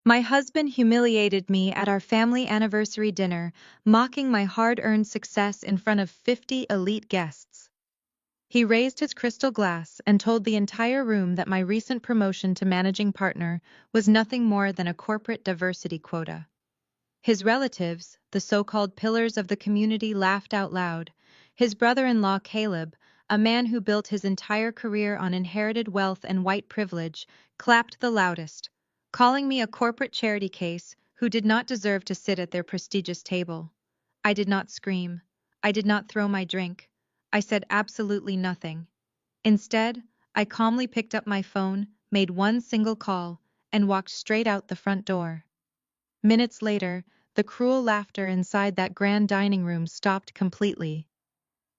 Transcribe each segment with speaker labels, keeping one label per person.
Speaker 1: My husband humiliated me at our family anniversary dinner, mocking my hard-earned success in front of 50 elite guests. He raised his crystal glass and told the entire room that my recent promotion to managing partner was nothing more than a corporate diversity quota. His relatives, the so-called pillars of the community, laughed out loud. His brother-in-law Caleb, a man who built his entire career on inherited wealth and white privilege, clapped the loudest, calling me a corporate charity case who did not deserve to sit at their prestigious table. I did not scream. I did not throw my drink. I said absolutely nothing. Instead, I calmly picked up my phone, made one single call, and walked straight out the front door. Minutes later, the cruel laughter inside that grand dining room stopped completely.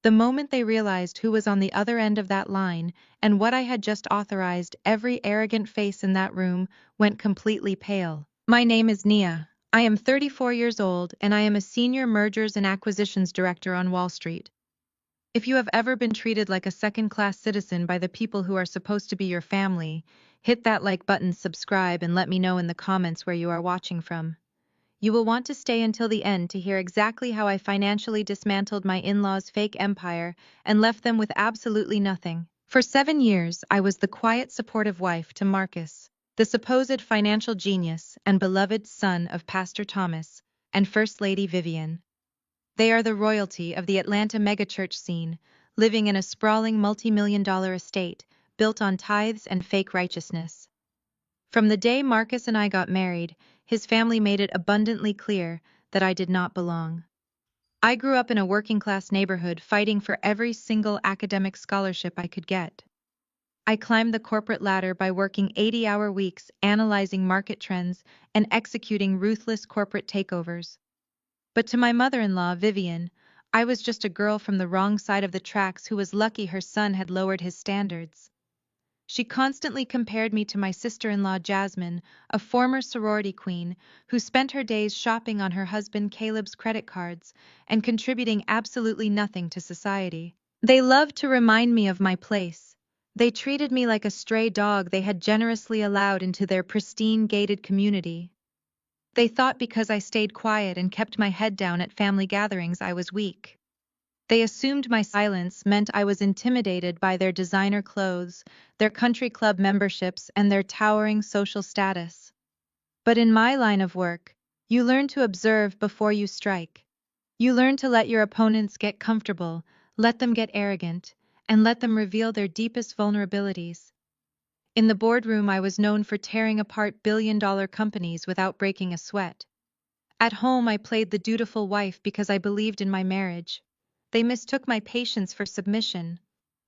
Speaker 1: The moment they realized who was on the other end of that line and what I had just authorized, every arrogant face in that room went completely pale. My name is Nia. I am 34 years old and I am a senior mergers and acquisitions director on Wall Street. If you have ever been treated like a second-class citizen by the people who are supposed to be your family, hit that like button, subscribe, and let me know in the comments where you are watching from. You will want to stay until the end to hear exactly how I financially dismantled my in-laws' fake empire and left them with absolutely nothing. For 7 years, I was the quiet, supportive wife to Marcus, the supposed financial genius and beloved son of Pastor Thomas and First Lady Vivian. They are the royalty of the Atlanta megachurch scene, living in a sprawling multi-million-dollar estate built on tithes and fake righteousness. From the day Marcus and I got married, his family made it abundantly clear that I did not belong. I grew up in a working-class neighborhood fighting for every single academic scholarship I could get. I climbed the corporate ladder by working 80-hour weeks, analyzing market trends, and executing ruthless corporate takeovers. But to my mother-in-law, Vivian, I was just a girl from the wrong side of the tracks who was lucky her son had lowered his standards. She constantly compared me to my sister-in-law Jasmine, a former sorority queen, who spent her days shopping on her husband Caleb's credit cards and contributing absolutely nothing to society. They loved to remind me of my place. They treated me like a stray dog they had generously allowed into their pristine gated community. They thought because I stayed quiet and kept my head down at family gatherings I was weak. They assumed my silence meant I was intimidated by their designer clothes, their country club memberships, and their towering social status. But in my line of work, you learn to observe before you strike. You learn to let your opponents get comfortable, let them get arrogant, and let them reveal their deepest vulnerabilities. In the boardroom, I was known for tearing apart billion-dollar companies without breaking a sweat. At home, I played the dutiful wife because I believed in my marriage. They mistook my patience for submission.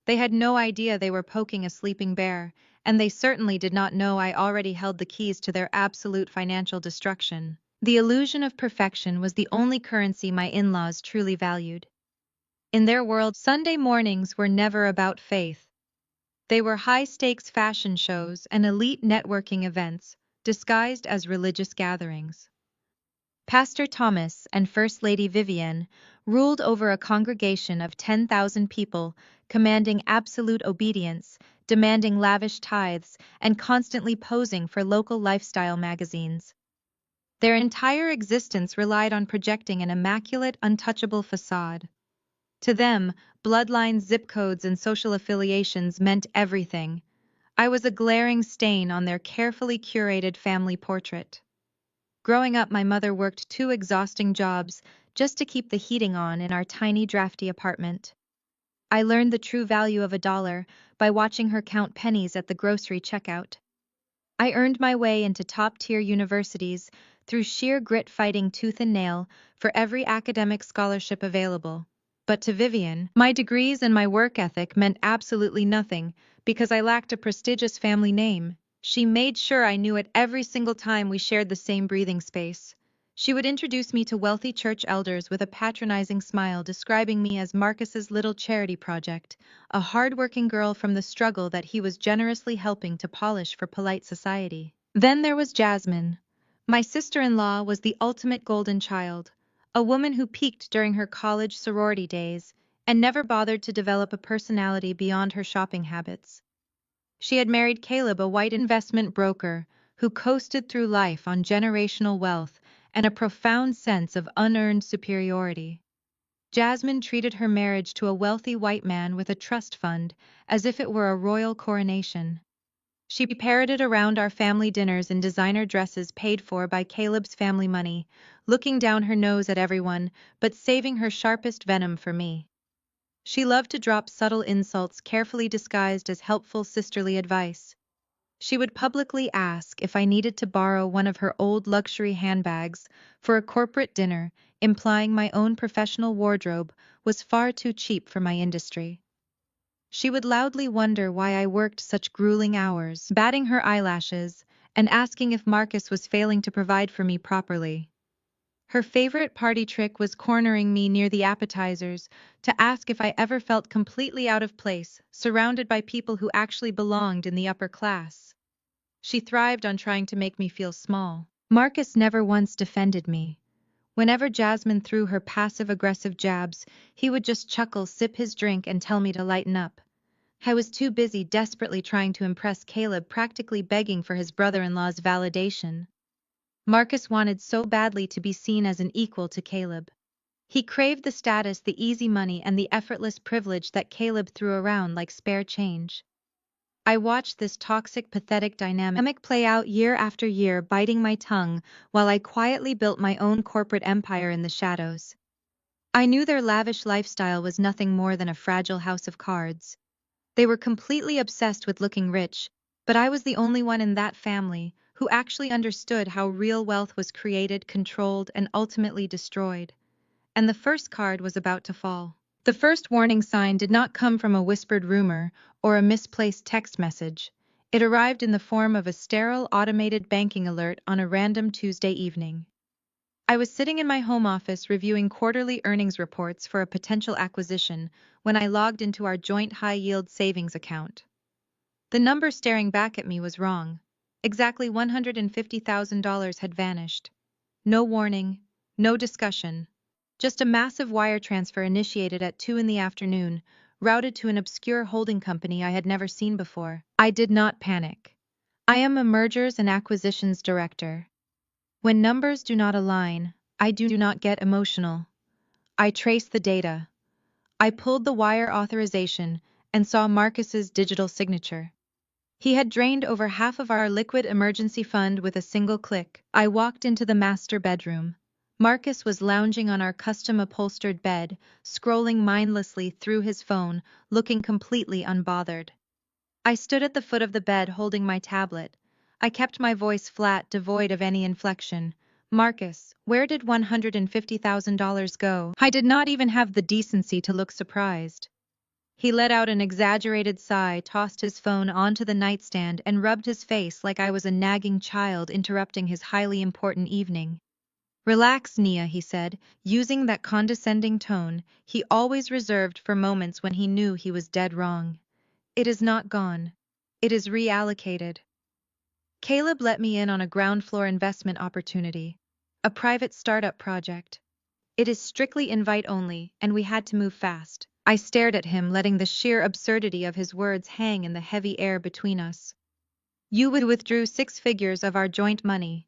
Speaker 1: They had no idea they were poking a sleeping bear, and they certainly did not know I already held the keys to their absolute financial destruction. The illusion of perfection was the only currency my in-laws truly valued. In their world, Sunday mornings were never about faith. They were high-stakes fashion shows and elite networking events, disguised as religious gatherings. Pastor Thomas and First Lady Vivian ruled over a congregation of 10,000 people, commanding absolute obedience, demanding lavish tithes, and constantly posing for local lifestyle magazines. Their entire existence relied on projecting an immaculate, untouchable facade. To them, bloodlines, zip codes, and social affiliations meant everything. I was a glaring stain on their carefully curated family portrait. Growing up, my mother worked 2 exhausting jobs just to keep the heating on in our tiny, drafty apartment. I learned the true value of a dollar by watching her count pennies at the grocery checkout. I earned my way into top-tier universities through sheer grit, fighting tooth and nail for every academic scholarship available. But to Vivian, my degrees and my work ethic meant absolutely nothing because I lacked a prestigious family name. She made sure I knew it every single time we shared the same breathing space. She would introduce me to wealthy church elders with a patronizing smile, describing me as Marcus's little charity project, a hard-working girl from the struggle that he was generously helping to polish for polite society. Then there was Jasmine. My sister-in-law was the ultimate golden child, a woman who peaked during her college sorority days and never bothered to develop a personality beyond her shopping habits. She had married Caleb, a white investment broker, who coasted through life on generational wealth and a profound sense of unearned superiority. Jasmine treated her marriage to a wealthy white man with a trust fund as if it were a royal coronation. She paraded around our family dinners in designer dresses paid for by Caleb's family money, looking down her nose at everyone, but saving her sharpest venom for me. She loved to drop subtle insults carefully disguised as helpful sisterly advice. She would publicly ask if I needed to borrow one of her old luxury handbags for a corporate dinner, implying my own professional wardrobe was far too cheap for my industry. She would loudly wonder why I worked such grueling hours, batting her eyelashes, and asking if Marcus was failing to provide for me properly. Her favorite party trick was cornering me near the appetizers to ask if I ever felt completely out of place, surrounded by people who actually belonged in the upper class. She thrived on trying to make me feel small. Marcus never once defended me. Whenever Jasmine threw her passive-aggressive jabs, he would just chuckle, sip his drink, and tell me to lighten up. I was too busy desperately trying to impress Caleb, practically begging for his brother-in-law's validation. Marcus wanted so badly to be seen as an equal to Caleb. He craved the status, the easy money, and the effortless privilege that Caleb threw around like spare change. I watched this toxic, pathetic dynamic play out year after year, biting my tongue while I quietly built my own corporate empire in the shadows. I knew their lavish lifestyle was nothing more than a fragile house of cards. They were completely obsessed with looking rich, but I was the only one in that family who actually understood how real wealth was created, controlled, and ultimately destroyed. And the first card was about to fall. The first warning sign did not come from a whispered rumor or a misplaced text message. It arrived in the form of a sterile automated banking alert on a random Tuesday evening. I was sitting in my home office reviewing quarterly earnings reports for a potential acquisition when I logged into our joint high-yield savings account. The number staring back at me was wrong. Exactly $150,000 had vanished. No warning, no discussion. Just a massive wire transfer initiated at 2 in the afternoon, routed to an obscure holding company I had never seen before. I did not panic. I am a mergers and acquisitions director. When numbers do not align, I do not get emotional. I traced the data. I pulled the wire authorization and saw Marcus's digital signature. He had drained over half of our liquid emergency fund with a single click. I walked into the master bedroom. Marcus was lounging on our custom-upholstered bed, scrolling mindlessly through his phone, looking completely unbothered. I stood at the foot of the bed holding my tablet. I kept my voice flat, devoid of any inflection. Marcus, where did $150,000 go? I did not even have the decency to look surprised. He let out an exaggerated sigh, tossed his phone onto the nightstand, and rubbed his face like I was a nagging child interrupting his highly important evening. Relax, Nia, he said, using that condescending tone he always reserved for moments when he knew he was dead wrong. It is not gone. It is reallocated. Caleb let me in on a ground floor investment opportunity, a private startup project. It is strictly invite only, and we had to move fast. I stared at him, letting the sheer absurdity of his words hang in the heavy air between us. You would withdraw 6 figures of our joint money.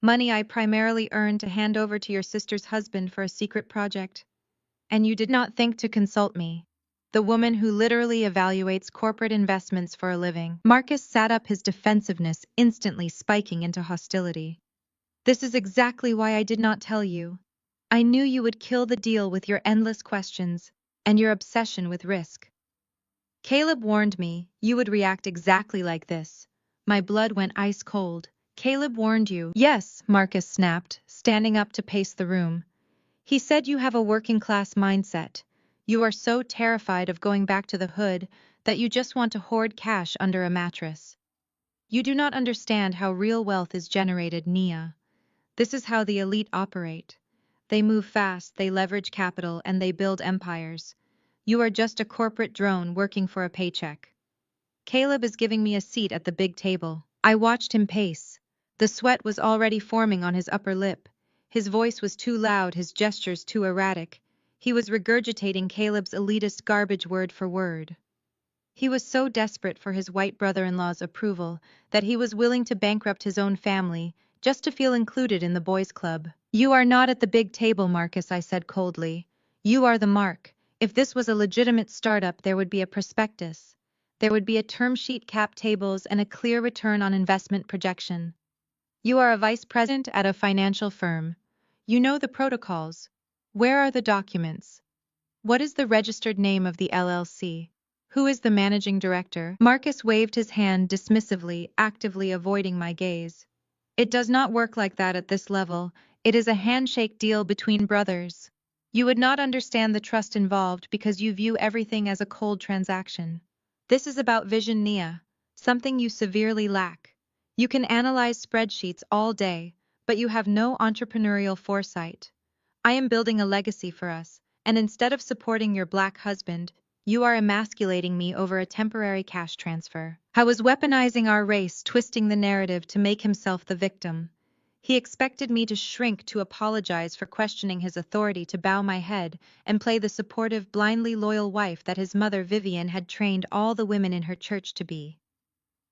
Speaker 1: Money I primarily earned to hand over to your sister's husband for a secret project. And you did not think to consult me, the woman who literally evaluates corporate investments for a living. Marcus sat up, his defensiveness instantly spiking into hostility. This is exactly why I did not tell you. I knew you would kill the deal with your endless questions and your obsession with risk. Caleb warned me you would react exactly like this. My blood went ice cold. Caleb warned you? Yes, Marcus snapped, standing up to pace the room. He said you have a working-class mindset. You are so terrified of going back to the hood that you just want to hoard cash under a mattress. You do not understand how real wealth is generated, Nia. This is how the elite operate. They move fast, they leverage capital, and they build empires. You are just a corporate drone working for a paycheck. Caleb is giving me a seat at the big table. I watched him pace. The sweat was already forming on his upper lip. His voice was too loud, his gestures too erratic. He was regurgitating Caleb's elitist garbage word for word. He was so desperate for his white brother-in-law's approval that he was willing to bankrupt his own family just to feel included in the boys' club. "You are not at the big table, Marcus," I said coldly. "You are the mark. If this was a legitimate startup, there would be a prospectus. There would be a term sheet, cap tables, and a clear return on investment projection. You are a vice president at a financial firm. You know the protocols. Where are the documents? What is the registered name of the LLC? Who is the managing director?" Marcus waved his hand dismissively, actively avoiding my gaze. "It does not work like that at this level. It is a handshake deal between brothers. You would not understand the trust involved because you view everything as a cold transaction. This is about vision, Nia, something you severely lack. You can analyze spreadsheets all day, but you have no entrepreneurial foresight. I am building a legacy for us, and instead of supporting your black husband, you are emasculating me over a temporary cash transfer." I was weaponizing our race, twisting the narrative to make himself the victim. He expected me to shrink, to apologize for questioning his authority, to bow my head and play the supportive, blindly loyal wife that his mother Vivian had trained all the women in her church to be.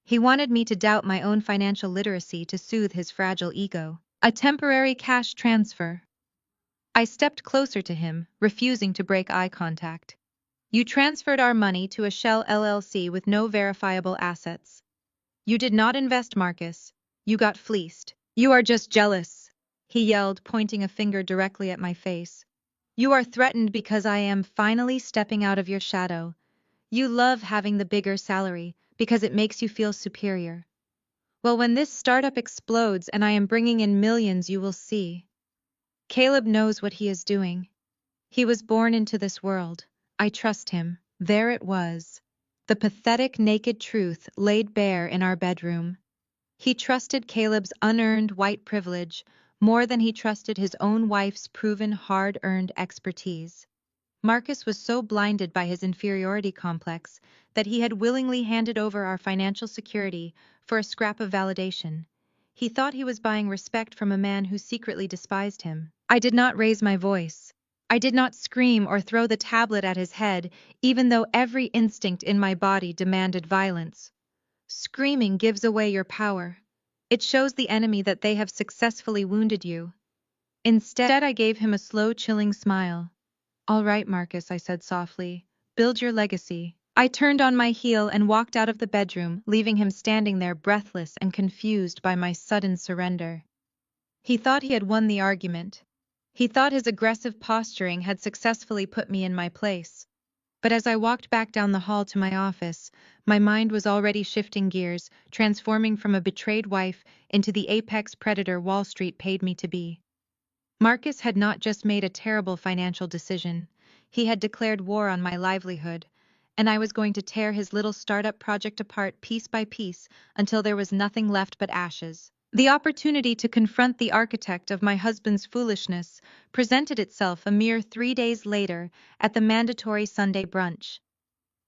Speaker 1: He wanted me to doubt my own financial literacy to soothe his fragile ego. A temporary cash transfer. I stepped closer to him, refusing to break eye contact. "You transferred our money to a shell LLC with no verifiable assets. You did not invest, Marcus. You got fleeced. You are just jealous," he yelled, pointing a finger directly at my face. "You are threatened because I am finally stepping out of your shadow. You love having the bigger salary because it makes you feel superior. Well, when this startup explodes and I am bringing in millions, you will see. Caleb knows what he is doing. He was born into this world. I trust him." There it was. The pathetic, naked truth laid bare in our bedroom. He trusted Caleb's unearned white privilege more than he trusted his own wife's proven hard-earned expertise. Marcus was so blinded by his inferiority complex that he had willingly handed over our financial security for a scrap of validation. He thought he was buying respect from a man who secretly despised him. I did not raise my voice. I did not scream or throw the tablet at his head, even though every instinct in my body demanded violence. Screaming gives away your power. It shows the enemy that they have successfully wounded you. Instead, I gave him a slow, chilling smile. "All right, Marcus," I said softly. "Build your legacy." I turned on my heel and walked out of the bedroom, leaving him standing there breathless and confused by my sudden surrender. He thought he had won the argument. He thought his aggressive posturing had successfully put me in my place. But as I walked back down the hall to my office, my mind was already shifting gears, transforming from a betrayed wife into the apex predator Wall Street paid me to be. Marcus had not just made a terrible financial decision. He had declared war on my livelihood, and I was going to tear his little startup project apart piece by piece until there was nothing left but ashes. The opportunity to confront the architect of my husband's foolishness presented itself a mere 3 days later at the mandatory Sunday brunch.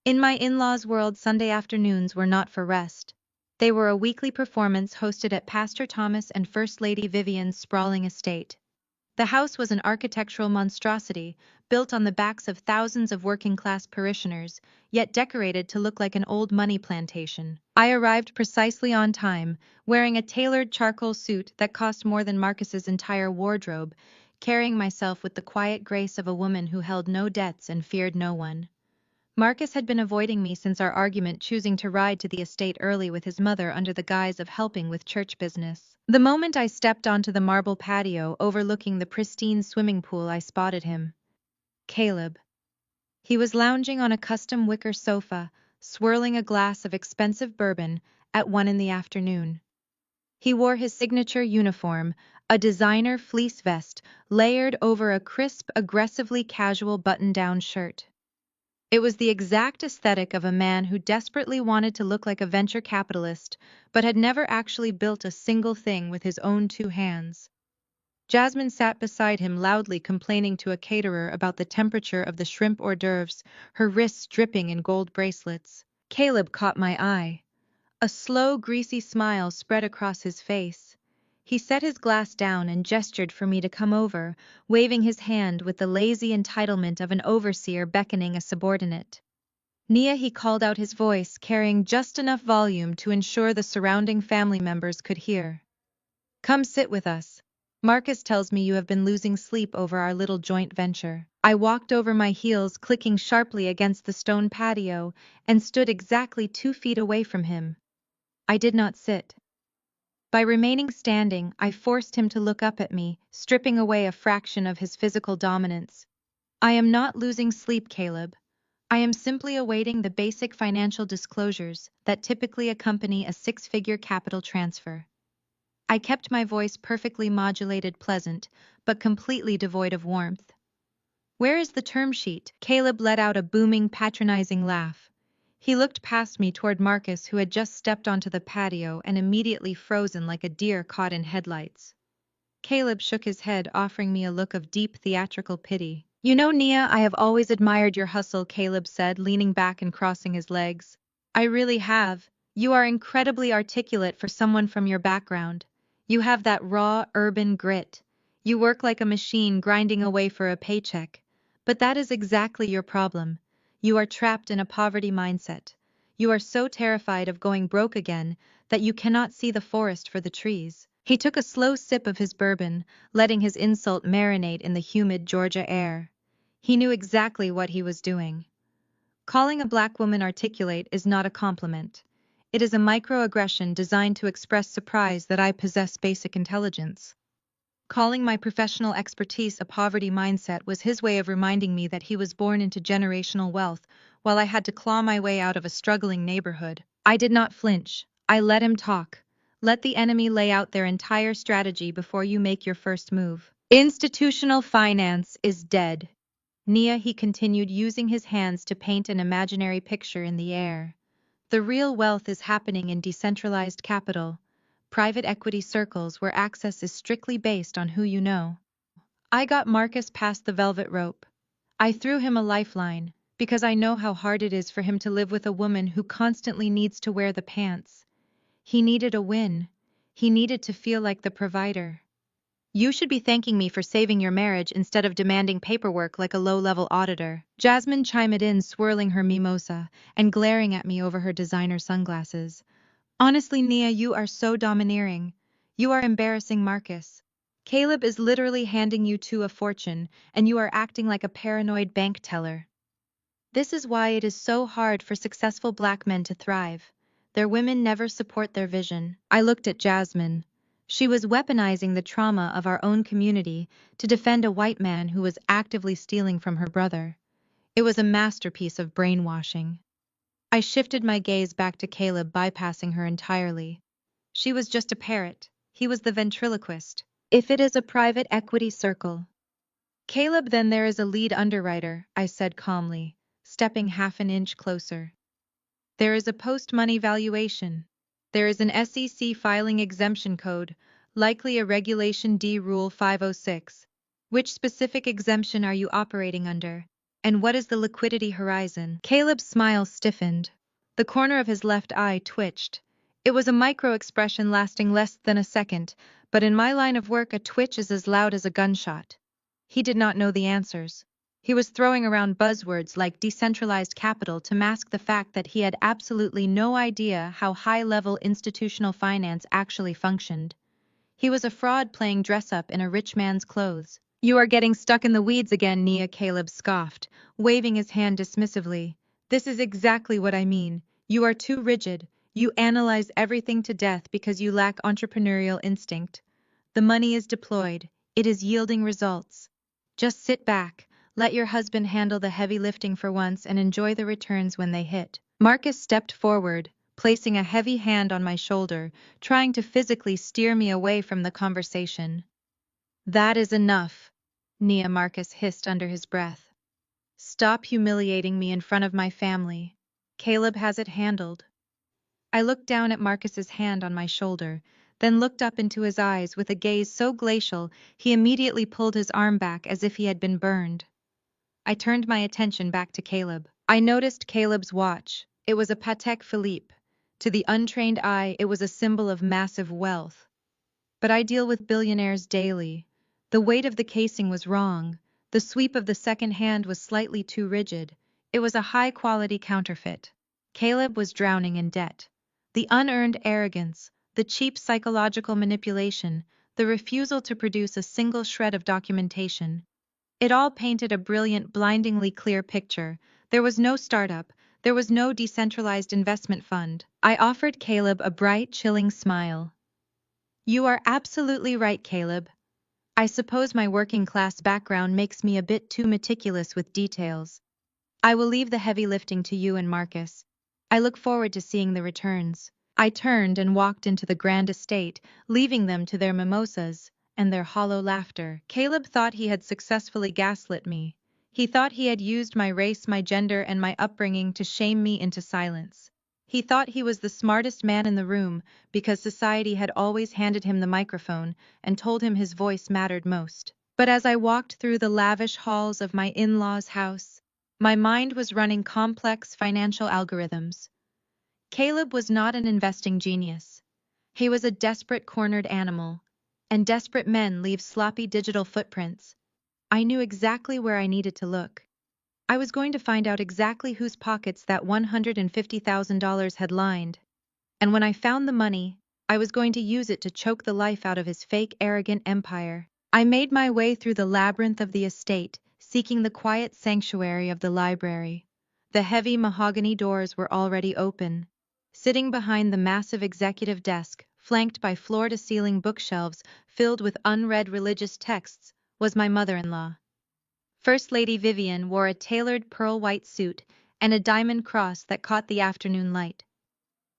Speaker 1: In my in-laws' world, Sunday afternoons were not for rest. They were a weekly performance hosted at Pastor Thomas and First Lady Vivian's sprawling estate. The house was an architectural monstrosity, built on the backs of thousands of working-class parishioners, yet decorated to look like an old money plantation. I arrived precisely on time, wearing a tailored charcoal suit that cost more than Marcus's entire wardrobe, carrying myself with the quiet grace of a woman who held no debts and feared no one. Marcus had been avoiding me since our argument, choosing to ride to the estate early with his mother under the guise of helping with church business. The moment I stepped onto the marble patio overlooking the pristine swimming pool, I spotted him. Caleb. He was lounging on a custom wicker sofa, swirling a glass of expensive bourbon at 1 in the afternoon. He wore his signature uniform, a designer fleece vest layered over a crisp, aggressively casual button-down shirt. It was the exact aesthetic of a man who desperately wanted to look like a venture capitalist, but had never actually built a single thing with his own 2 hands. Jasmine sat beside him, loudly complaining to a caterer about the temperature of the shrimp hors d'oeuvres, her wrists dripping in gold bracelets. Caleb caught my eye. A slow, greasy smile spread across his face. He set his glass down and gestured for me to come over, waving his hand with the lazy entitlement of an overseer beckoning a subordinate. Nia, he called out, his voice carrying just enough volume to ensure the surrounding family members could hear. Come sit with us. Marcus tells me you have been losing sleep over our little joint venture. I walked over, my heels clicking sharply against the stone patio, and stood exactly 2 feet away from him. I did not sit. By remaining standing, I forced him to look up at me, stripping away a fraction of his physical dominance. I am not losing sleep, Caleb. I am simply awaiting the basic financial disclosures that typically accompany a six-figure capital transfer. I kept my voice perfectly modulated, pleasant, but completely devoid of warmth. Where is the term sheet? Caleb let out a booming, patronizing laugh. He looked past me toward Marcus, who had just stepped onto the patio and immediately frozen like a deer caught in headlights. Caleb shook his head, offering me a look of deep theatrical pity. You know, Nia, I have always admired your hustle, Caleb said, leaning back and crossing his legs. I really have. You are incredibly articulate for someone from your background. You have that raw, urban grit. You work like a machine, grinding away for a paycheck. But that is exactly your problem. You are trapped in a poverty mindset. You are so terrified of going broke again that you cannot see the forest for the trees. He took a slow sip of his bourbon, letting his insult marinate in the humid Georgia air. He knew exactly what he was doing. Calling a black woman articulate is not a compliment. It is a microaggression designed to express surprise that I possess basic intelligence. Calling my professional expertise a poverty mindset was his way of reminding me that he was born into generational wealth, while I had to claw my way out of a struggling neighborhood. I did not flinch. I let him talk. Let the enemy lay out their entire strategy before you make your first move. Institutional finance is dead. Nia, he continued, using his hands to paint an imaginary picture in the air. The real wealth is happening in decentralized capital, private equity circles where access is strictly based on who you know. I got Marcus past the velvet rope. I threw him a lifeline, because I know how hard it is for him to live with a woman who constantly needs to wear the pants. He needed a win. He needed to feel like the provider. You should be thanking me for saving your marriage instead of demanding paperwork like a low-level auditor. Jasmine chimed in, swirling her mimosa and glaring at me over her designer sunglasses. Honestly, Nia, you are so domineering. You are embarrassing Marcus. Caleb is literally handing you two a fortune, and you are acting like a paranoid bank teller. This is why it is so hard for successful black men to thrive. Their women never support their vision. I looked at Jasmine. She was weaponizing the trauma of our own community to defend a white man who was actively stealing from her brother. It was a masterpiece of brainwashing. I shifted my gaze back to Caleb, bypassing her entirely. She was just a parrot. He was the ventriloquist. If it is a private equity circle, Caleb, then there is a lead underwriter, I said calmly, stepping half an inch closer. There is a post-money valuation. There is an SEC filing exemption code, likely a Regulation D Rule 506. Which specific exemption are you operating under? And what is the liquidity horizon? Caleb's smile stiffened. The corner of his left eye twitched. It was a micro-expression lasting less than a second, but in my line of work a twitch is as loud as a gunshot. He did not know the answers. He was throwing around buzzwords like decentralized capital to mask the fact that he had absolutely no idea how high-level institutional finance actually functioned. He was a fraud playing dress-up in a rich man's clothes. You are getting stuck in the weeds again, Nia, Caleb scoffed, waving his hand dismissively. This is exactly what I mean. You are too rigid. You analyze everything to death because you lack entrepreneurial instinct. The money is deployed. It is yielding results. Just sit back. Let your husband handle the heavy lifting for once and enjoy the returns when they hit. Marcus stepped forward, placing a heavy hand on my shoulder, trying to physically steer me away from the conversation. That is enough, Nia, Marcus hissed under his breath. Stop humiliating me in front of my family. Caleb has it handled. I looked down at Marcus's hand on my shoulder, then looked up into his eyes with a gaze so glacial he immediately pulled his arm back as if he had been burned. I turned my attention back to Caleb. I noticed Caleb's watch. It was a Patek Philippe. To the untrained eye, it was a symbol of massive wealth. But I deal with billionaires daily. The weight of the casing was wrong. The sweep of the second hand was slightly too rigid. It was a high-quality counterfeit. Caleb was drowning in debt. The unearned arrogance, the cheap psychological manipulation, the refusal to produce a single shred of documentation. It all painted a brilliant, blindingly clear picture. There was no startup, there was no decentralized investment fund. I offered Caleb a bright, chilling smile. You are absolutely right, Caleb. I suppose my working-class background makes me a bit too meticulous with details. I will leave the heavy lifting to you and Marcus. I look forward to seeing the returns. I turned and walked into the grand estate, leaving them to their mimosas and their hollow laughter. Caleb thought he had successfully gaslit me. He thought he had used my race, my gender, and my upbringing to shame me into silence. He thought he was the smartest man in the room because society had always handed him the microphone and told him his voice mattered most. But as I walked through the lavish halls of my in-laws' house, my mind was running complex financial algorithms. Caleb was not an investing genius. He was a desperate cornered animal, and desperate men leave sloppy digital footprints. I knew exactly where I needed to look. I was going to find out exactly whose pockets that $150,000 had lined, and when I found the money, I was going to use it to choke the life out of his fake, arrogant empire. I made my way through the labyrinth of the estate, seeking the quiet sanctuary of the library. The heavy mahogany doors were already open. Sitting behind the massive executive desk, flanked by floor-to-ceiling bookshelves filled with unread religious texts, was my mother-in-law. First Lady Vivian wore a tailored pearl-white suit and a diamond cross that caught the afternoon light.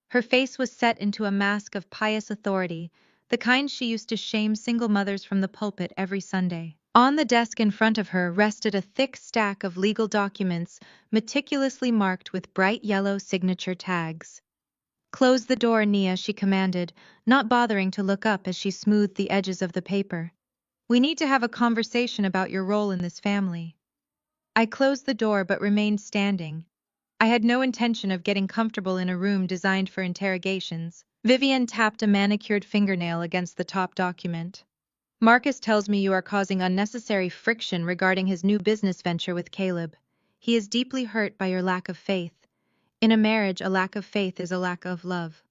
Speaker 1: Her face was set into a mask of pious authority, the kind she used to shame single mothers from the pulpit every Sunday. On the desk in front of her rested a thick stack of legal documents, meticulously marked with bright yellow signature tags. "Close the door, Nia," she commanded, not bothering to look up as she smoothed the edges of the paper. "We need to have a conversation about your role in this family." I closed the door but remained standing. I had no intention of getting comfortable in a room designed for interrogations. Vivian tapped a manicured fingernail against the top document. "Marcus tells me you are causing unnecessary friction regarding his new business venture with Caleb. He is deeply hurt by your lack of faith. In a marriage, a lack of faith is a lack of love.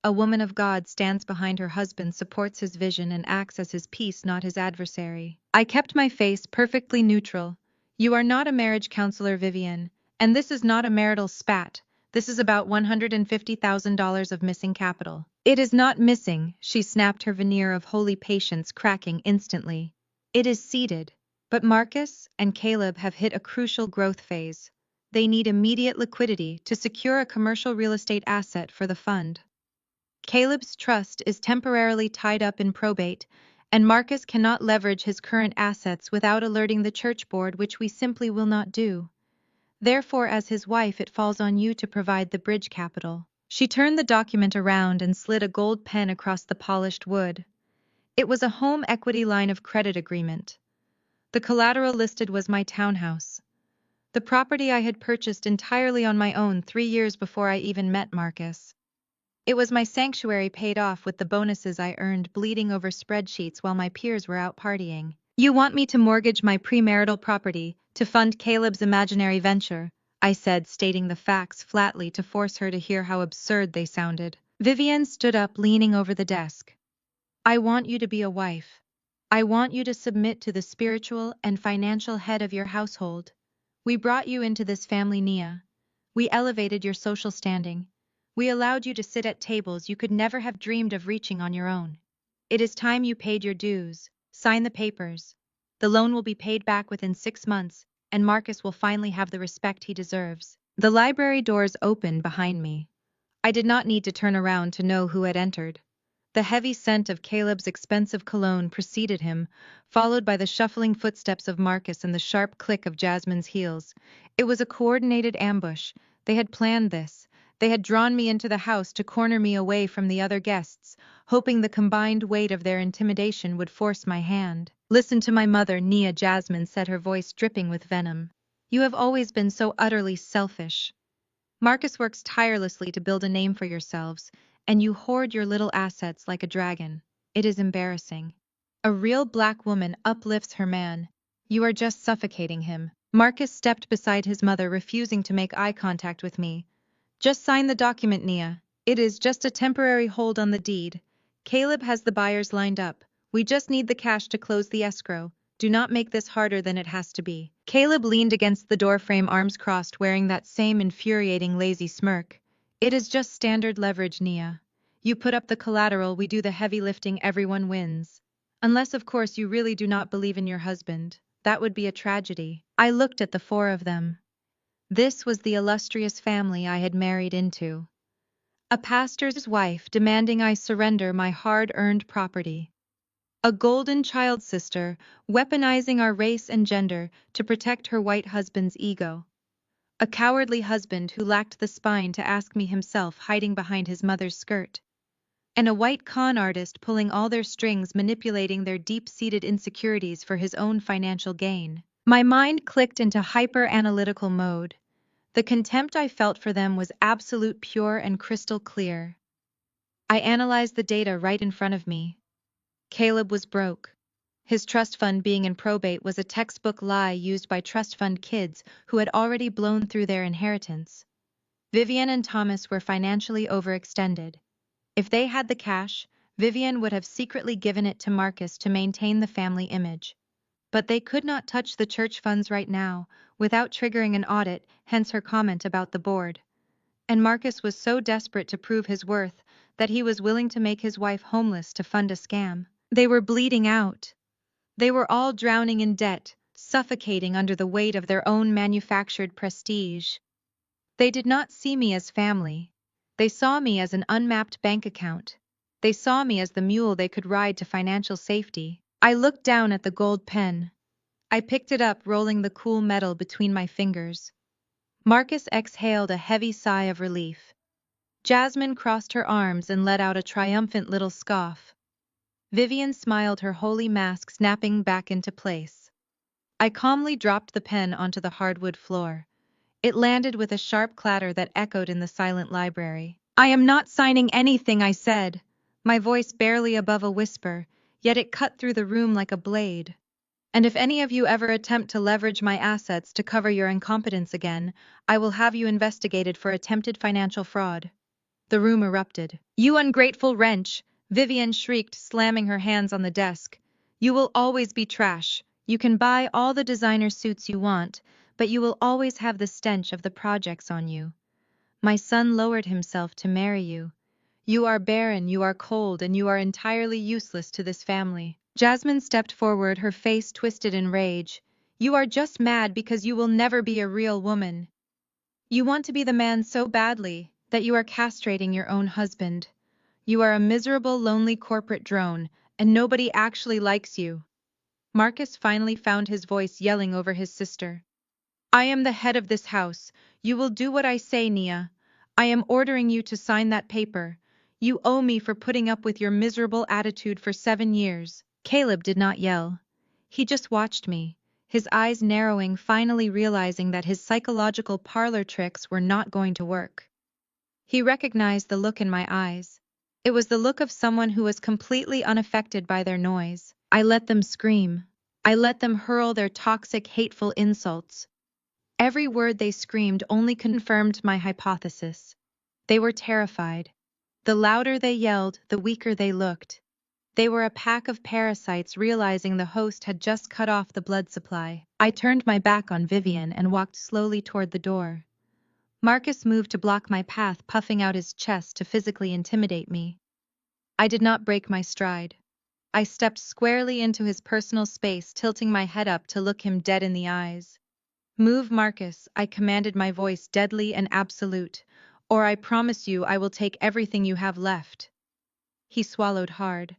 Speaker 1: A woman of God stands behind her husband, supports his vision, and acts as his peace, not his adversary." I kept my face perfectly neutral. "You are not a marriage counselor, Vivian, and this is not a marital spat. This is about $150,000 of missing capital." "It is not missing," she snapped, her veneer of holy patience cracking instantly. "It is seeded. But Marcus and Caleb have hit a crucial growth phase. They need immediate liquidity to secure a commercial real estate asset for the fund. Caleb's trust is temporarily tied up in probate, and Marcus cannot leverage his current assets without alerting the church board, which we simply will not do. Therefore, as his wife, it falls on you to provide the bridge capital." She turned the document around and slid a gold pen across the polished wood. It was a home equity line of credit agreement. The collateral listed was my townhouse, the property I had purchased entirely on my own 3 years before I even met Marcus. It was my sanctuary paid off with the bonuses I earned bleeding over spreadsheets while my peers were out partying. "You want me to mortgage my premarital property to fund Caleb's imaginary venture," I said, stating the facts flatly to force her to hear how absurd they sounded. Vivian stood up, leaning over the desk. "I want you to be a wife. I want you to submit to the spiritual and financial head of your household. We brought you into this family, Nia. We elevated your social standing. We allowed you to sit at tables you could never have dreamed of reaching on your own. It is time you paid your dues. Sign the papers. The loan will be paid back within 6 months, and Marcus will finally have the respect he deserves." The library doors opened behind me. I did not need to turn around to know who had entered. The heavy scent of Caleb's expensive cologne preceded him, followed by the shuffling footsteps of Marcus and the sharp click of Jasmine's heels. It was a coordinated ambush. They had planned this. They had drawn me into the house to corner me away from the other guests, hoping the combined weight of their intimidation would force my hand. "Listen to my mother, Nia," Jasmine said, her voice dripping with venom. "You have always been so utterly selfish. Marcus works tirelessly to build a name for yourselves, and you hoard your little assets like a dragon. It is embarrassing. A real black woman uplifts her man. You are just suffocating him." Marcus stepped beside his mother, refusing to make eye contact with me. Just sign the document, Nia. It is just a temporary hold on the deed. Caleb has the buyers lined up. We just need the cash to close the escrow. Do not make this harder than it has to be. Caleb leaned against the doorframe, arms crossed, wearing that same infuriating lazy smirk. It is just standard leverage, Nia. You put up the collateral, we do the heavy lifting, everyone wins. Unless, of course, you really do not believe in your husband. That would be a tragedy. I looked at the four of them. This was the illustrious family I had married into. A pastor's wife demanding I surrender my hard-earned property. A golden child sister weaponizing our race and gender to protect her white husband's ego. A cowardly husband who lacked the spine to ask me himself, hiding behind his mother's skirt. And a white con artist pulling all their strings, manipulating their deep-seated insecurities for his own financial gain. My mind clicked into hyper-analytical mode. The contempt I felt for them was absolute, pure, and crystal clear. I analyzed the data right in front of me. Caleb was broke. His trust fund being in probate was a textbook lie used by trust fund kids who had already blown through their inheritance. Vivian and Thomas were financially overextended. If they had the cash, Vivian would have secretly given it to Marcus to maintain the family image. But they could not touch the church funds right now without triggering an audit, hence her comment about the board. And Marcus was so desperate to prove his worth that he was willing to make his wife homeless to fund a scam. They were bleeding out. They were all drowning in debt, suffocating under the weight of their own manufactured prestige. They did not see me as family. They saw me as an unmapped bank account. They saw me as the mule they could ride to financial safety. I looked down at the gold pen. I picked it up, rolling the cool metal between my fingers. Marcus exhaled a heavy sigh of relief. Jasmine crossed her arms and let out a triumphant little scoff. Vivian smiled, her holy mask snapping back into place. I calmly dropped the pen onto the hardwood floor. It landed with a sharp clatter that echoed in the silent library. I am not signing anything, I said, my voice barely above a whisper, yet it cut through the room like a blade. And if any of you ever attempt to leverage my assets to cover your incompetence again, I will have you investigated for attempted financial fraud. The room erupted. You ungrateful wretch, Vivian shrieked, slamming her hands on the desk. You will always be trash. You can buy all the designer suits you want, but you will always have the stench of the projects on you. My son lowered himself to marry you. You are barren, you are cold, and you are entirely useless to this family. Jasmine stepped forward, her face twisted in rage. You are just mad because you will never be a real woman. You want to be the man so badly that you are castrating your own husband. You are a miserable, lonely corporate drone, and nobody actually likes you. Marcus finally found his voice, yelling over his sister. I am the head of this house. You will do what I say, Nia. I am ordering you to sign that paper. You owe me for putting up with your miserable attitude for 7 years. Caleb did not yell. He just watched me, his eyes narrowing, finally realizing that his psychological parlor tricks were not going to work. He recognized the look in my eyes. It was the look of someone who was completely unaffected by their noise. I let them scream. I let them hurl their toxic, hateful insults. Every word they screamed only confirmed my hypothesis. They were terrified. The louder they yelled, the weaker they looked. They were a pack of parasites, realizing the host had just cut off the blood supply. I turned my back on Vivian and walked slowly toward the door. Marcus moved to block my path, puffing out his chest to physically intimidate me. I did not break my stride. I stepped squarely into his personal space, tilting my head up to look him dead in the eyes. Move, Marcus, I commanded, my voice deadly and absolute, or I promise you I will take everything you have left. He swallowed hard.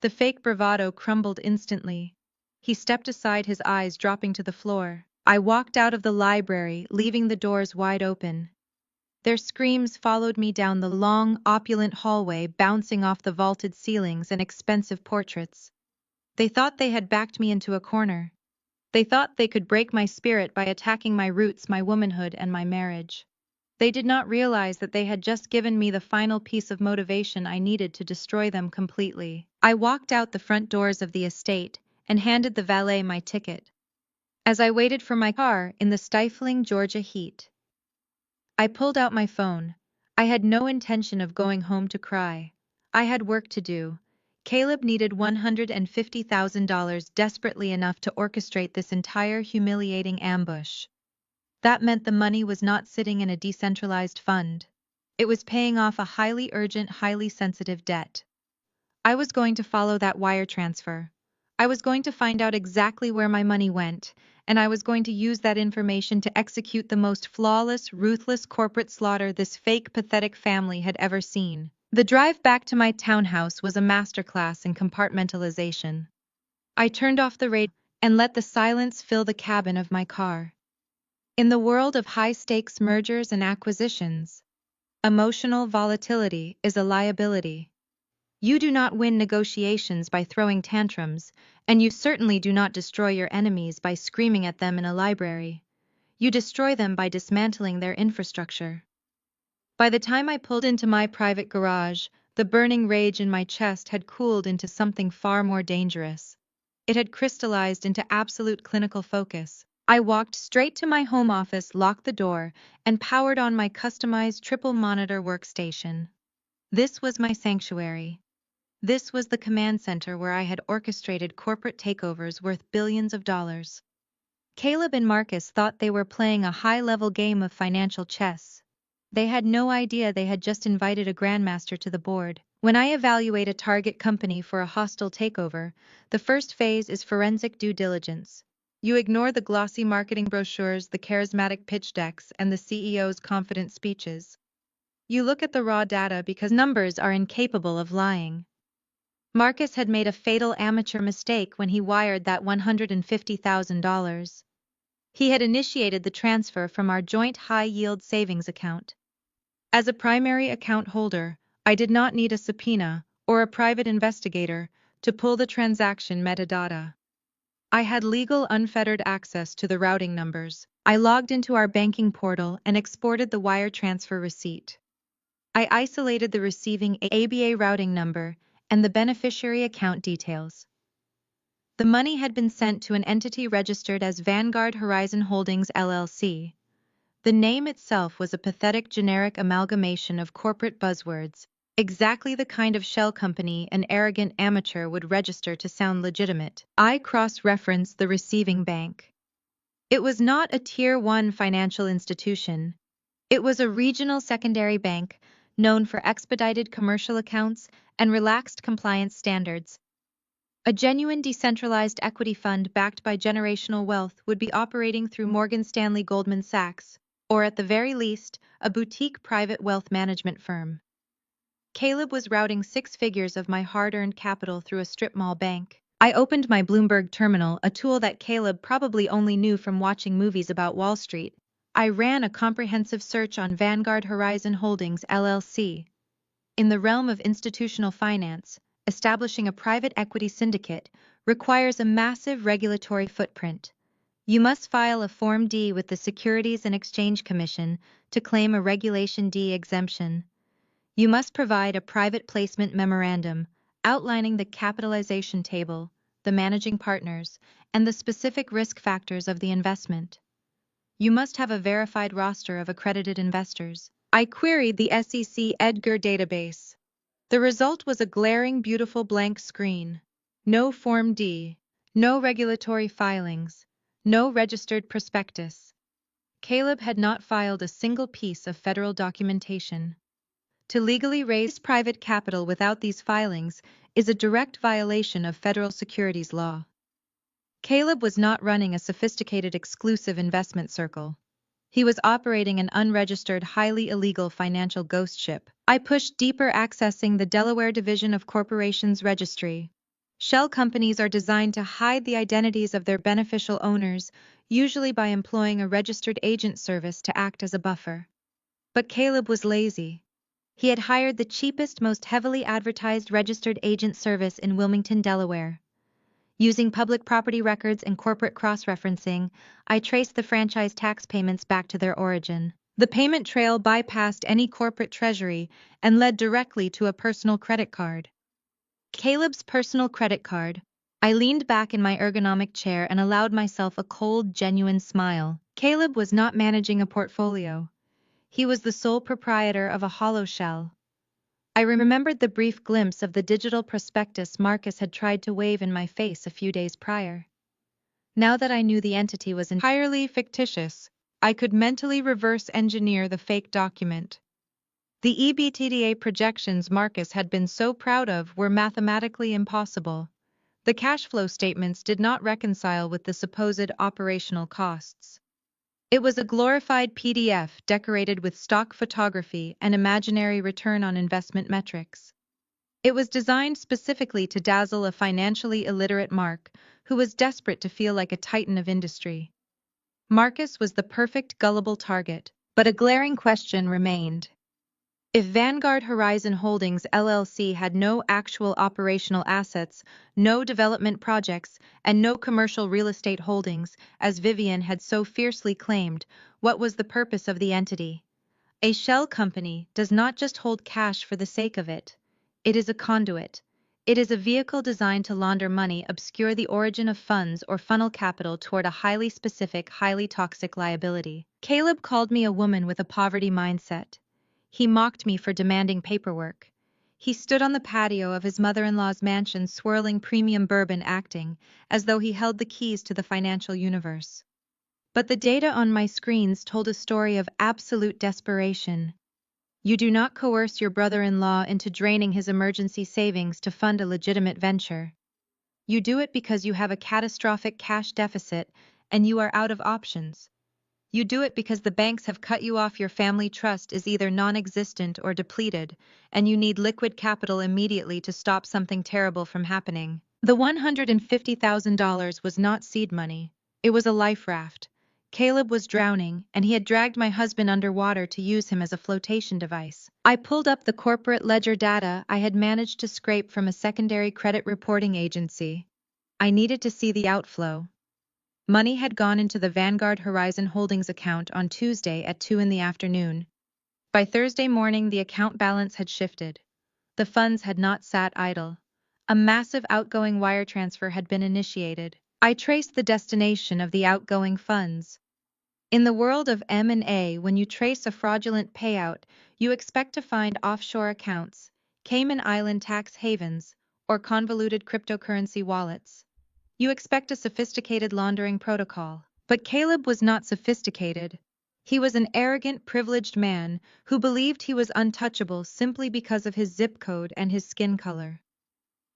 Speaker 1: The fake bravado crumbled instantly. He stepped aside, his eyes dropping to the floor. I walked out of the library, leaving the doors wide open. Their screams followed me down the long, opulent hallway, bouncing off the vaulted ceilings and expensive portraits. They thought they had backed me into a corner. They thought they could break my spirit by attacking my roots, my womanhood, and my marriage. They did not realize that they had just given me the final piece of motivation I needed to destroy them completely. I walked out the front doors of the estate and handed the valet my ticket. As I waited for my car in the stifling Georgia heat, I pulled out my phone. I had no intention of going home to cry. I had work to do. Caleb needed $150,000 desperately enough to orchestrate this entire humiliating ambush. That meant the money was not sitting in a decentralized fund. It was paying off a highly urgent, highly sensitive debt. I was going to follow that wire transfer. I was going to find out exactly where my money went, and I was going to use that information to execute the most flawless, ruthless corporate slaughter this fake, pathetic family had ever seen. The drive back to my townhouse was a masterclass in compartmentalization. I turned off the radio and let the silence fill the cabin of my car. In the world of high-stakes mergers and acquisitions, emotional volatility is a liability. You do not win negotiations by throwing tantrums, and you certainly do not destroy your enemies by screaming at them in a library. You destroy them by dismantling their infrastructure. By the time I pulled into my private garage, the burning rage in my chest had cooled into something far more dangerous. It had crystallized into absolute clinical focus. I walked straight to my home office, locked the door, and powered on my customized triple-monitor workstation. This was my sanctuary. This was the command center where I had orchestrated corporate takeovers worth billions of dollars. Caleb and Marcus thought they were playing a high-level game of financial chess. They had no idea they had just invited a grandmaster to the board. When I evaluate a target company for a hostile takeover, the first phase is forensic due diligence. You ignore the glossy marketing brochures, the charismatic pitch decks, and the CEO's confident speeches. You look at the raw data because numbers are incapable of lying. Marcus had made a fatal amateur mistake when he wired that $150,000. He had initiated the transfer from our joint high-yield savings account. As a primary account holder, I did not need a subpoena or a private investigator to pull the transaction metadata. I had legal unfettered access to the routing numbers. I logged into our banking portal and exported the wire transfer receipt. I isolated the receiving ABA routing number and the beneficiary account details. The money had been sent to an entity registered as Vanguard Horizon Holdings LLC. The name itself was a pathetic generic amalgamation of corporate buzzwords, exactly the kind of shell company an arrogant amateur would register to sound legitimate. I cross-referenced the receiving bank. It was not a Tier 1 financial institution. It was a regional secondary bank, known for expedited commercial accounts and relaxed compliance standards. A genuine decentralized equity fund backed by generational wealth would be operating through Morgan Stanley Goldman Sachs, or at the very least, a boutique private wealth management firm. Caleb was routing 6 figures of my hard-earned capital through a strip mall bank. I opened my Bloomberg terminal, a tool that Caleb probably only knew from watching movies about Wall Street. I ran a comprehensive search on Vanguard Horizon Holdings LLC. In the realm of institutional finance, establishing a private equity syndicate requires a massive regulatory footprint. You must file a Form D with the Securities and Exchange Commission to claim a Regulation D exemption. You must provide a private placement memorandum outlining the capitalization table, the managing partners, and the specific risk factors of the investment. You must have a verified roster of accredited investors. I queried the SEC EDGAR database. The result was a glaring, beautiful blank screen. No Form D, no regulatory filings, no registered prospectus. Caleb had not filed a single piece of federal documentation. To legally raise private capital without these filings is a direct violation of federal securities law. Caleb was not running a sophisticated exclusive investment circle. He was operating an unregistered, highly illegal financial ghost ship. I pushed deeper, accessing the Delaware Division of Corporations Registry. Shell companies are designed to hide the identities of their beneficial owners, usually by employing a registered agent service to act as a buffer. But Caleb was lazy. He had hired the cheapest, most heavily advertised registered agent service in Wilmington, Delaware. Using public property records and corporate cross-referencing, I traced the franchise tax payments back to their origin. The payment trail bypassed any corporate treasury and led directly to a personal credit card. Caleb's personal credit card, I leaned back in my ergonomic chair and allowed myself a cold, genuine smile. Caleb was not managing a portfolio. He was the sole proprietor of a hollow shell. I remembered the brief glimpse of the digital prospectus Marcus had tried to wave in my face a few days prior. Now that I knew the entity was entirely fictitious, I could mentally reverse engineer the fake document. The EBITDA projections Marcus had been so proud of were mathematically impossible. The cash flow statements did not reconcile with the supposed operational costs. It was a glorified PDF decorated with stock photography and imaginary return on investment metrics. It was designed specifically to dazzle a financially illiterate Mark, who was desperate to feel like a titan of industry. Marcus was the perfect gullible target, but a glaring question remained. If Vanguard Horizon Holdings LLC had no actual operational assets, no development projects, and no commercial real estate holdings, as Vivian had so fiercely claimed, what was the purpose of the entity? A shell company does not just hold cash for the sake of it. It is a conduit. It is a vehicle designed to launder money, obscure the origin of funds, or funnel capital toward a highly specific, highly toxic liability. Caleb called me a woman with a poverty mindset. He mocked me for demanding paperwork. He stood on the patio of his mother-in-law's mansion swirling premium bourbon, acting as though he held the keys to the financial universe. But the data on my screens told a story of absolute desperation. You do not coerce your brother-in-law into draining his emergency savings to fund a legitimate venture. You do it because you have a catastrophic cash deficit and you are out of options. You do it because the banks have cut you off, your family trust is either non-existent or depleted, and you need liquid capital immediately to stop something terrible from happening. The $150,000 was not seed money. It was a life raft. Caleb was drowning, and he had dragged my husband underwater to use him as a flotation device. I pulled up the corporate ledger data I had managed to scrape from a secondary credit reporting agency. I needed to see the outflow. Money had gone into the Vanguard Horizon Holdings account on Tuesday at 2 in the afternoon. By Thursday morning, the account balance had shifted. The funds had not sat idle. A massive outgoing wire transfer had been initiated. I traced the destination of the outgoing funds. In the world of M&A, when you trace a fraudulent payout, you expect to find offshore accounts, Cayman Island tax havens, or convoluted cryptocurrency wallets. You expect a sophisticated laundering protocol. But Caleb was not sophisticated. He was an arrogant, privileged man who believed he was untouchable simply because of his zip code and his skin color.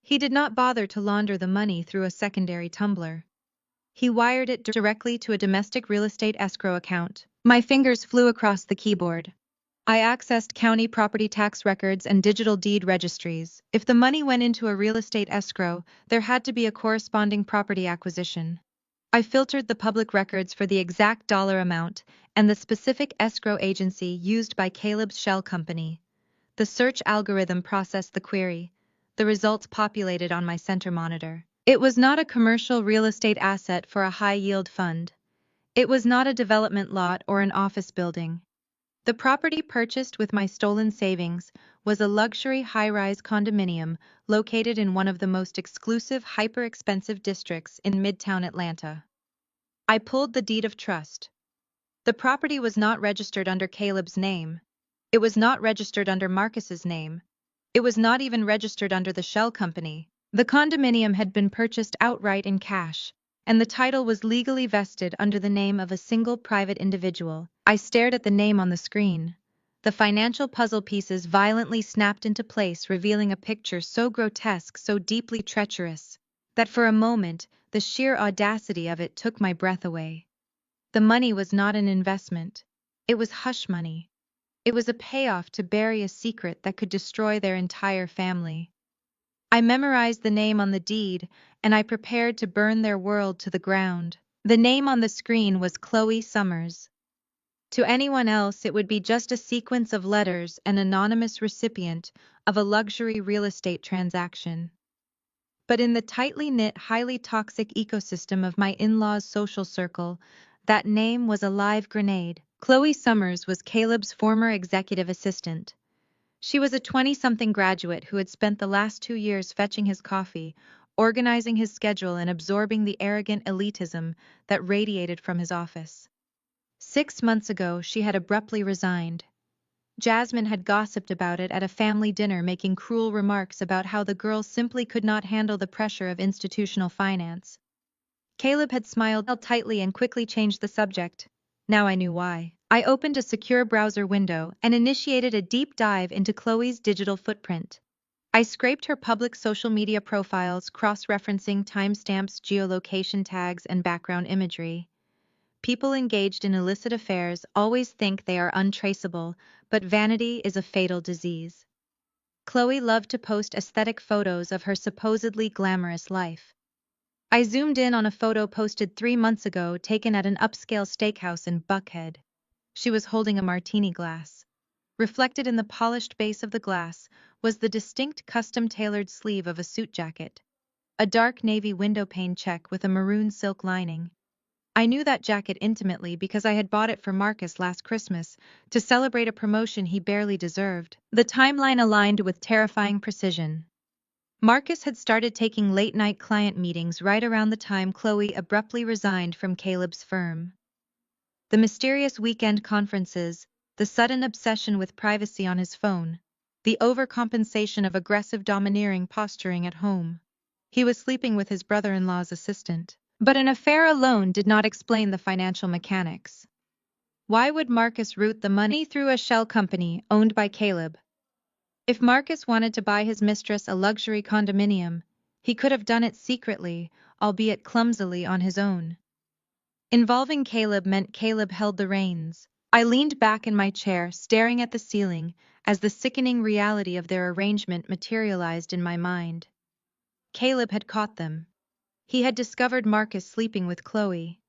Speaker 1: He did not bother to launder the money through a secondary tumbler. He wired it directly to a domestic real estate escrow account. My fingers flew across the keyboard. I accessed county property tax records and digital deed registries. If the money went into a real estate escrow, there had to be a corresponding property acquisition. I filtered the public records for the exact dollar amount and the specific escrow agency used by Caleb's shell company. The search algorithm processed the query. The results populated on my center monitor. It was not a commercial real estate asset for a high-yield fund. It was not a development lot or an office building. The property purchased with my stolen savings was a luxury high-rise condominium located in one of the most exclusive, hyper-expensive districts in Midtown Atlanta. I pulled the deed of trust. The property was not registered under Caleb's name. It was not registered under Marcus's name. It was not even registered under the shell company. The condominium had been purchased outright in cash, and the title was legally vested under the name of a single private individual. I stared at the name on the screen. The financial puzzle pieces violently snapped into place, revealing a picture so grotesque, so deeply treacherous, that for a moment, the sheer audacity of it took my breath away. The money was not an investment. It was hush money. It was a payoff to bury a secret that could destroy their entire family. I memorized the name on the deed, and I prepared to burn their world to the ground. The name on the screen was Chloe Summers. To anyone else, it would be just a sequence of letters, an anonymous recipient of a luxury real estate transaction. But in the tightly knit, highly toxic ecosystem of my in-laws' social circle, that name was a live grenade. Chloe Summers was Caleb's former executive assistant. She was a 20-something graduate who had spent the last 2 years fetching his coffee, organizing his schedule and absorbing the arrogant elitism that radiated from his office. 6 months ago, she had abruptly resigned. Jasmine had gossiped about it at a family dinner, making cruel remarks about how the girl simply could not handle the pressure of institutional finance. Caleb had smiled tightly and quickly changed the subject. Now I knew why. I opened a secure browser window and initiated a deep dive into Chloe's digital footprint. I scraped her public social media profiles, cross-referencing timestamps, geolocation tags, and background imagery. People engaged in illicit affairs always think they are untraceable, but vanity is a fatal disease. Chloe loved to post aesthetic photos of her supposedly glamorous life. I zoomed in on a photo posted 3 months ago, taken at an upscale steakhouse in Buckhead. She was holding a martini glass. Reflected in the polished base of the glass was the distinct custom-tailored sleeve of a suit jacket, a dark navy windowpane check with a maroon silk lining. I knew that jacket intimately because I had bought it for Marcus last Christmas to celebrate a promotion he barely deserved. The timeline aligned with terrifying precision. Marcus had started taking late-night client meetings right around the time Chloe abruptly resigned from Caleb's firm. The mysterious weekend conferences, the sudden obsession with privacy on his phone, the overcompensation of aggressive domineering posturing at home. He was sleeping with his brother-in-law's assistant. But an affair alone did not explain the financial mechanics. Why would Marcus route the money through a shell company owned by Caleb? If Marcus wanted to buy his mistress a luxury condominium, he could have done it secretly, albeit clumsily, on his own. Involving Caleb meant Caleb held the reins. I leaned back in my chair, staring at the ceiling, as the sickening reality of their arrangement materialized in my mind. Caleb had caught them. He had discovered Marcus sleeping with Chloe.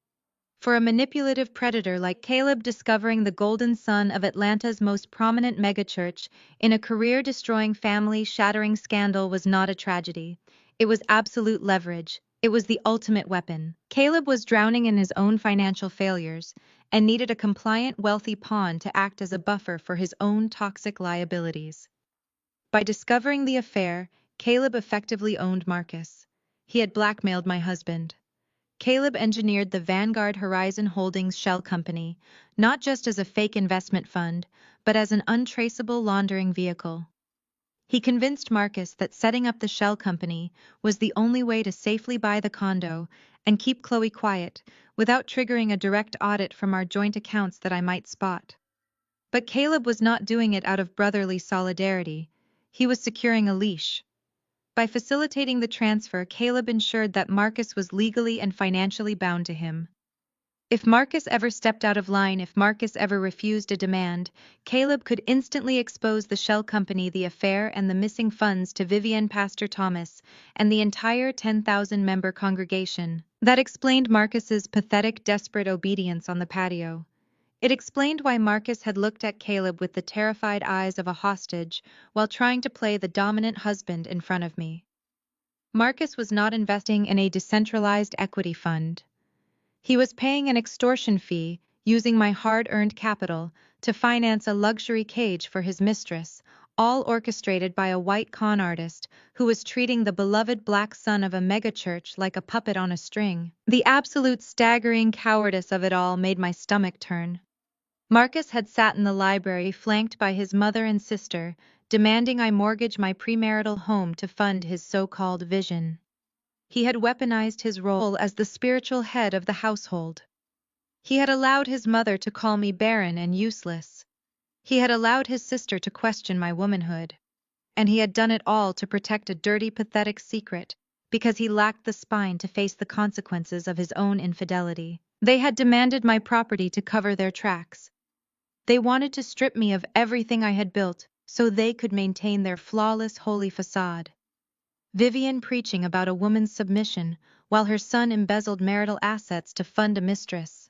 Speaker 1: For a manipulative predator like Caleb, discovering the golden son of Atlanta's most prominent megachurch in a career-destroying, family-shattering scandal was not a tragedy. It was absolute leverage. It was the ultimate weapon. Caleb was drowning in his own financial failures and needed a compliant, wealthy pawn to act as a buffer for his own toxic liabilities. By discovering the affair, Caleb effectively owned Marcus. He had blackmailed my husband. Caleb engineered the Vanguard Horizon Holdings shell company, not just as a fake investment fund, but as an untraceable laundering vehicle. He convinced Marcus that setting up the shell company was the only way to safely buy the condo and keep Chloe quiet, without triggering a direct audit from our joint accounts that I might spot. But Caleb was not doing it out of brotherly solidarity. He was securing a leash. By facilitating the transfer, Caleb ensured that Marcus was legally and financially bound to him. If Marcus ever stepped out of line, if Marcus ever refused a demand, Caleb could instantly expose the shell company, the affair, and the missing funds to Vivian, Pastor Thomas, and the entire 10,000-member congregation. That explained Marcus's pathetic, desperate obedience on the patio. It explained why Marcus had looked at Caleb with the terrified eyes of a hostage while trying to play the dominant husband in front of me. Marcus was not investing in a decentralized equity fund. He was paying an extortion fee, using my hard-earned capital, to finance a luxury cage for his mistress, all orchestrated by a white con artist who was treating the beloved black son of a megachurch like a puppet on a string. The absolute staggering cowardice of it all made my stomach turn. Marcus had sat in the library, flanked by his mother and sister, demanding I mortgage my premarital home to fund his so-called vision. He had weaponized his role as the spiritual head of the household. He had allowed his mother to call me barren and useless. He had allowed his sister to question my womanhood. And he had done it all to protect a dirty, pathetic secret, because he lacked the spine to face the consequences of his own infidelity. They had demanded my property to cover their tracks. They wanted to strip me of everything I had built so they could maintain their flawless, holy facade. Vivian preaching about a woman's submission while her son embezzled marital assets to fund a mistress.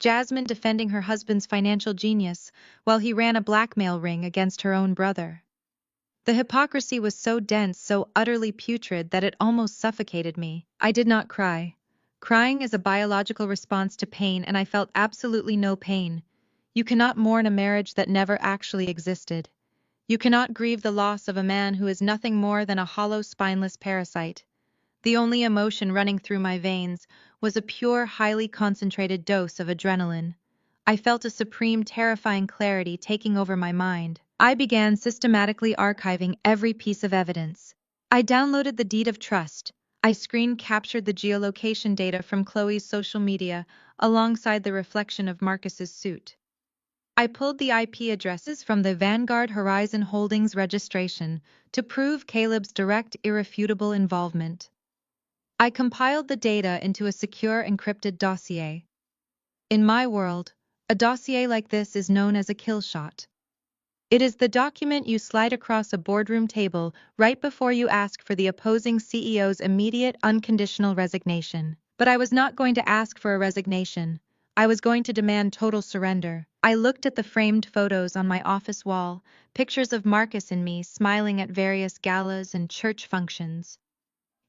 Speaker 1: Jasmine defending her husband's financial genius while he ran a blackmail ring against her own brother. The hypocrisy was so dense, so utterly putrid that it almost suffocated me. I did not cry. Crying is a biological response to pain, and I felt absolutely no pain. You cannot mourn a marriage that never actually existed. You cannot grieve the loss of a man who is nothing more than a hollow, spineless parasite. The only emotion running through my veins was a pure, highly concentrated dose of adrenaline. I felt a supreme, terrifying clarity taking over my mind. I began systematically archiving every piece of evidence. I downloaded the deed of trust. I screen captured the geolocation data from Chloe's social media alongside the reflection of Marcus's suit. I pulled the IP addresses from the Vanguard Horizon Holdings registration to prove Caleb's direct, irrefutable involvement. I compiled the data into a secure encrypted dossier. In my world, a dossier like this is known as a kill shot. It is the document you slide across a boardroom table right before you ask for the opposing CEO's immediate, unconditional resignation. But I was not going to ask for a resignation. I was going to demand total surrender. I looked at the framed photos on my office wall, pictures of Marcus and me smiling at various galas and church functions.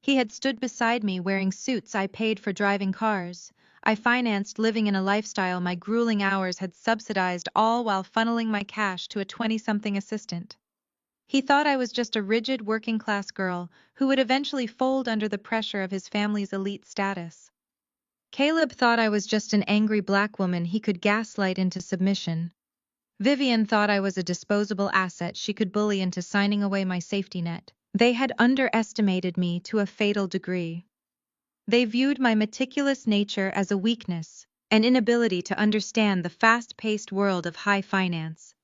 Speaker 1: He had stood beside me wearing suits I paid for driving cars. I financed living in a lifestyle my grueling hours had subsidized, all while funneling my cash to a 20-something assistant. He thought I was just a rigid working-class girl who would eventually fold under the pressure of his family's elite status. Caleb thought I was just an angry black woman he could gaslight into submission. Vivian thought I was a disposable asset she could bully into signing away my safety net. They had underestimated me to a fatal degree. They viewed my meticulous nature as a weakness, an inability to understand the fast-paced world of high finance.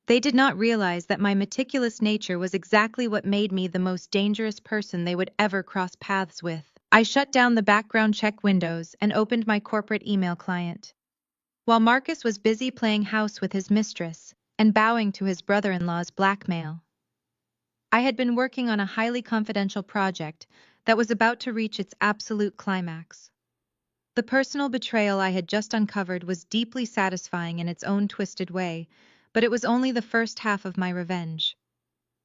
Speaker 1: They did not realize that my meticulous nature was exactly what made me the most dangerous person they would ever cross paths with. I shut down the background check windows and opened my corporate email client. While Marcus was busy playing house with his mistress and bowing to his brother-in-law's blackmail, I had been working on a highly confidential project that was about to reach its absolute climax. The personal betrayal I had just uncovered was deeply satisfying in its own twisted way, but it was only the first half of my revenge.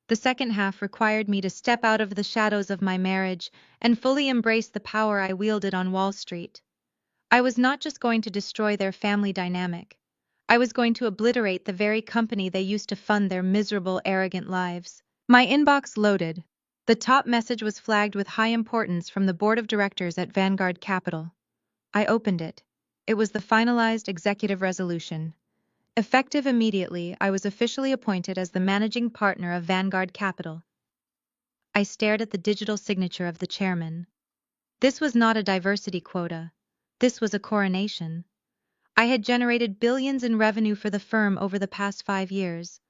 Speaker 1: The second half required me to step out of the shadows of my marriage and fully embrace the power I wielded on Wall Street. I was not just going to destroy their family dynamic. I was going to obliterate the very company they used to fund their miserable, arrogant lives. My inbox loaded. The top message was flagged with high importance from the board of directors at Vanguard Capital. I opened it. It was the finalized executive resolution. Effective immediately, I was officially appointed as the managing partner of Vanguard Capital. I stared at the digital signature of the chairman. This was not a diversity quota. This was a coronation. I had generated billions in revenue for the firm over the past 5 years.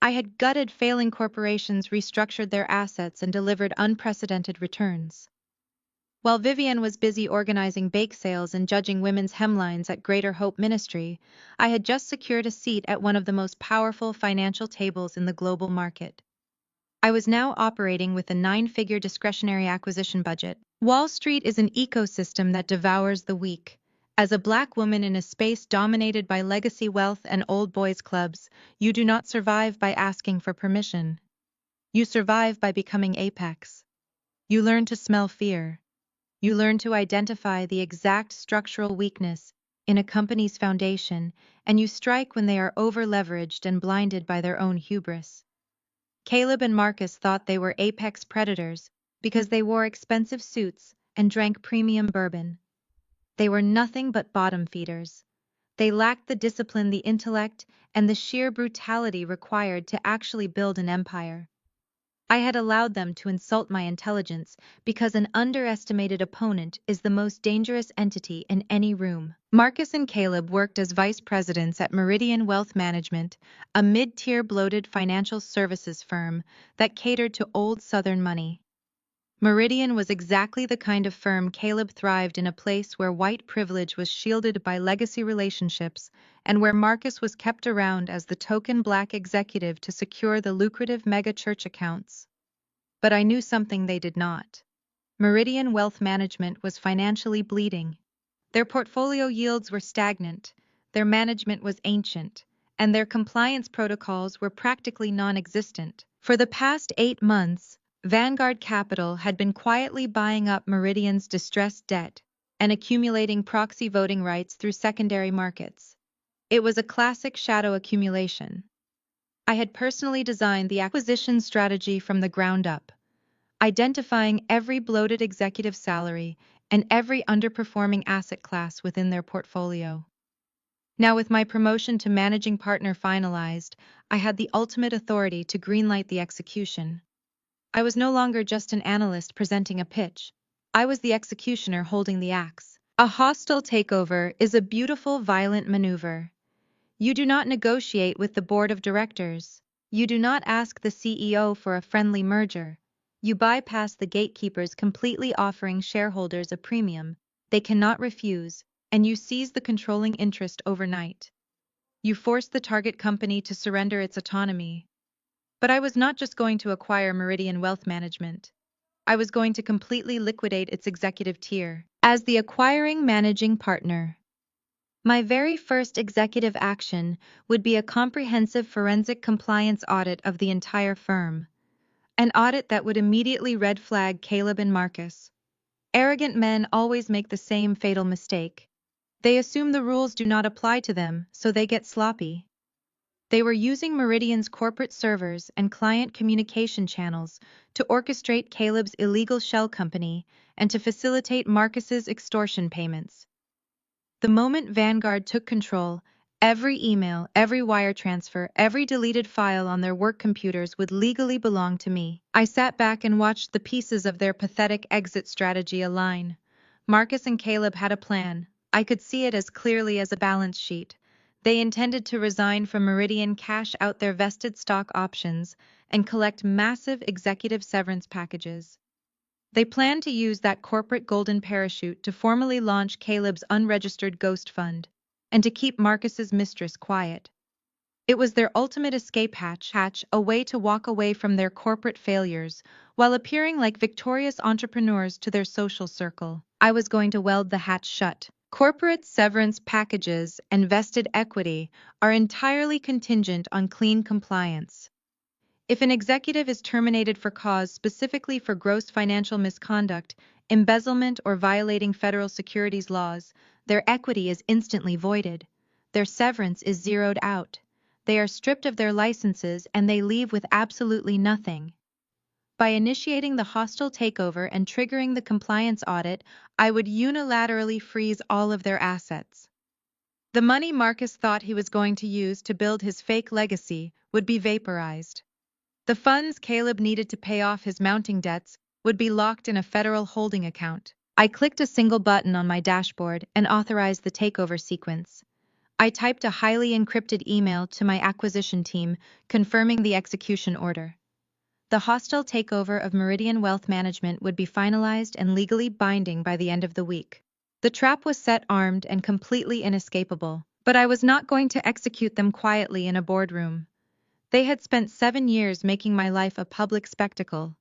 Speaker 1: I had gutted failing corporations, restructured their assets, and delivered unprecedented returns. While Vivian was busy organizing bake sales and judging women's hemlines at Greater Hope Ministry, I had just secured a seat at one of the most powerful financial tables in the global market. I was now operating with a 9-figure discretionary acquisition budget. Wall Street is an ecosystem that devours the weak. As a black woman in a space dominated by legacy wealth and old boys clubs, you do not survive by asking for permission. You survive by becoming apex. You learn to smell fear. You learn to identify the exact structural weakness in a company's foundation, and you strike when they are over-leveraged and blinded by their own hubris. Caleb and Marcus thought they were apex predators because they wore expensive suits and drank premium bourbon. They were nothing but bottom feeders. They lacked the discipline, the intellect, and the sheer brutality required to actually build an empire. I had allowed them to insult my intelligence because an underestimated opponent is the most dangerous entity in any room. Marcus and Caleb worked as vice presidents at Meridian Wealth Management, a mid-tier bloated financial services firm that catered to old Southern money. Meridian was exactly the kind of firm Caleb thrived in, a place where white privilege was shielded by legacy relationships and where Marcus was kept around as the token black executive to secure the lucrative mega church accounts. But I knew something they did not. Meridian Wealth Management was financially bleeding. Their portfolio yields were stagnant, their management was ancient, and their compliance protocols were practically non-existent. For the past 8 months, Vanguard Capital had been quietly buying up Meridian's distressed debt and accumulating proxy voting rights through secondary markets. It was a classic shadow accumulation. I had personally designed the acquisition strategy from the ground up. identifying every bloated executive salary and every underperforming asset class within their portfolio. Now, with my promotion to managing partner finalized, I had the ultimate authority to greenlight the execution. I was no longer just an analyst presenting a pitch. I was the executioner holding the axe. A hostile takeover is a beautiful, violent maneuver. You do not negotiate with the board of directors. You do not ask the CEO for a friendly merger. You bypass the gatekeepers, completely offering shareholders a premium they cannot refuse, and you seize the controlling interest overnight. You force the target company to surrender its autonomy. But I was not just going to acquire Meridian Wealth Management. I was going to completely liquidate its executive tier. As the acquiring managing partner, my very first executive action would be a comprehensive forensic compliance audit of the entire firm. An audit that would immediately red flag Caleb and Marcus. Arrogant men always make the same fatal mistake. They assume the rules do not apply to them, so they get sloppy. They were using Meridian's corporate servers and client communication channels to orchestrate Caleb's illegal shell company and to facilitate Marcus's extortion payments. The moment Vanguard took control, every email, every wire transfer, every deleted file on their work computers would legally belong to me. I sat back and watched the pieces of their pathetic exit strategy align. Marcus and Caleb had a plan. I could see it as clearly as a balance sheet. They intended to resign from Meridian, cash out their vested stock options, and collect massive executive severance packages. They planned to use that corporate golden parachute to formally launch Caleb's unregistered ghost fund, and to keep Marcus's mistress quiet. It was their ultimate escape hatch, a way to walk away from their corporate failures while appearing like victorious entrepreneurs to their social circle. I was going to weld the hatch shut. Corporate severance packages and vested equity are entirely contingent on clean compliance. If an executive is terminated for cause specifically for gross financial misconduct, embezzlement, or violating federal securities laws, their equity is instantly voided. Their severance is zeroed out. They are stripped of their licenses and they leave with absolutely nothing. By initiating the hostile takeover and triggering the compliance audit, I would unilaterally freeze all of their assets. The money Marcus thought he was going to use to build his fake legacy would be vaporized. The funds Caleb needed to pay off his mounting debts would be locked in a federal holding account. I clicked a single button on my dashboard and authorized the takeover sequence. I typed a highly encrypted email to my acquisition team confirming the execution order. The hostile takeover of Meridian Wealth Management would be finalized and legally binding by the end of the week. The trap was set, armed and completely inescapable, but I was not going to execute them quietly in a boardroom. They had spent 7 years making my life a public spectacle.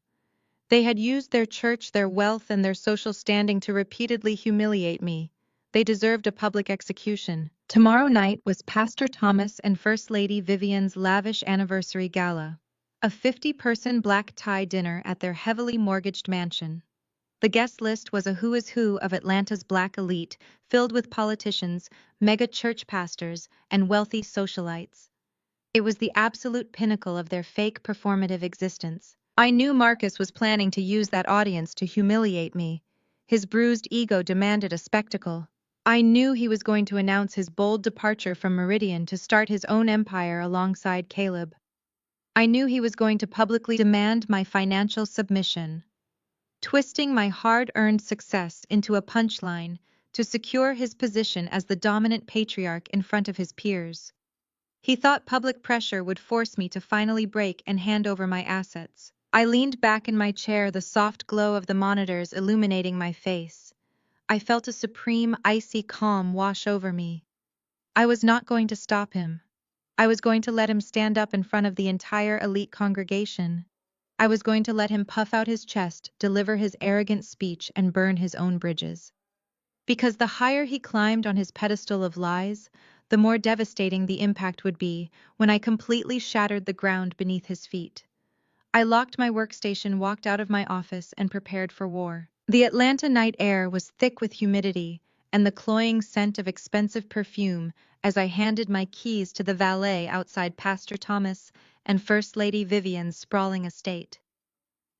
Speaker 1: They had used their church, their wealth, and their social standing to repeatedly humiliate me. They deserved a public execution. Tomorrow night was Pastor Thomas and First Lady Vivian's lavish anniversary gala, a 50-person black tie dinner at their heavily mortgaged mansion. The guest list was a who is who of Atlanta's black elite, filled with politicians, mega church pastors, and wealthy socialites. It was the absolute pinnacle of their fake performative existence. I knew Marcus was planning to use that audience to humiliate me. His bruised ego demanded a spectacle. I knew he was going to announce his bold departure from Meridian to start his own empire alongside Caleb. I knew he was going to publicly demand my financial submission, twisting my hard-earned success into a punchline to secure his position as the dominant patriarch in front of his peers. He thought public pressure would force me to finally break and hand over my assets. I leaned back in my chair, the soft glow of the monitors illuminating my face. I felt a supreme, icy calm wash over me. I was not going to stop him. I was going to let him stand up in front of the entire elite congregation. I was going to let him puff out his chest, deliver his arrogant speech, and burn his own bridges. Because the higher he climbed on his pedestal of lies, the more devastating the impact would be when I completely shattered the ground beneath his feet. I locked my workstation, walked out of my office, and prepared for war. The Atlanta night air was thick with humidity and the cloying scent of expensive perfume as I handed my keys to the valet outside Pastor Thomas and First Lady Vivian's sprawling estate.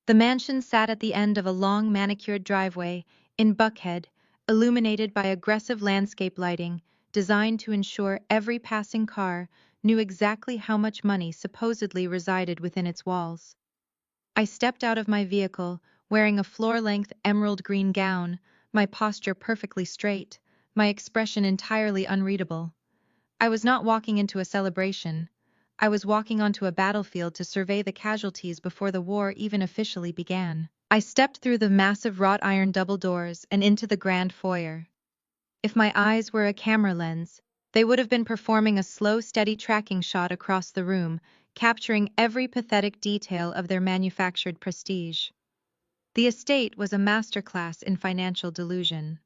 Speaker 1: The mansion sat at the end of a long manicured driveway in Buckhead, illuminated by aggressive landscape lighting designed to ensure every passing car knew exactly how much money supposedly resided within its walls. I stepped out of my vehicle, wearing a floor-length emerald green gown, my posture perfectly straight, my expression entirely unreadable. I was not walking into a celebration. I was walking onto a battlefield to survey the casualties before the war even officially began. I stepped through the massive wrought iron double doors and into the grand foyer. If my eyes were a camera lens, they would have been performing a slow, steady tracking shot across the room, capturing every pathetic detail of their manufactured prestige. The estate was a masterclass in financial delusion.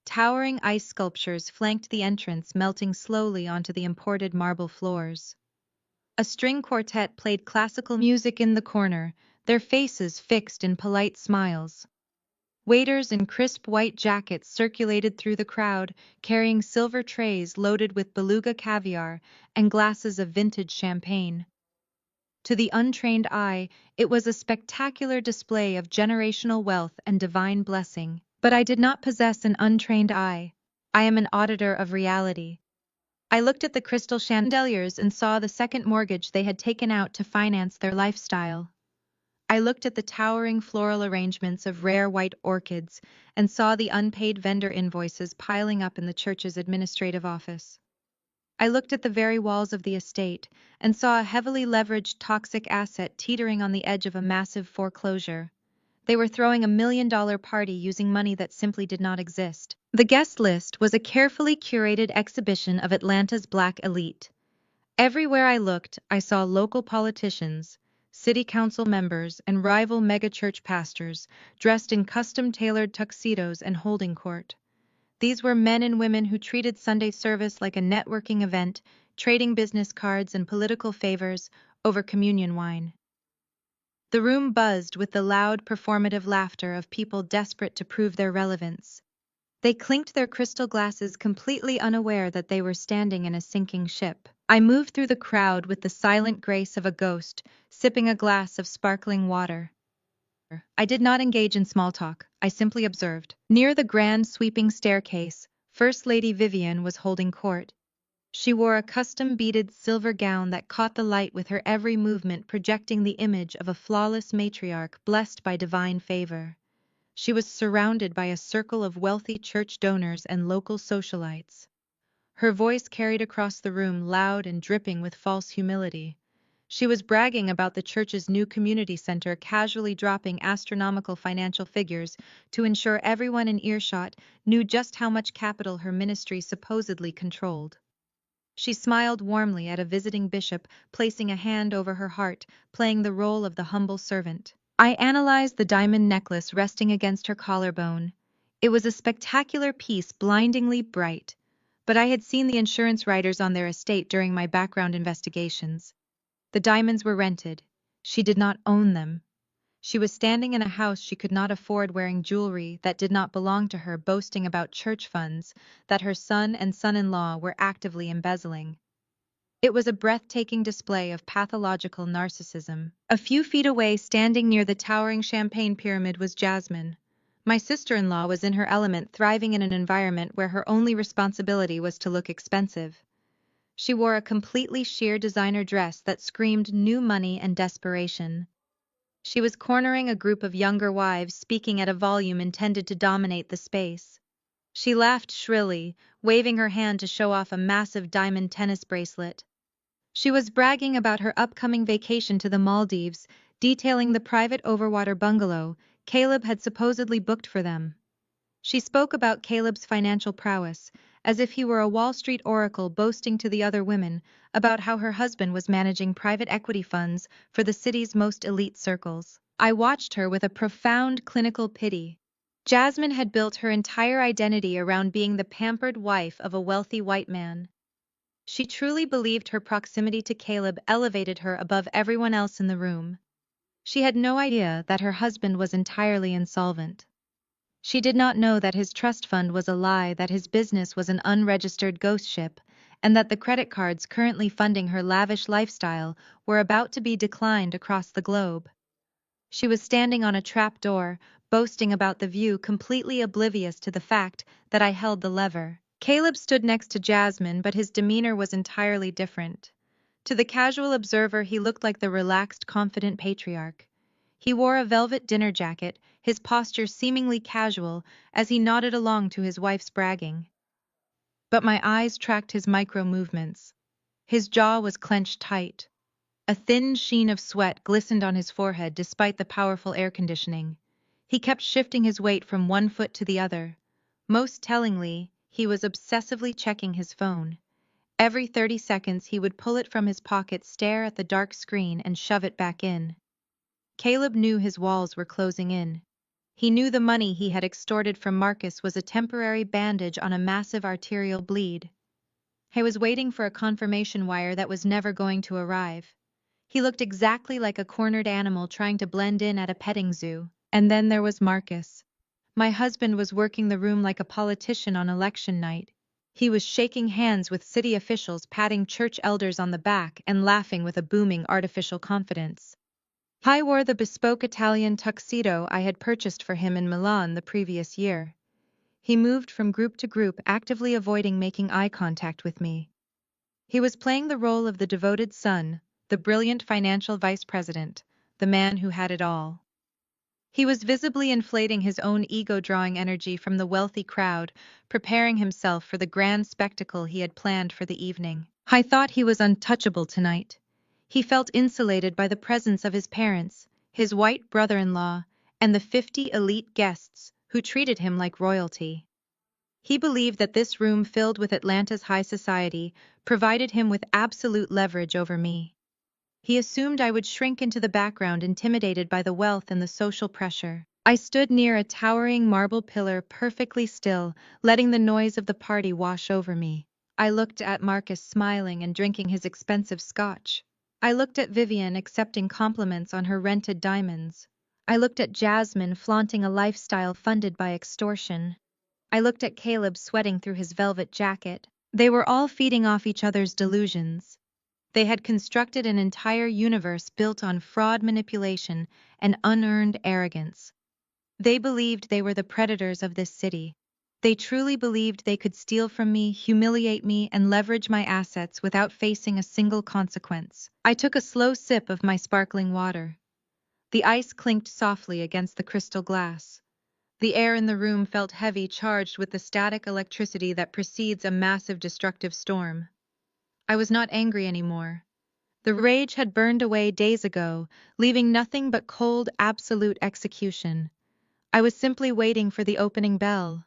Speaker 1: Towering ice sculptures flanked the entrance, melting slowly onto the imported marble floors. A string quartet played classical music in the corner, their faces fixed in polite smiles. Waiters in crisp white jackets circulated through the crowd, carrying silver trays loaded with beluga caviar and glasses of vintage champagne. To the untrained eye, it was a spectacular display of generational wealth and divine blessing. But I did not possess an untrained eye. I am an auditor of reality. I looked at the crystal chandeliers and saw the second mortgage they had taken out to finance their lifestyle. I looked at the towering floral arrangements of rare white orchids and saw the unpaid vendor invoices piling up in the church's administrative office. I looked at the very walls of the estate and saw a heavily leveraged toxic asset teetering on the edge of a massive foreclosure. They were throwing $1 million party using money that simply did not exist. The guest list was a carefully curated exhibition of Atlanta's black elite. Everywhere I looked, I saw local politicians, city council members, and rival megachurch pastors dressed in custom-tailored tuxedos and holding court. These were men and women who treated Sunday service like a networking event, trading business cards and political favors over communion wine. The room buzzed with the loud, performative laughter of people desperate to prove their relevance. They clinked their crystal glasses, completely unaware that they were standing in a sinking ship. I moved through the crowd with the silent grace of a ghost, sipping a glass of sparkling water. I did not engage in small talk, I simply observed. Near the grand sweeping staircase, First Lady Vivian was holding court. She wore a custom beaded silver gown that caught the light with her every movement, projecting the image of a flawless matriarch blessed by divine favor. She was surrounded by a circle of wealthy church donors and local socialites. Her voice carried across the room, loud and dripping with false humility. She was bragging about the church's new community center, casually dropping astronomical financial figures to ensure everyone in earshot knew just how much capital her ministry supposedly controlled. She smiled warmly at a visiting bishop, placing a hand over her heart, playing the role of the humble servant. I analyzed the diamond necklace resting against her collarbone. It was a spectacular piece, blindingly bright. But I had seen the insurance writers on their estate during my background investigations. The diamonds were rented. She did not own them. She was standing in a house she could not afford, wearing jewelry that did not belong to her, boasting about church funds that her son and son-in-law were actively embezzling. It was a breathtaking display of pathological narcissism. A few feet away, standing near the towering champagne pyramid, was Jasmine. My sister-in-law was in her element, thriving in an environment where her only responsibility was to look expensive. She wore a completely sheer designer dress that screamed new money and desperation. She was cornering a group of younger wives, speaking at a volume intended to dominate the space. She laughed shrilly, waving her hand to show off a massive diamond tennis bracelet. She was bragging about her upcoming vacation to the Maldives, detailing the private overwater bungalow Caleb had supposedly booked for them. She spoke about Caleb's financial prowess, as if he were a Wall Street oracle, boasting to the other women about how her husband was managing private equity funds for the city's most elite circles. I watched her with a profound clinical pity. Jasmine had built her entire identity around being the pampered wife of a wealthy white man. She truly believed her proximity to Caleb elevated her above everyone else in the room. She had no idea that her husband was entirely insolvent. She did not know that his trust fund was a lie, that his business was an unregistered ghost ship, and that the credit cards currently funding her lavish lifestyle were about to be declined across the globe. She was standing on a trap door, boasting about the view, completely oblivious to the fact that I held the lever. Caleb stood next to Jasmine, but his demeanor was entirely different. To the casual observer, he looked like the relaxed, confident patriarch. He wore a velvet dinner jacket, his posture seemingly casual as he nodded along to his wife's bragging. But my eyes tracked his micro-movements. His jaw was clenched tight. A thin sheen of sweat glistened on his forehead despite the powerful air conditioning. He kept shifting his weight from one foot to the other. Most tellingly, he was obsessively checking his phone. Every 30 seconds he would pull it from his pocket, stare at the dark screen, and shove it back in. Caleb knew his walls were closing in. He knew the money he had extorted from Marcus was a temporary bandage on a massive arterial bleed. He was waiting for a confirmation wire that was never going to arrive. He looked exactly like a cornered animal trying to blend in at a petting zoo. And then there was Marcus. My husband was working the room like a politician on election night. He was shaking hands with city officials, patting church elders on the back, and laughing with a booming artificial confidence. I wore the bespoke Italian tuxedo I had purchased for him in Milan the previous year. He moved from group to group, actively avoiding making eye contact with me. He was playing the role of the devoted son, the brilliant financial vice president, the man who had it all. He was visibly inflating his own ego, drawing energy from the wealthy crowd, preparing himself for the grand spectacle he had planned for the evening. I thought he was untouchable tonight. He felt insulated by the presence of his parents, his white brother-in-law, and the 50 elite guests who treated him like royalty. He believed that this room filled with Atlanta's high society provided him with absolute leverage over me. He assumed I would shrink into the background, intimidated by the wealth and the social pressure. I stood near a towering marble pillar, perfectly still, letting the noise of the party wash over me. I looked at Marcus smiling and drinking his expensive scotch. I looked at Vivian accepting compliments on her rented diamonds. I looked at Jasmine flaunting a lifestyle funded by extortion. I looked at Caleb sweating through his velvet jacket. They were all feeding off each other's delusions. They had constructed an entire universe built on fraud, manipulation, and unearned arrogance. They believed they were the predators of this city. They truly believed they could steal from me, humiliate me, and leverage my assets without facing a single consequence. I took a slow sip of my sparkling water. The ice clinked softly against the crystal glass. The air in the room felt heavy, charged with the static electricity that precedes a massive destructive storm. I was not angry anymore. The rage had burned away days ago, leaving nothing but cold, absolute execution. I was simply waiting for the opening bell.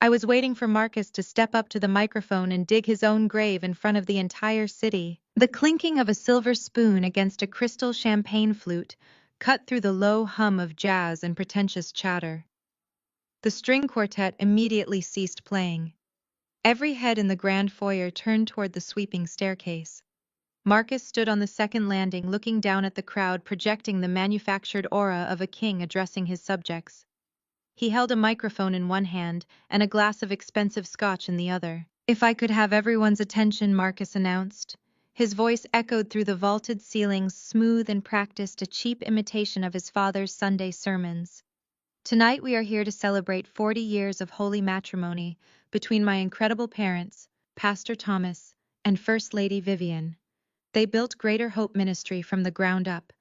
Speaker 1: I was waiting for Marcus to step up to the microphone and dig his own grave in front of the entire city. The clinking of a silver spoon against a crystal champagne flute cut through the low hum of jazz and pretentious chatter. The string quartet immediately ceased playing. Every head in the grand foyer turned toward the sweeping staircase. Marcus stood on the second landing, looking down at the crowd, projecting the manufactured aura of a king addressing his subjects. He held a microphone in one hand and a glass of expensive scotch in the other. "If I could have everyone's attention," Marcus announced. His voice echoed through the vaulted ceilings, smooth and practiced, a cheap imitation of his father's Sunday sermons. "Tonight we are here to celebrate 40 years of holy matrimony between my incredible parents, Pastor Thomas, and First Lady Vivian. They built Greater Hope Ministry from the ground up.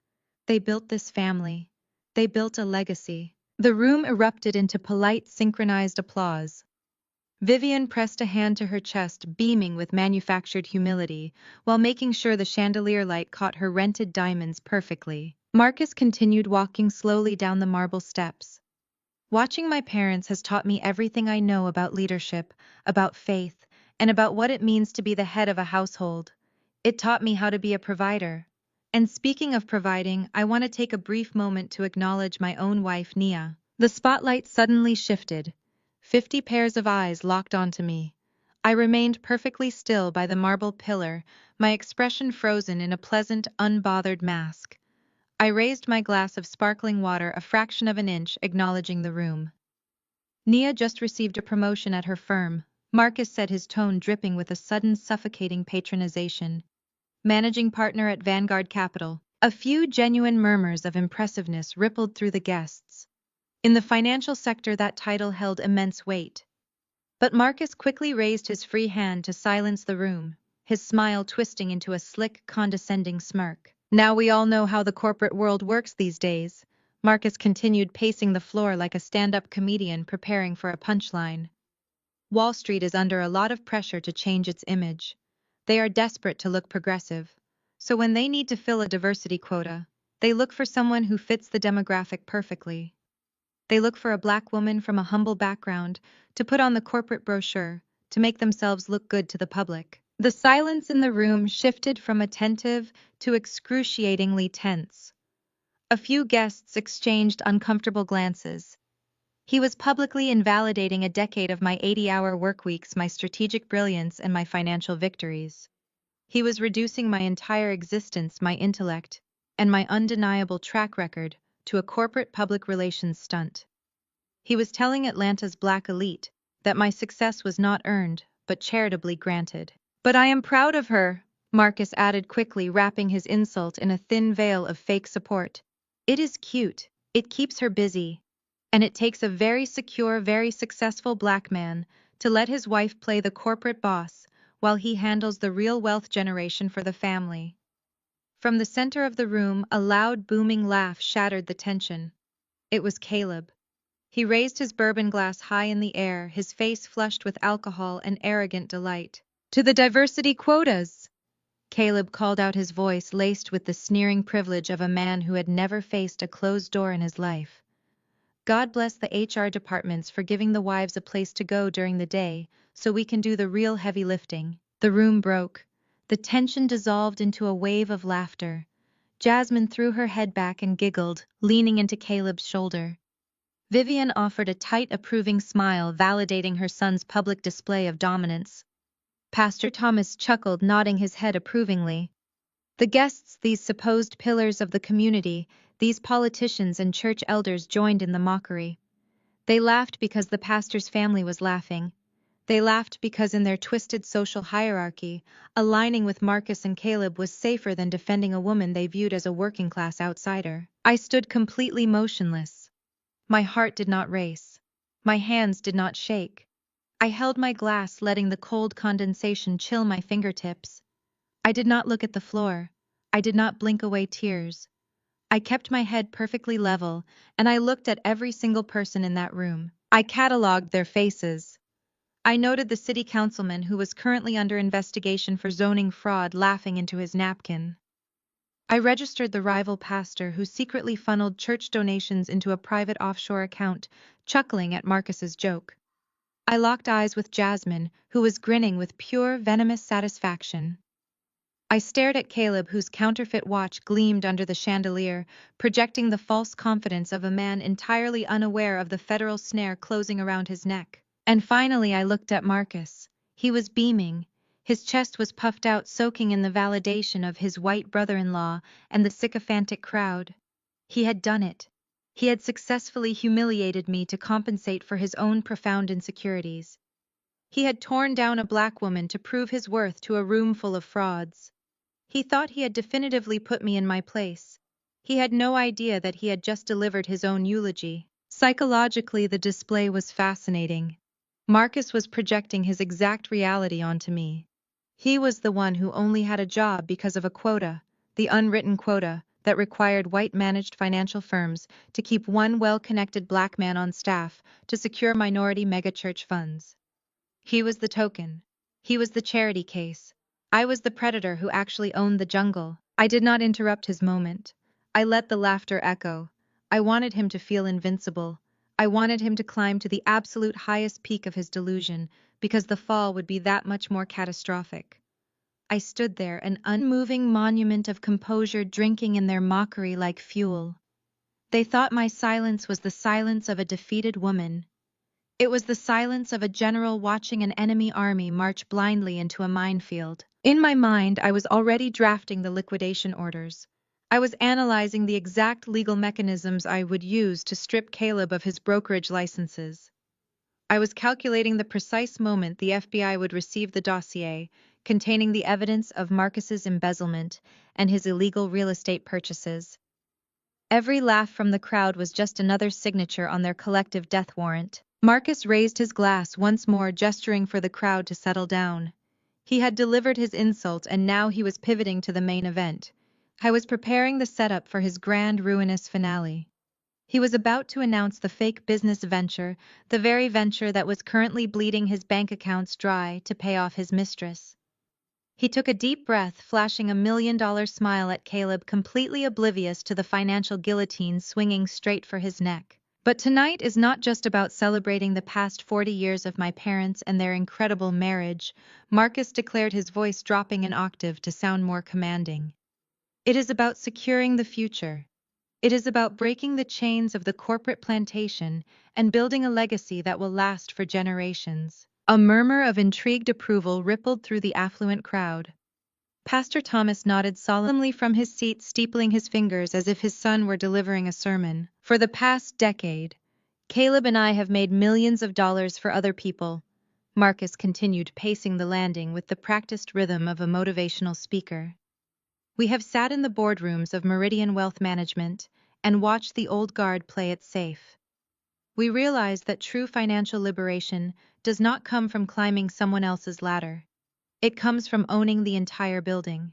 Speaker 1: They built this family. They built a legacy." The room erupted into polite, synchronized applause. Vivian pressed a hand to her chest, beaming with manufactured humility, while making sure the chandelier light caught her rented diamonds perfectly. Marcus continued walking slowly down the marble steps. "Watching my parents has taught me everything I know about leadership, about faith, and about what it means to be the head of a household. It taught me how to be a provider. And speaking of providing, I want to take a brief moment to acknowledge my own wife, Nia." The spotlight suddenly shifted. 50 pairs of eyes locked onto me. I remained perfectly still by the marble pillar, my expression frozen in a pleasant, unbothered mask. I raised my glass of sparkling water a fraction of an inch, acknowledging the room. "Nia just received a promotion at her firm," Marcus said, his tone dripping with a sudden suffocating patronization. "Managing partner at Vanguard Capital, A few genuine murmurs of impressiveness rippled through the guests. In the financial sector, that title held immense weight. But Marcus quickly raised his free hand to silence the room, his smile twisting into a slick, condescending smirk. Now we all know how the corporate world works these days. Marcus continued, pacing the floor like a stand-up comedian preparing for a punchline. Wall Street is under a lot of pressure to change its image. They are desperate to look progressive. So when they need to fill a diversity quota, they look for someone who fits the demographic perfectly. They look for a black woman from a humble background to put on the corporate brochure to make themselves look good to the public. The silence in the room shifted from attentive to excruciatingly tense. A few guests exchanged uncomfortable glances. He was publicly invalidating a decade of my 80-hour workweeks, my strategic brilliance, and my financial victories. He was reducing my entire existence, my intellect, and my undeniable track record to a corporate public relations stunt. He was telling Atlanta's black elite that my success was not earned, but charitably granted. But I am proud of her, Marcus added quickly, wrapping his insult in a thin veil of fake support. It is cute, it keeps her busy, and it takes a very secure, very successful black man to let his wife play the corporate boss while he handles the real wealth generation for the family. From the center of the room, a loud, booming laugh shattered the tension. It was Caleb. He raised his bourbon glass high in the air, his face flushed with alcohol and arrogant delight. To the diversity quotas! Caleb called out, his voice laced with the sneering privilege of a man who had never faced a closed door in his life. God bless the HR departments for giving the wives a place to go during the day, so we can do the real heavy lifting. The room broke. The tension dissolved into a wave of laughter. Jasmine threw her head back and giggled, leaning into Caleb's shoulder. Vivian offered a tight, approving smile, validating her son's public display of dominance. Pastor Thomas chuckled, nodding his head approvingly. The guests, these supposed pillars of the community, these politicians and church elders, joined in the mockery. They laughed because the pastor's family was laughing. They laughed because in their twisted social hierarchy, aligning with Marcus and Caleb was safer than defending a woman they viewed as a working-class outsider. I stood completely motionless. My heart did not race. My hands did not shake. I held my glass, letting the cold condensation chill my fingertips. I did not look at the floor. I did not blink away tears. I kept my head perfectly level, and I looked at every single person in that room. I cataloged their faces. I noted the city councilman who was currently under investigation for zoning fraud, laughing into his napkin. I registered the rival pastor who secretly funneled church donations into a private offshore account, chuckling at Marcus's joke. I locked eyes with Jasmine, who was grinning with pure, venomous satisfaction. I stared at Caleb, whose counterfeit watch gleamed under the chandelier, projecting the false confidence of a man entirely unaware of the federal snare closing around his neck. And finally I looked at Marcus. He was beaming. His chest was puffed out, soaking in the validation of his white brother-in-law and the sycophantic crowd. He had done it. He had successfully humiliated me to compensate for his own profound insecurities. He had torn down a black woman to prove his worth to a room full of frauds. He thought he had definitively put me in my place. He had no idea that he had just delivered his own eulogy. Psychologically, the display was fascinating. Marcus was projecting his exact reality onto me. He was the one who only had a job because of a quota, the unwritten quota that required white-managed financial firms to keep one well-connected black man on staff to secure minority megachurch funds. He was the token. He was the charity case. I was the predator who actually owned the jungle. I did not interrupt his moment. I let the laughter echo. I wanted him to feel invincible. I wanted him to climb to the absolute highest peak of his delusion, because the fall would be that much more catastrophic. I stood there, an unmoving monument of composure, drinking in their mockery like fuel. They thought my silence was the silence of a defeated woman. It was the silence of a general watching an enemy army march blindly into a minefield. In my mind, I was already drafting the liquidation orders. I was analyzing the exact legal mechanisms I would use to strip Caleb of his brokerage licenses. I was calculating the precise moment the FBI would receive the dossier, containing the evidence of Marcus's embezzlement and his illegal real estate purchases. Every laugh from the crowd was just another signature on their collective death warrant. Marcus raised his glass once more, gesturing for the crowd to settle down. He had delivered his insult and now he was pivoting to the main event. I was preparing the setup for his grand ruinous finale. He was about to announce the fake business venture, the very venture that was currently bleeding his bank accounts dry to pay off his mistress. He took a deep breath, flashing $1 million smile at Caleb, completely oblivious to the financial guillotine swinging straight for his neck. But tonight is not just about celebrating the past 40 years of my parents and their incredible marriage, Marcus declared, his voice dropping an octave to sound more commanding. It is about securing the future. It is about breaking the chains of the corporate plantation and building a legacy that will last for generations. A murmur of intrigued approval rippled through the affluent crowd. Pastor Thomas nodded solemnly from his seat, steepling his fingers as if his son were delivering a sermon. For the past decade, Caleb and I have made millions of dollars for other people. Marcus continued, pacing the landing with the practiced rhythm of a motivational speaker. We have sat in the boardrooms of Meridian Wealth Management and watched the old guard play it safe. We realize that true financial liberation does not come from climbing someone else's ladder. It comes from owning the entire building.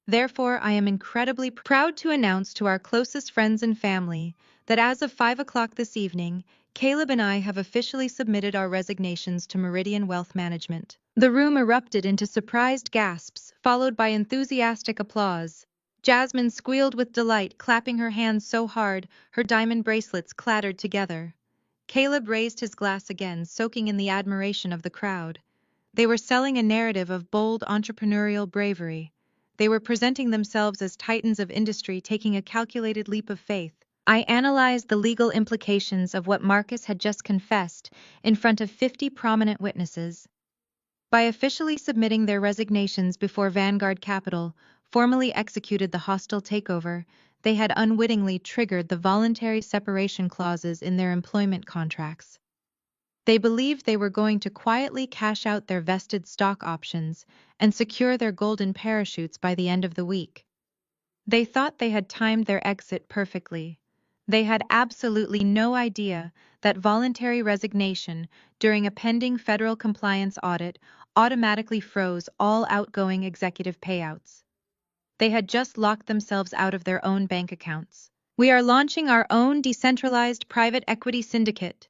Speaker 1: Therefore, I am incredibly proud to announce to our closest friends and family that as of 5 o'clock this evening, Caleb and I have officially submitted our resignations to Meridian Wealth Management. The room erupted into surprised gasps, followed by enthusiastic applause. Jasmine squealed with delight, clapping her hands so hard her diamond bracelets clattered together. Caleb raised his glass again, soaking in the admiration of the crowd. They were selling a narrative of bold entrepreneurial bravery. They were presenting themselves as titans of industry, taking a calculated leap of faith. I analyzed the legal implications of what Marcus had just confessed in front of 50 prominent witnesses. By officially submitting their resignations before Vanguard Capital formally executed the hostile takeover, they had unwittingly triggered the voluntary separation clauses in their employment contracts. They believed they were going to quietly cash out their vested stock options and secure their golden parachutes by the end of the week. They thought they had timed their exit perfectly. They had absolutely no idea that voluntary resignation during a pending federal compliance audit automatically froze all outgoing executive payouts. They had just locked themselves out of their own bank accounts. We are launching our own decentralized private equity syndicate,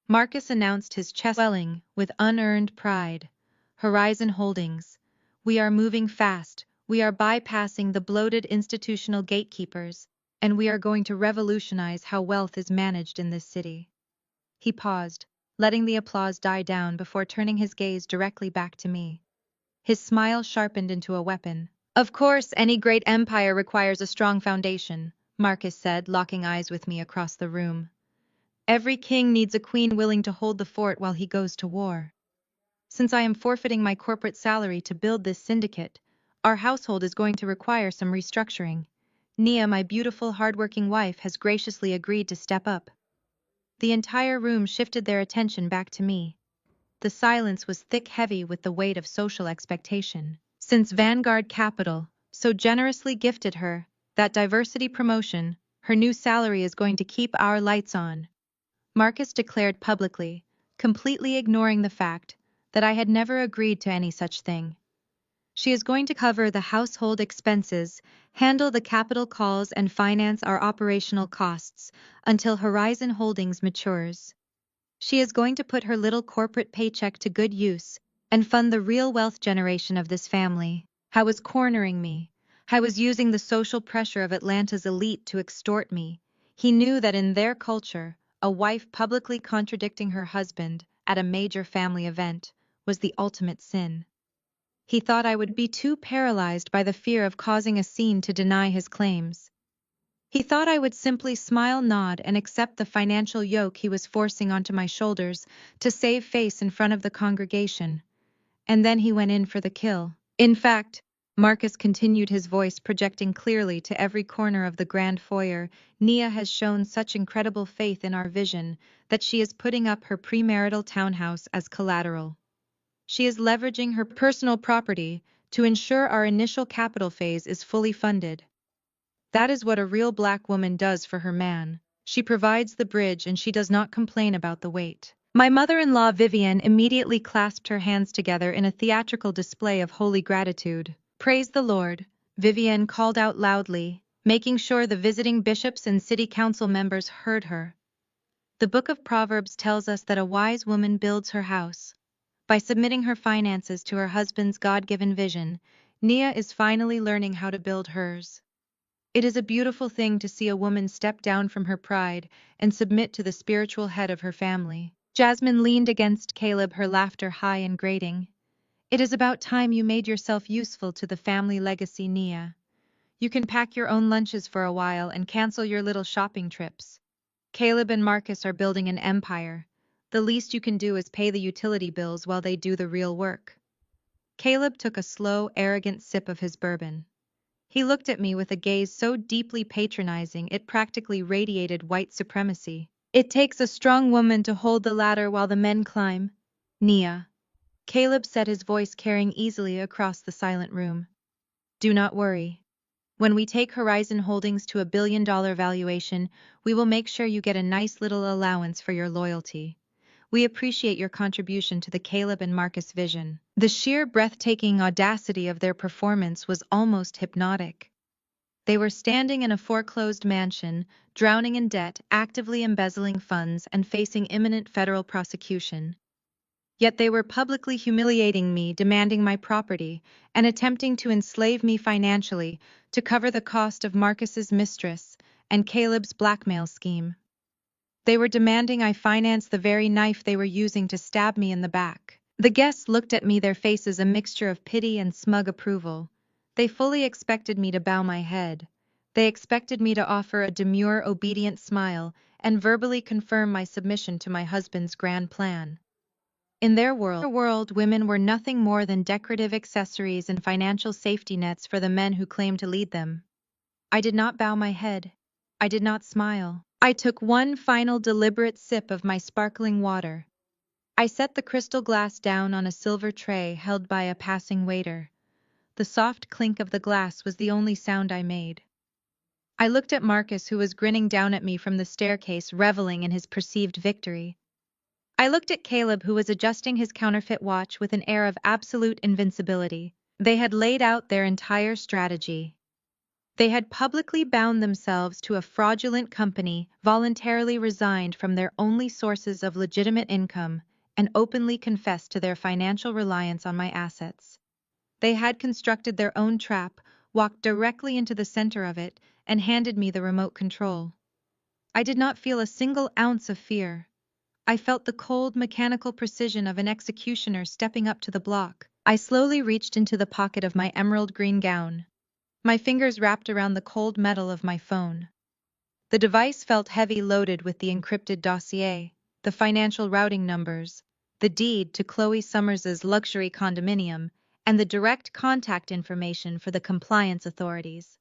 Speaker 1: Marcus announced, his chest swelling with unearned pride. Horizon Holdings. We are moving fast. We are bypassing the bloated institutional gatekeepers, and we are going to revolutionize how wealth is managed in this city. He paused, letting the applause die down before turning his gaze directly back to me. His smile sharpened into a weapon. Of course, any great empire requires a strong foundation, Marcus said, locking eyes with me across the room. Every king needs a queen willing to hold the fort while he goes to war. Since I am forfeiting my corporate salary to build this syndicate, our household is going to require some restructuring. Nia, my beautiful, hardworking wife, has graciously agreed to step up. The entire room shifted their attention back to me. The silence was thick, heavy with the weight of social expectation. Since Vanguard Capital so generously gifted her that diversity promotion, her new salary is going to keep our lights on, Marcus declared publicly, completely ignoring the fact that I had never agreed to any such thing. She is going to cover the household expenses, handle the capital calls, and finance our operational costs until Horizon Holdings matures. She is going to put her little corporate paycheck to good use and fund the real wealth generation of this family. How was cornering me? How was using the social pressure of Atlanta's elite to extort me? He knew that in their culture, a wife publicly contradicting her husband at a major family event was the ultimate sin. He thought I would be too paralyzed by the fear of causing a scene to deny his claims. He thought I would simply smile, nod, and accept the financial yoke he was forcing onto my shoulders to save face in front of the congregation. And then he went in for the kill. In fact, Marcus continued, his voice projecting clearly to every corner of the grand foyer, Nia has shown such incredible faith in our vision that she is putting up her premarital townhouse as collateral. She is leveraging her personal property to ensure our initial capital phase is fully funded. That is what a real black woman does for her man. She provides the bridge and she does not complain about the wait. My mother-in-law Vivian immediately clasped her hands together in a theatrical display of holy gratitude. Praise the Lord, Vivian called out loudly, making sure the visiting bishops and city council members heard her. The book of Proverbs tells us that a wise woman builds her house. By submitting her finances to her husband's God-given vision, Nia is finally learning how to build hers. It is a beautiful thing to see a woman step down from her pride and submit to the spiritual head of her family. Jasmine leaned against Caleb, her laughter high and grating. It is about time you made yourself useful to the family legacy, Nia. You can pack your own lunches for a while and cancel your little shopping trips. Caleb and Marcus are building an empire. The least you can do is pay the utility bills while they do the real work. Caleb took a slow, arrogant sip of his bourbon. He looked at me with a gaze so deeply patronizing it practically radiated white supremacy. It takes a strong woman to hold the ladder while the men climb. Nia. Caleb said, his voice carrying easily across the silent room. Do not worry. When we take Horizon Holdings to $1 billion valuation, we will make sure you get a nice little allowance for your loyalty. We appreciate your contribution to the Caleb and Marcus vision. The sheer breathtaking audacity of their performance was almost hypnotic. They were standing in a foreclosed mansion, drowning in debt, actively embezzling funds, and facing imminent federal prosecution. Yet they were publicly humiliating me, demanding my property, and attempting to enslave me financially to cover the cost of Marcus's mistress and Caleb's blackmail scheme. They were demanding I finance the very knife they were using to stab me in the back. The guests looked at me, their faces a mixture of pity and smug approval. They fully expected me to bow my head. They expected me to offer a demure, obedient smile and verbally confirm my submission to my husband's grand plan. In their world, women were nothing more than decorative accessories and financial safety nets for the men who claimed to lead them. I did not bow my head. I did not smile. I took one final deliberate sip of my sparkling water. I set the crystal glass down on a silver tray held by a passing waiter. The soft clink of the glass was the only sound I made. I looked at Marcus, who was grinning down at me from the staircase, reveling in his perceived victory. I looked at Caleb, who was adjusting his counterfeit watch with an air of absolute invincibility. They had laid out their entire strategy. They had publicly bound themselves to a fraudulent company, voluntarily resigned from their only sources of legitimate income, and openly confessed to their financial reliance on my assets. They had constructed their own trap, walked directly into the center of it, and handed me the remote control. I did not feel a single ounce of fear. I felt the cold, mechanical precision of an executioner stepping up to the block. I slowly reached into the pocket of my emerald green gown. My fingers wrapped around the cold metal of my phone. The device felt heavy, loaded with the encrypted dossier, the financial routing numbers, the deed to Chloe Summers's luxury condominium, and the direct contact information for the compliance authorities.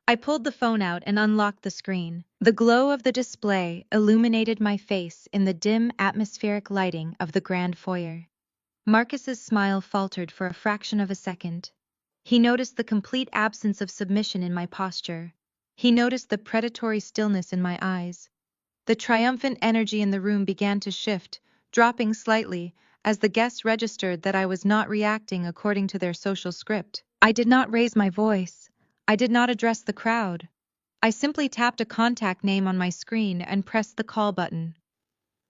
Speaker 1: I pulled the phone out and unlocked the screen. The glow of the display illuminated my face in the dim atmospheric lighting of the grand foyer. Marcus's smile faltered for a fraction of a second. He noticed the complete absence of submission in my posture. He noticed the predatory stillness in my eyes. The triumphant energy in the room began to shift, dropping slightly, as the guests registered that I was not reacting according to their social script. I did not raise my voice. I did not address the crowd. I simply tapped a contact name on my screen and pressed the call button.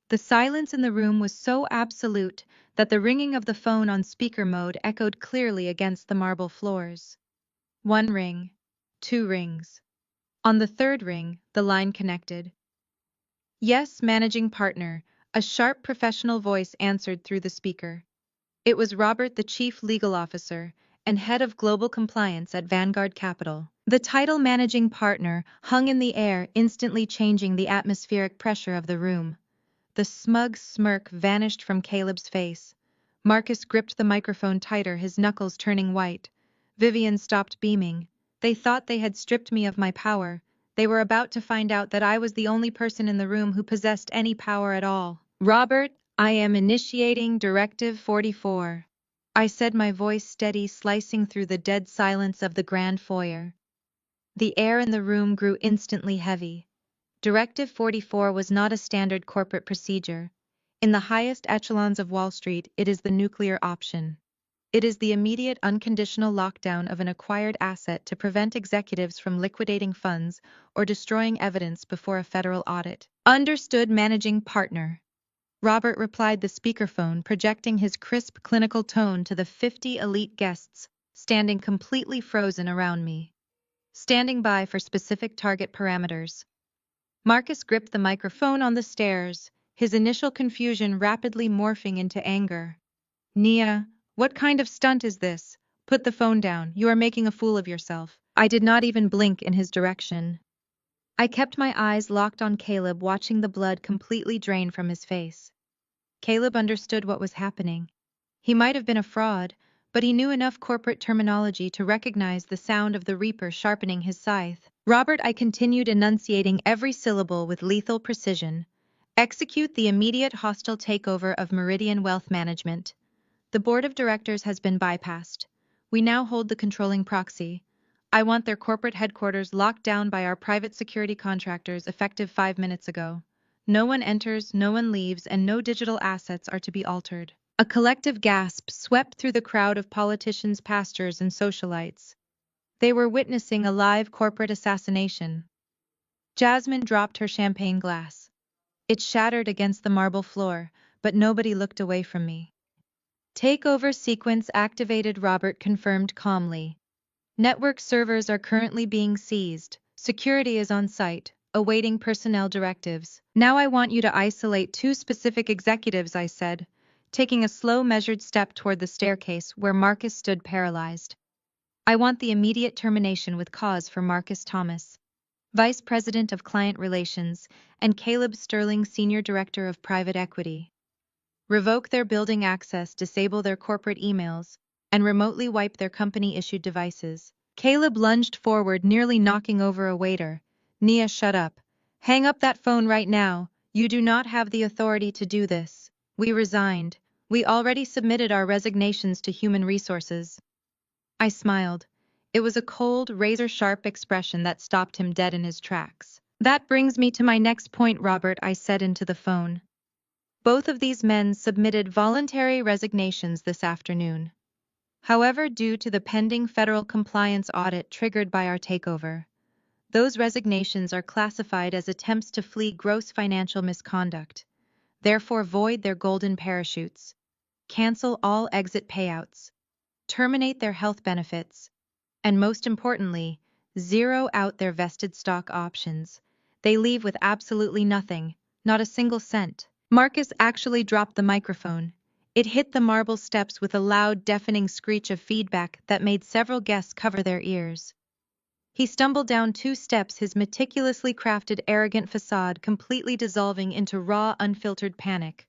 Speaker 1: The silence in the room was so absolute that the ringing of the phone on speaker mode echoed clearly against the marble floors. 1 ring. 2 rings. On the 3rd ring, the line connected. Yes, managing partner, a sharp professional voice answered through the speaker. It was Robert, the chief legal officer and head of global compliance at Vanguard Capital. The title managing partner hung in the air, instantly changing the atmospheric pressure of the room. The smug smirk vanished from Caleb's face. Marcus gripped the microphone tighter, his knuckles turning white. Vivian stopped beaming. They thought they had stripped me of my power. They were about to find out that I was the only person in the room who possessed any power at all. Robert, I am initiating Directive 44. I said, my voice steady, slicing through the dead silence of the grand foyer. The air in the room grew instantly heavy. Directive 44 was not a standard corporate procedure. In the highest echelons of Wall Street, it is the nuclear option. It is the immediate unconditional lockdown of an acquired asset to prevent executives from liquidating funds or destroying evidence before a federal audit. Understood, managing partner. Robert replied the speakerphone, projecting his crisp clinical tone to the 50 elite guests standing completely frozen around me. Standing by for specific target parameters. Marcus gripped the microphone on the stairs, his initial confusion rapidly morphing into anger. Nia, what kind of stunt is this? Put the phone down, you are making a fool of yourself. I did not even blink in his direction. I kept my eyes locked on Caleb, watching the blood completely drain from his face. Caleb understood what was happening. He might have been a fraud, but he knew enough corporate terminology to recognize the sound of the reaper sharpening his scythe. Robert, I continued, enunciating every syllable with lethal precision. Execute the immediate hostile takeover of Meridian Wealth Management. The board of directors has been bypassed. We now hold the controlling proxy. I want their corporate headquarters locked down by our private security contractors effective 5 minutes ago. No one enters, no one leaves, and no digital assets are to be altered. A collective gasp swept through the crowd of politicians, pastors, and socialites. They were witnessing a live corporate assassination. Jasmine dropped her champagne glass. It shattered against the marble floor, but nobody looked away from me. Takeover sequence activated, Robert confirmed calmly. Network servers are currently being seized. Security is on site, awaiting personnel directives. Now I want you to isolate 2 specific executives, I said, taking a slow, measured step toward the staircase where Marcus stood paralyzed. I want the immediate termination with cause for Marcus Thomas, Vice President of Client Relations, and Caleb Sterling, Senior Director of Private Equity. Revoke their building access, disable their corporate emails, and remotely wipe their company-issued devices. Caleb lunged forward, nearly knocking over a waiter. Nia, shut up. Hang up that phone right now. You do not have the authority to do this. We resigned. We already submitted our resignations to Human Resources. I smiled. It was a cold, razor-sharp expression that stopped him dead in his tracks. That brings me to my next point, Robert, I said into the phone. Both of these men submitted voluntary resignations this afternoon. However, due to the pending federal compliance audit triggered by our takeover, those resignations are classified as attempts to flee gross financial misconduct. Therefore, void their golden parachutes, cancel all exit payouts, terminate their health benefits, and most importantly, zero out their vested stock options. They leave with absolutely nothing, not a single cent. Marcus actually dropped the microphone. It hit the marble steps with a loud, deafening screech of feedback that made several guests cover their ears. He stumbled down 2 steps, his meticulously crafted, arrogant facade completely dissolving into raw, unfiltered panic.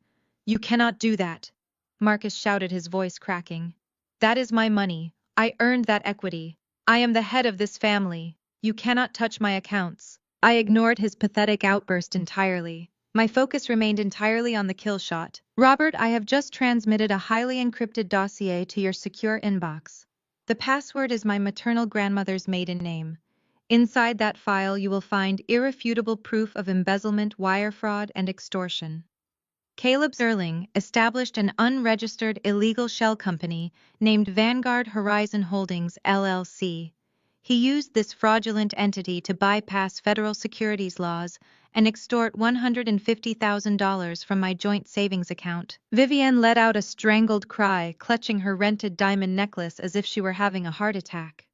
Speaker 1: You cannot do that, Marcus shouted, his voice cracking. That is my money. I earned that equity. I am the head of this family. You cannot touch my accounts. I ignored his pathetic outburst entirely. My focus remained entirely on the kill shot. Robert, I have just transmitted a highly encrypted dossier to your secure inbox. The password is my maternal grandmother's maiden name. Inside that file you will find irrefutable proof of embezzlement, wire fraud, and extortion. Caleb Sterling established an unregistered illegal shell company named Vanguard Horizon Holdings, LLC. He used this fraudulent entity to bypass federal securities laws and extort $150,000 from my joint savings account. Vivienne let out a strangled cry, clutching her rented diamond necklace as if she were having a heart attack.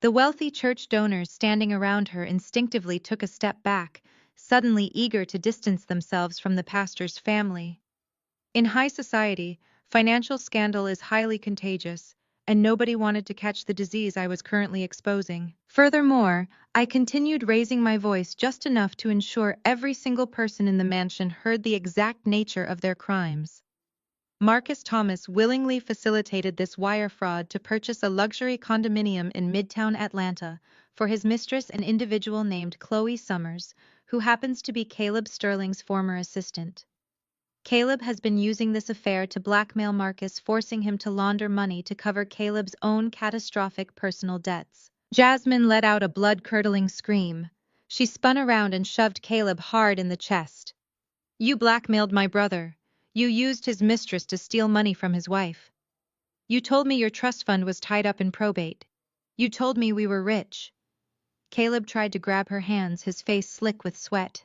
Speaker 1: The wealthy church donors standing around her instinctively took a step back, suddenly eager to distance themselves from the pastor's family. In high society, financial scandal is highly contagious, and nobody wanted to catch the disease I was currently exposing. Furthermore, I continued raising my voice just enough to ensure every single person in the mansion heard the exact nature of their crimes. Marcus Thomas willingly facilitated this wire fraud to purchase a luxury condominium in Midtown Atlanta for his mistress, an individual named Chloe Summers, who happens to be Caleb Sterling's former assistant. Caleb has been using this affair to blackmail Marcus, forcing him to launder money to cover Caleb's own catastrophic personal debts. Jasmine let out a blood-curdling scream. She spun around and shoved Caleb hard in the chest. You blackmailed my brother. You used his mistress to steal money from his wife. You told me your trust fund was tied up in probate. You told me we were rich. Caleb tried to grab her hands, his face slick with sweat.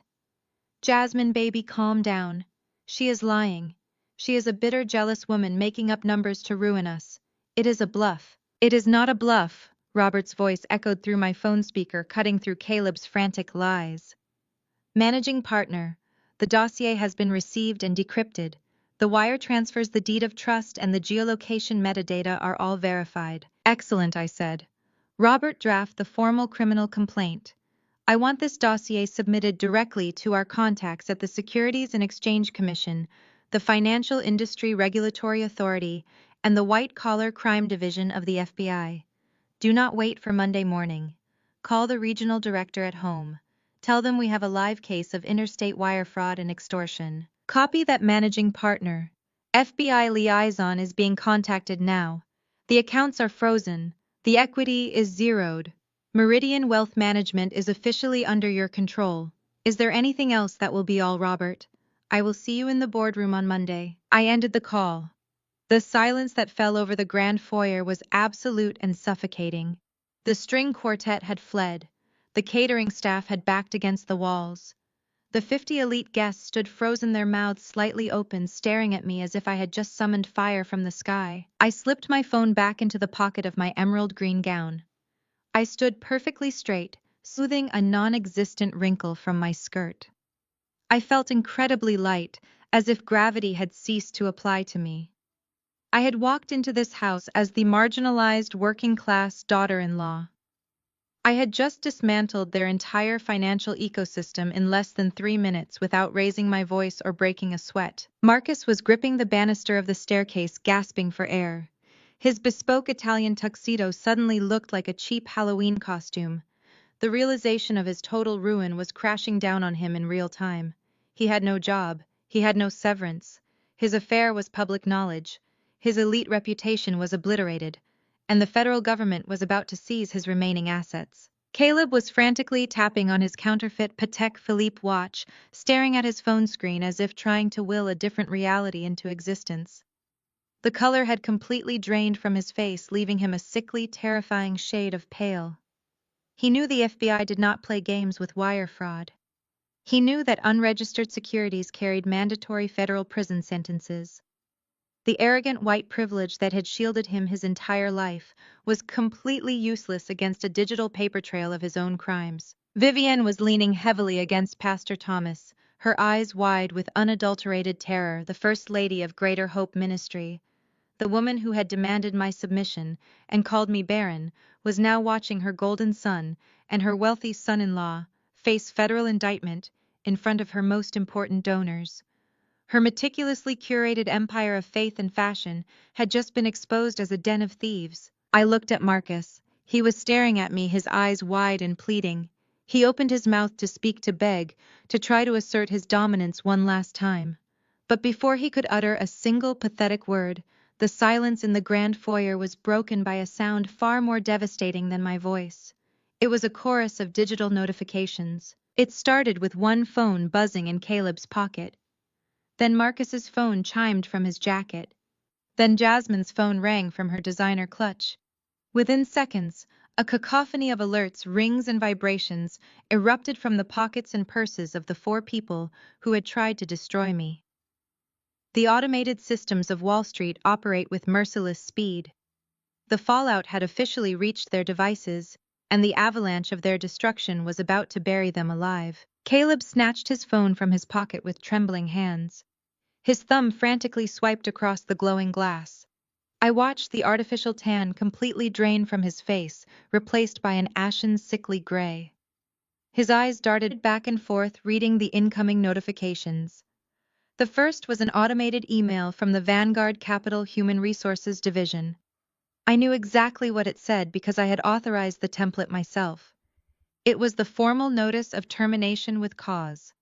Speaker 1: Jasmine, baby, calm down. She is lying. She is a bitter, jealous woman making up numbers to ruin us. It is a bluff. It is not a bluff, Robert's voice echoed through my phone speaker, cutting through Caleb's frantic lies. Managing partner, the dossier has been received and decrypted. The wire transfers, the deed of trust, and the geolocation metadata are all verified. Excellent, I said. Robert, draft the formal criminal complaint. I want this dossier submitted directly to our contacts at the Securities and Exchange Commission, the Financial Industry Regulatory Authority, and the White Collar Crime Division of the FBI. Do not wait for Monday morning. Call the regional director at home. Tell them we have a live case of interstate wire fraud and extortion. Copy that, managing partner. FBI liaison is being contacted now. The accounts are frozen. The equity is zeroed. Meridian Wealth Management is officially under your control. Is there anything else that will be all, Robert? I will see you in the boardroom on Monday. I ended the call. The silence that fell over the grand foyer was absolute and suffocating. The string quartet had fled. The catering staff had backed against the walls. The 50 elite guests stood frozen, their mouths slightly open, staring at me as if I had just summoned fire from the sky. I slipped my phone back into the pocket of my emerald green gown. I stood perfectly straight, smoothing a non-existent wrinkle from my skirt. I felt incredibly light, as if gravity had ceased to apply to me. I had walked into this house as the marginalized working-class daughter-in-law. I had just dismantled their entire financial ecosystem in less than 3 minutes without raising my voice or breaking a sweat. Marcus was gripping the banister of the staircase, gasping for air. His bespoke Italian tuxedo suddenly looked like a cheap Halloween costume. The realization of his total ruin was crashing down on him in real time. He had no job. He had no severance. His affair was public knowledge. His elite reputation was obliterated, and the federal government was about to seize his remaining assets. Caleb was frantically tapping on his counterfeit Patek Philippe watch, staring at his phone screen as if trying to will a different reality into existence. The color had completely drained from his face, leaving him a sickly, terrifying shade of pale. He knew the FBI did not play games with wire fraud. He knew that unregistered securities carried mandatory federal prison sentences. The arrogant white privilege that had shielded him his entire life was completely useless against a digital paper trail of his own crimes. Vivienne was leaning heavily against Pastor Thomas, her eyes wide with unadulterated terror, the First Lady of Greater Hope Ministry. The woman who had demanded my submission and called me Baron was now watching her golden son and her wealthy son-in-law face federal indictment in front of her most important donors. Her meticulously curated empire of faith and fashion had just been exposed as a den of thieves. I looked at Marcus. He was staring at me, his eyes wide and pleading. He opened his mouth to speak, to beg, to try to assert his dominance one last time. But before he could utter a single pathetic word, the silence in the grand foyer was broken by a sound far more devastating than my voice. It was a chorus of digital notifications. It started with one phone buzzing in Caleb's pocket. Then Marcus's phone chimed from his jacket. Then Jasmine's phone rang from her designer clutch. Within seconds, a cacophony of alerts, rings, and vibrations erupted from the pockets and purses of the 4 people who had tried to destroy me. The automated systems of Wall Street operate with merciless speed. The fallout had officially reached their devices, and the avalanche of their destruction was about to bury them alive. Caleb snatched his phone from his pocket with trembling hands. His thumb frantically swiped across the glowing glass. I watched the artificial tan completely drain from his face, replaced by an ashen, sickly gray. His eyes darted back and forth, reading the incoming notifications. The first was an automated email from the Vanguard Capital Human Resources Division. I knew exactly what it said because I had authorized the template myself. It was the formal notice of termination with cause.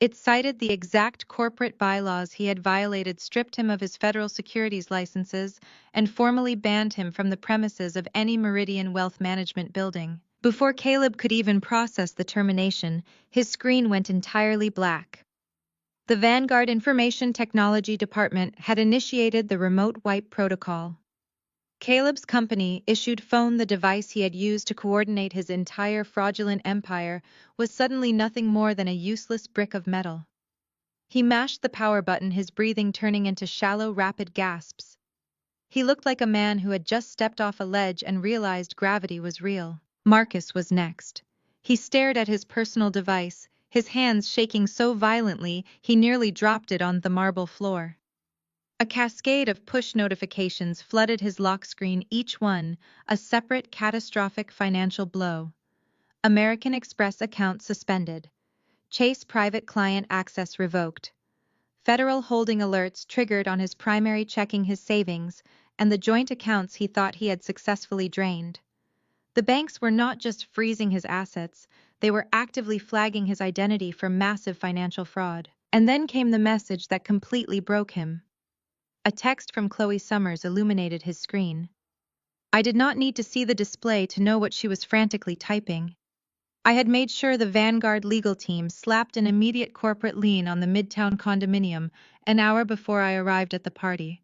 Speaker 1: It cited the exact corporate bylaws he had violated, stripped him of his federal securities licenses, and formally banned him from the premises of any Meridian Wealth Management building. Before Caleb could even process the termination, his screen went entirely black. The Vanguard Information Technology Department had initiated the remote wipe protocol. Caleb's company issued phone. The device he had used to coordinate his entire fraudulent empire was suddenly nothing more than a useless brick of metal. He mashed the power button, his breathing turning into shallow, rapid gasps. He looked like a man who had just stepped off a ledge and realized gravity was real. Marcus was next. He stared at his personal device, his hands shaking so violently he nearly dropped it on the marble floor. A cascade of push notifications flooded his lock screen, each one a separate catastrophic financial blow. American Express account suspended. Chase private client access revoked. Federal holding alerts triggered on his primary, checking his savings and the joint accounts he thought he had successfully drained. The banks were not just freezing his assets, they were actively flagging his identity for massive financial fraud. And then came the message that completely broke him. A text from Chloe Summers illuminated his screen. I did not need to see the display to know what she was frantically typing. I had made sure the Vanguard legal team slapped an immediate corporate lien on the Midtown condominium an hour before I arrived at the party.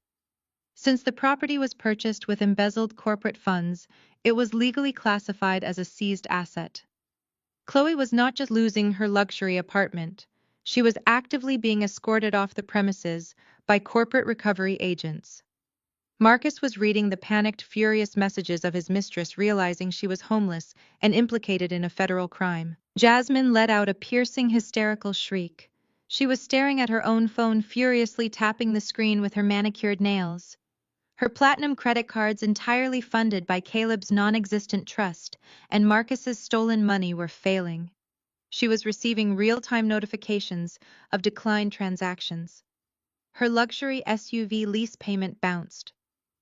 Speaker 1: Since the property was purchased with embezzled corporate funds, it was legally classified as a seized asset. Chloe was not just losing her luxury apartment, she was actively being escorted off the premises by corporate recovery agents. Marcus was reading the panicked, furious messages of his mistress, realizing she was homeless and implicated in a federal crime. Jasmine let out a piercing, hysterical shriek. She was staring at her own phone, furiously tapping the screen with her manicured nails. Her platinum credit cards, entirely funded by Caleb's non-existent trust, and Marcus's stolen money, were failing. She was receiving real-time notifications of declined transactions. Her luxury SUV lease payment bounced.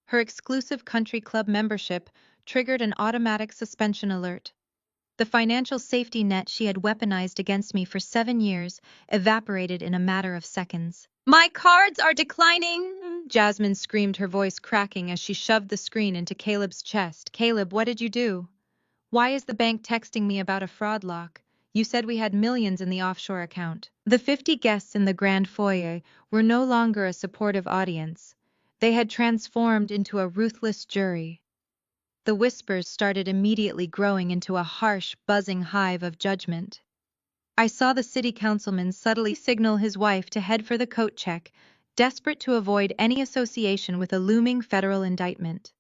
Speaker 1: Her exclusive country club membership triggered an automatic suspension alert. The financial safety net she had weaponized against me for 7 years evaporated in a matter of seconds. My cards are declining! Jasmine screamed, her voice cracking as she shoved the screen into Caleb's chest. Caleb, what did you do? Why is the bank texting me about a fraud lock? You said we had millions in the offshore account. The 50 guests in the grand foyer were no longer a supportive audience. They had transformed into a ruthless jury. The whispers started immediately growing into a harsh, buzzing hive of judgment. I saw the city councilman subtly signal his wife to head for the coat check, desperate to avoid any association with a looming federal indictment.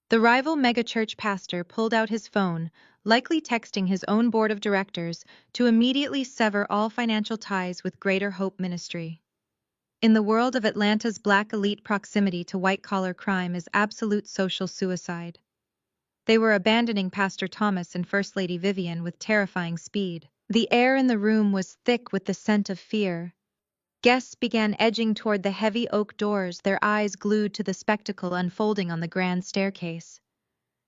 Speaker 1: The rival megachurch pastor pulled out his phone, likely texting his own board of directors to immediately sever all financial ties with Greater Hope Ministry. In the world of Atlanta's black elite, proximity to white-collar crime is absolute social suicide. They were abandoning Pastor Thomas and First Lady Vivian with terrifying speed. The air in the room was thick with the scent of fear. Guests began edging toward the heavy oak doors, their eyes glued to the spectacle unfolding on the grand staircase.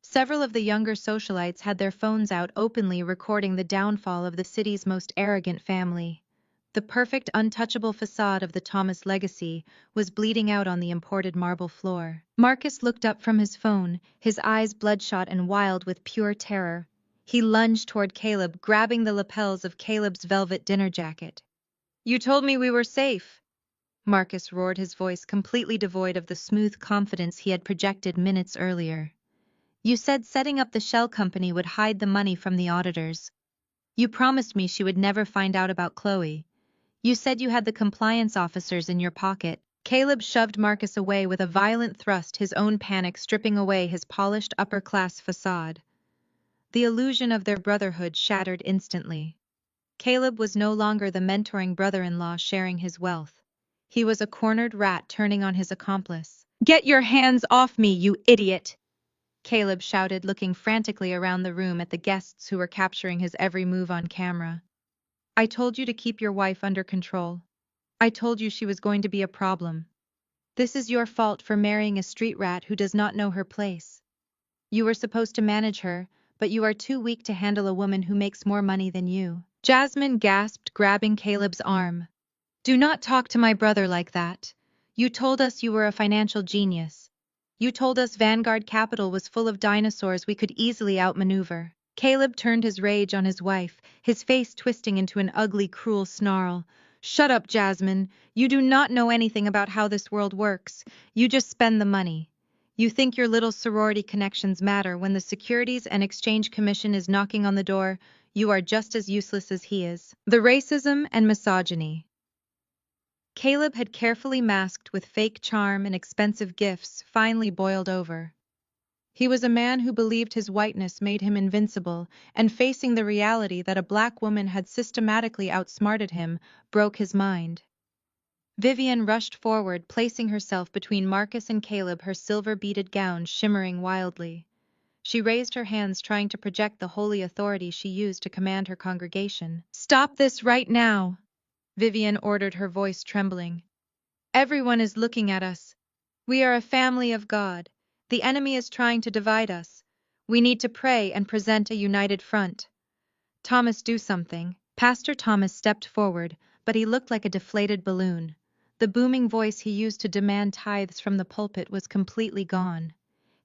Speaker 1: Several of the younger socialites had their phones out, openly recording the downfall of the city's most arrogant family. The perfect, untouchable facade of the Thomas legacy was bleeding out on the imported marble floor. Marcus looked up from his phone, his eyes bloodshot and wild with pure terror. He lunged toward Caleb, grabbing the lapels of Caleb's velvet dinner jacket. You told me we were safe, Marcus roared, his voice completely devoid of the smooth confidence he had projected minutes earlier. You said setting up the shell company would hide the money from the auditors. You promised me she would never find out about Chloe. You said you had the compliance officers in your pocket. Caleb shoved Marcus away with a violent thrust, his own panic stripping away his polished upper-class facade. The illusion of their brotherhood shattered instantly. Caleb was no longer the mentoring brother-in-law sharing his wealth. He was a cornered rat turning on his accomplice. Get your hands off me, you idiot! Caleb shouted, looking frantically around the room at the guests who were capturing his every move on camera. I told you to keep your wife under control. I told you she was going to be a problem. This is your fault for marrying a street rat who does not know her place. You were supposed to manage her, but you are too weak to handle a woman who makes more money than you. Jasmine gasped, grabbing Caleb's arm. Do not talk to my brother like that. You told us you were a financial genius. You told us Vanguard Capital was full of dinosaurs we could easily outmaneuver. Caleb turned his rage on his wife, his face twisting into an ugly, cruel snarl. Shut up, Jasmine. You do not know anything about how this world works. You just spend the money. You think your little sorority connections matter when the Securities and Exchange Commission is knocking on the door. You are just as useless as he is. The racism and misogyny. Caleb had carefully masked with fake charm and expensive gifts, finally boiled over. He was a man who believed his whiteness made him invincible, and facing the reality that a black woman had systematically outsmarted him broke his mind. Vivian rushed forward, placing herself between Marcus and Caleb, her silver-beaded gown shimmering wildly. She raised her hands, trying to project the holy authority she used to command her congregation. "Stop this right now!" Vivian ordered, her voice trembling. "Everyone is looking at us. We are a family of God. The enemy is trying to divide us. We need to pray and present a united front. Thomas, do something." Pastor Thomas stepped forward, but he looked like a deflated balloon. The booming voice he used to demand tithes from the pulpit was completely gone.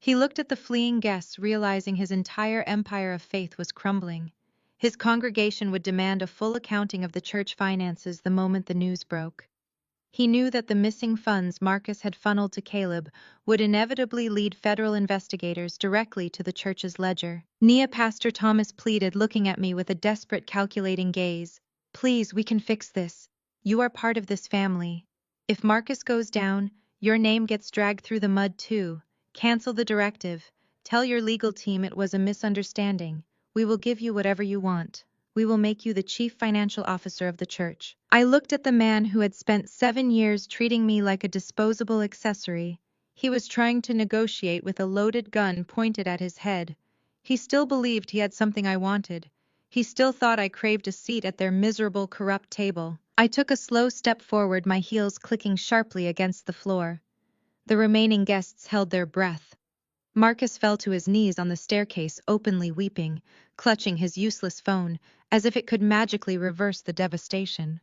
Speaker 1: He looked at the fleeing guests, realizing his entire empire of faith was crumbling. His congregation would demand a full accounting of the church finances the moment the news broke. He knew that the missing funds Marcus had funneled to Caleb would inevitably lead federal investigators directly to the church's ledger. "Nia," Pastor Thomas pleaded, looking at me with a desperate, calculating gaze. "Please, we can fix this. You are part of this family. If Marcus goes down, your name gets dragged through the mud too. Cancel the directive. Tell your legal team it was a misunderstanding. We will give you whatever you want. We will make you the chief financial officer of the church." I looked at the man who had spent 7 years treating me like a disposable accessory. He was trying to negotiate with a loaded gun pointed at his head. He still believed he had something I wanted. He still thought I craved a seat at their miserable, corrupt table. I took a slow step forward, my heels clicking sharply against the floor. The remaining guests held their breath. Marcus fell to his knees on the staircase, openly weeping, clutching his useless phone, as if it could magically reverse the devastation.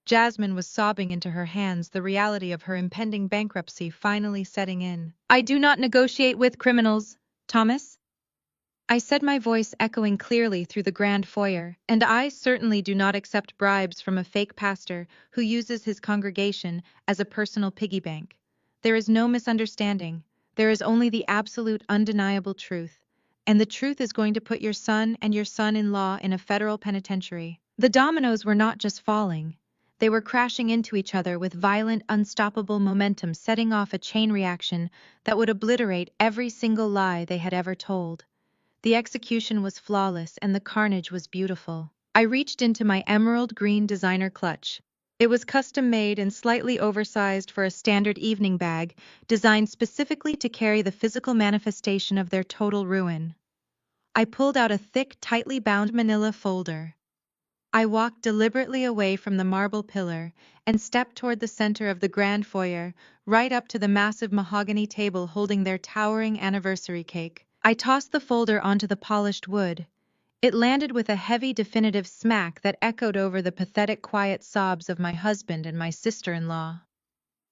Speaker 1: Jasmine was sobbing into her hands, the reality of her impending bankruptcy finally setting in. "I do not negotiate with criminals, Thomas," I said, my voice echoing clearly through the grand foyer, "and I certainly do not accept bribes from a fake pastor who uses his congregation as a personal piggy bank. There is no misunderstanding. There is only the absolute, undeniable truth. And the truth is going to put your son and your son-in-law in a federal penitentiary." The dominoes were not just falling. They were crashing into each other with violent, unstoppable momentum, setting off a chain reaction that would obliterate every single lie they had ever told. The execution was flawless and the carnage was beautiful. I reached into my emerald green designer clutch. It was custom-made and slightly oversized for a standard evening bag, designed specifically to carry the physical manifestation of their total ruin. I pulled out a thick, tightly bound manila folder. I walked deliberately away from the marble pillar and stepped toward the center of the grand foyer, right up to the massive mahogany table holding their towering anniversary cake. I tossed the folder onto the polished wood. It landed with a heavy, definitive smack that echoed over the pathetic, quiet sobs of my husband and my sister-in-law.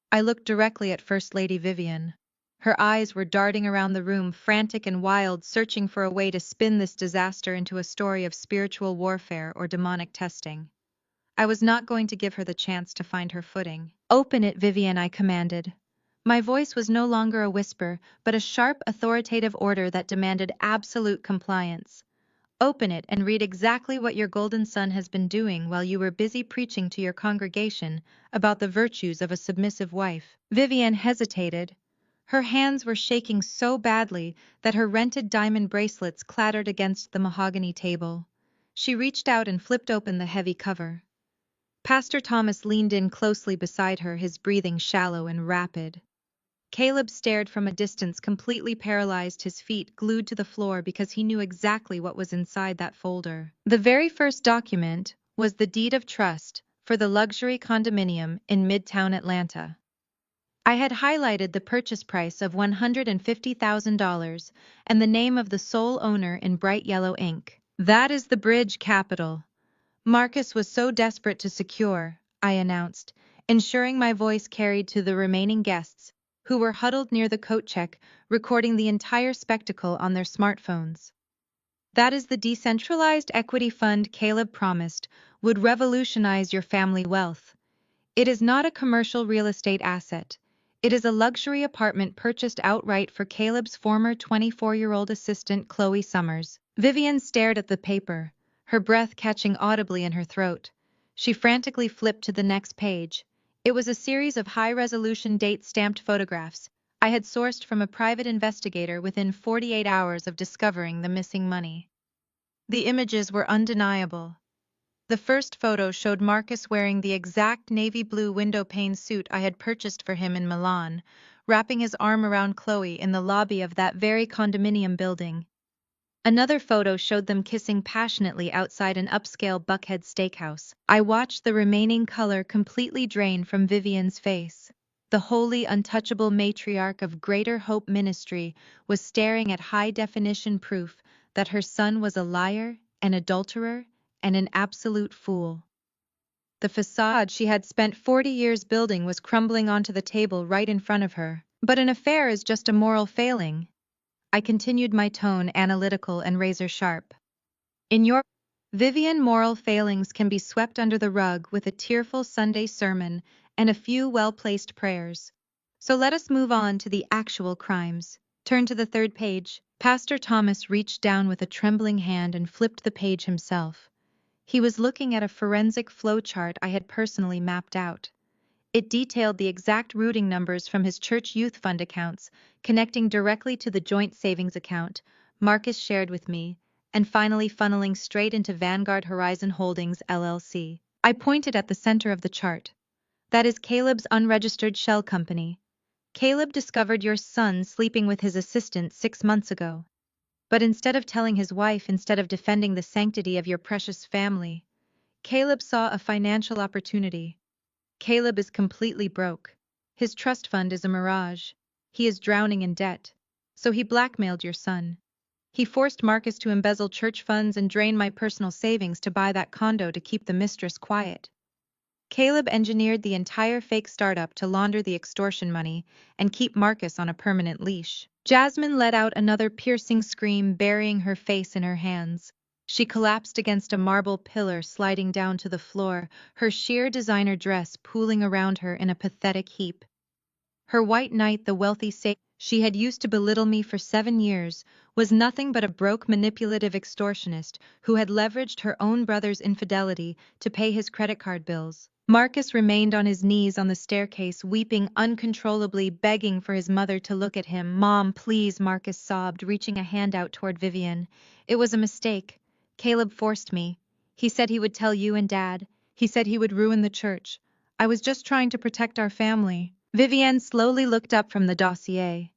Speaker 1: I looked directly at First Lady Vivian. Her eyes were darting around the room, frantic and wild, searching for a way to spin this disaster into a story of spiritual warfare or demonic testing. I was not going to give her the chance to find her footing. "Open it, Vivian," I commanded. My voice was no longer a whisper, but a sharp, authoritative order that demanded absolute compliance. "Open it and read exactly what your golden son has been doing while you were busy preaching to your congregation about the virtues of a submissive wife." Vivian hesitated. Her hands were shaking so badly that her rented diamond bracelets clattered against the mahogany table. She reached out and flipped open the heavy cover. Pastor Thomas leaned in closely beside her, his breathing shallow and rapid. Caleb stared from a distance, completely paralyzed, his feet glued to the floor because he knew exactly what was inside that folder. The very first document was the deed of trust for the luxury condominium in Midtown Atlanta. I had highlighted the purchase price of $150,000 and the name of the sole owner in bright yellow ink. "That is the Bridge Capital. Marcus was so desperate to secure, I announced, ensuring my voice carried to the remaining guests, who were huddled near the coat check, recording the entire spectacle on their smartphones. That is the decentralized equity fund Caleb promised would revolutionize your family wealth. It is not a commercial real estate asset. It is a luxury apartment purchased outright for Caleb's former 24-year-old assistant Chloe Summers. Vivian stared at the paper, her breath catching audibly in her throat. She frantically flipped to the next page. It was a series of high-resolution date-stamped photographs I had sourced from a private investigator within 48 hours of discovering the missing money. The images were undeniable. The first photo showed Marcus wearing the exact navy blue windowpane suit I had purchased for him in Milan, wrapping his arm around Chloe in the lobby of that very condominium building. Another photo showed them kissing passionately outside an upscale Buckhead steakhouse. I watched the remaining color completely drain from Vivian's face. The wholly untouchable matriarch of Greater Hope Ministry was staring at high-definition proof that her son was a liar, an adulterer, and an absolute fool. The facade she had spent 40 years building was crumbling onto the table right in front of her. But an affair is just a moral failing. I continued, my tone analytical and razor-sharp. In your Vivian, moral failings can be swept under the rug with a tearful Sunday sermon and a few well-placed prayers. So let us move on to the actual crimes. Turn to the third page. Pastor Thomas reached down with a trembling hand and flipped the page himself. He was looking at a forensic flowchart I had personally mapped out. It detailed the exact routing numbers from his church youth fund accounts, connecting directly to the joint savings account Marcus shared with me, and finally funneling straight into Vanguard Horizon Holdings LLC. I pointed at the center of the chart. That is Caleb's unregistered shell company. Caleb discovered your son sleeping with his assistant 6 months ago. But instead of telling his wife, instead of defending the sanctity of your precious family, Caleb saw a financial opportunity. Caleb is completely broke. His trust fund is a mirage. He is drowning in debt. So he blackmailed your son. He forced Marcus to embezzle church funds and drain my personal savings to buy that condo to keep the mistress quiet. Caleb engineered the entire fake startup to launder the extortion money and keep Marcus on a permanent leash. Jasmine let out another piercing scream, burying her face in her hands. She collapsed against a marble pillar, sliding down to the floor, her sheer designer dress pooling around her in a pathetic heap. Her white knight, the wealthy sage she had used to belittle me for 7 years, was nothing but a broke, manipulative extortionist who had leveraged her own brother's infidelity to pay his credit card bills. Marcus remained on his knees on the staircase, weeping uncontrollably, begging for his mother to look at him. "Mom, please," Marcus sobbed, reaching a hand out toward Vivian. "It was a mistake. Caleb forced me. He said he would tell you and Dad. He said he would ruin the church. I was just trying to protect our family." Vivian slowly looked up from the dossier.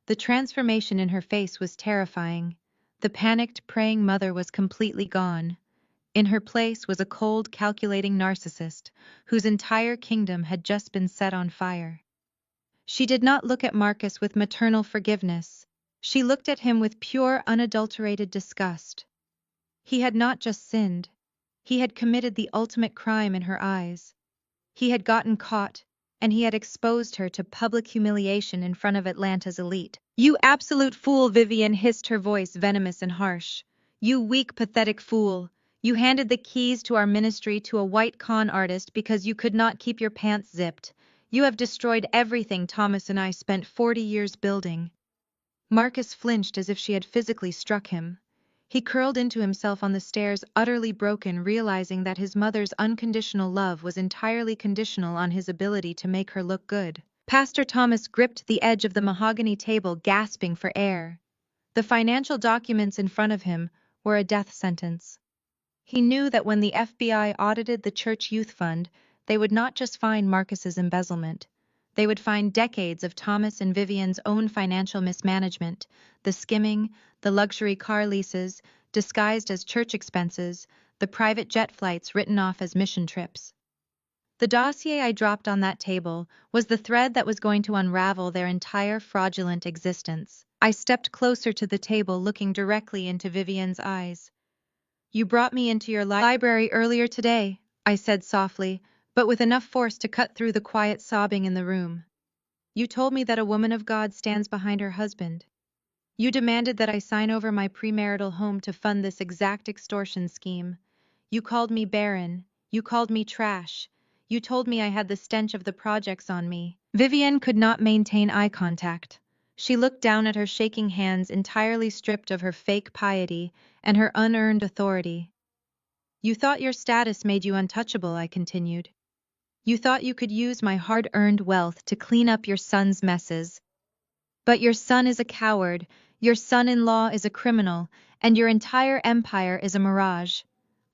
Speaker 1: The transformation in her face was terrifying. The panicked, praying mother was completely gone. In her place was a cold, calculating narcissist, whose entire kingdom had just been set on fire. She did not look at Marcus with maternal forgiveness. She looked at him with pure, unadulterated disgust. He had not just sinned. He had committed the ultimate crime in her eyes. He had gotten caught, and he had exposed her to public humiliation in front of Atlanta's elite. "You absolute fool," Vivian hissed, her voice venomous and harsh. "You weak, pathetic fool. You handed the keys to our ministry to a white con artist because you could not keep your pants zipped. You have destroyed everything Thomas and I spent 40 years building." Marcus flinched as if she had physically struck him. He curled into himself on the stairs, utterly broken, realizing that his mother's unconditional love was entirely conditional on his ability to make her look good. Pastor Thomas gripped the edge of the mahogany table, gasping for air. The financial documents in front of him were a death sentence. He knew that when the FBI audited the church youth fund, they would not just find Marcus's embezzlement. They would find decades of Thomas and Vivian's own financial mismanagement, the skimming, the luxury car leases, disguised as church expenses, the private jet flights written off as mission trips. The dossier I dropped on that table was the thread that was going to unravel their entire fraudulent existence. I stepped closer to the table, looking directly into Vivian's eyes. You brought me into your library earlier today, I said softly, but with enough force to cut through the quiet sobbing in the room. You told me that a woman of God stands behind her husband. You demanded that I sign over my premarital home to fund this exact extortion scheme. You called me barren. You called me trash. You told me I had the stench of the projects on me. Vivienne could not maintain eye contact. She looked down at her shaking hands, entirely stripped of her fake piety and her unearned authority. You thought your status made you untouchable, I continued. You thought you could use my hard-earned wealth to clean up your son's messes. But your son is a coward, your son-in-law is a criminal, and your entire empire is a mirage.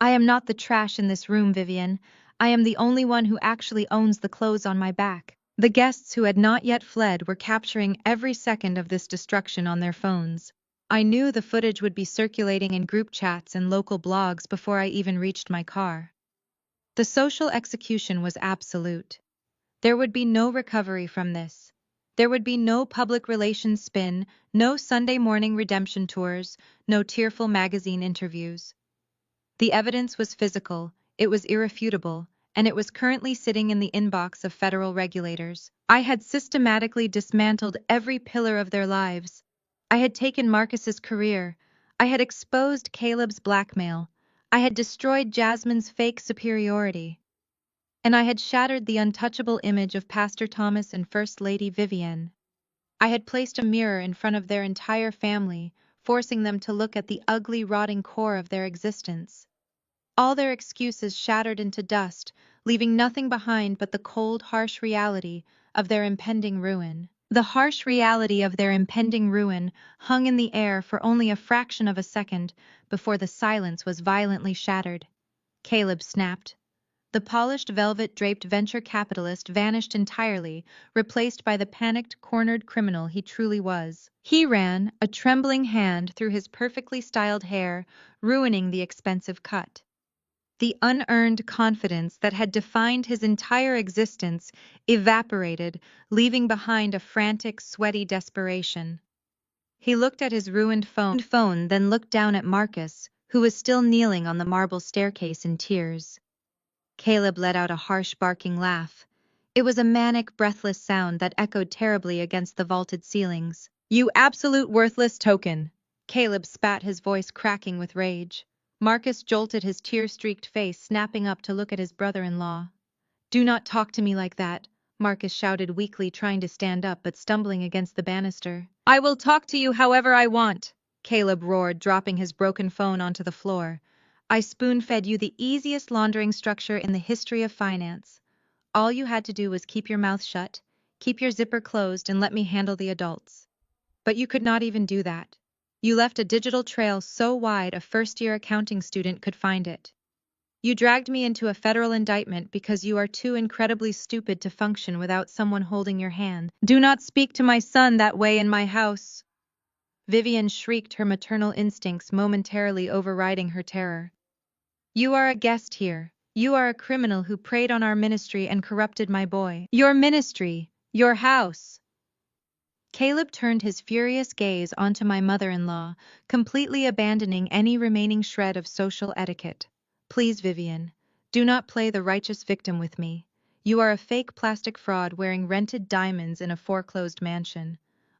Speaker 1: I am not the trash in this room, Vivienne. I am the only one who actually owns the clothes on my back. The guests who had not yet fled were capturing every second of this destruction on their phones. I knew the footage would be circulating in group chats and local blogs before I even reached my car. The social execution was absolute. There would be no recovery from this. There would be no public relations spin, no Sunday morning redemption tours, no tearful magazine interviews. The evidence was physical, it was irrefutable, and it was currently sitting in the inbox of federal regulators. I had systematically dismantled every pillar of their lives. I had taken Marcus's career. I had exposed Caleb's blackmail. I had destroyed Jasmine's fake superiority. And I had shattered the untouchable image of Pastor Thomas and First Lady Vivienne. I had placed a mirror in front of their entire family, forcing them to look at the ugly, rotting core of their existence. All their excuses shattered into dust, leaving nothing behind but the cold, harsh reality of their impending ruin. The harsh reality of their impending ruin hung in the air for only a fraction of a second before the silence was violently shattered. Caleb snapped. The polished velvet-draped venture capitalist vanished entirely, replaced by the panicked, cornered criminal he truly was. He ran, a trembling hand through his perfectly styled hair, ruining the expensive cut. The unearned confidence that had defined his entire existence evaporated, leaving behind a frantic, sweaty desperation. He looked at his ruined phone, then looked down at Marcus, who was still kneeling on the marble staircase in tears. Caleb let out a harsh barking laugh. It was a manic, breathless sound that echoed terribly against the vaulted ceilings. "You absolute worthless token!" Caleb spat, his voice cracking with rage. Marcus jolted his tear-streaked face, snapping up to look at his brother-in-law. "Do not talk to me like that," Marcus shouted weakly, trying to stand up but stumbling against the banister. "I will talk to you however I want," Caleb roared, dropping his broken phone onto the floor. "I spoon-fed you the easiest laundering structure in the history of finance. All you had to do was keep your mouth shut, keep your zipper closed, and let me handle the adults. But you could not even do that. You left a digital trail so wide a first-year accounting student could find it. You dragged me into a federal indictment because you are too incredibly stupid to function without someone holding your hand. Do not speak to my son that way in my house." Vivienne shrieked, her maternal instincts momentarily overriding her terror. "You are a guest here. You are a criminal who preyed on our ministry and corrupted my boy. Your ministry! Your house!" Caleb turned his furious gaze onto my mother-in-law, completely abandoning any remaining shred of social etiquette. "Please, Vivienne, do not play the righteous victim with me. You are a fake plastic fraud wearing rented diamonds in a foreclosed mansion.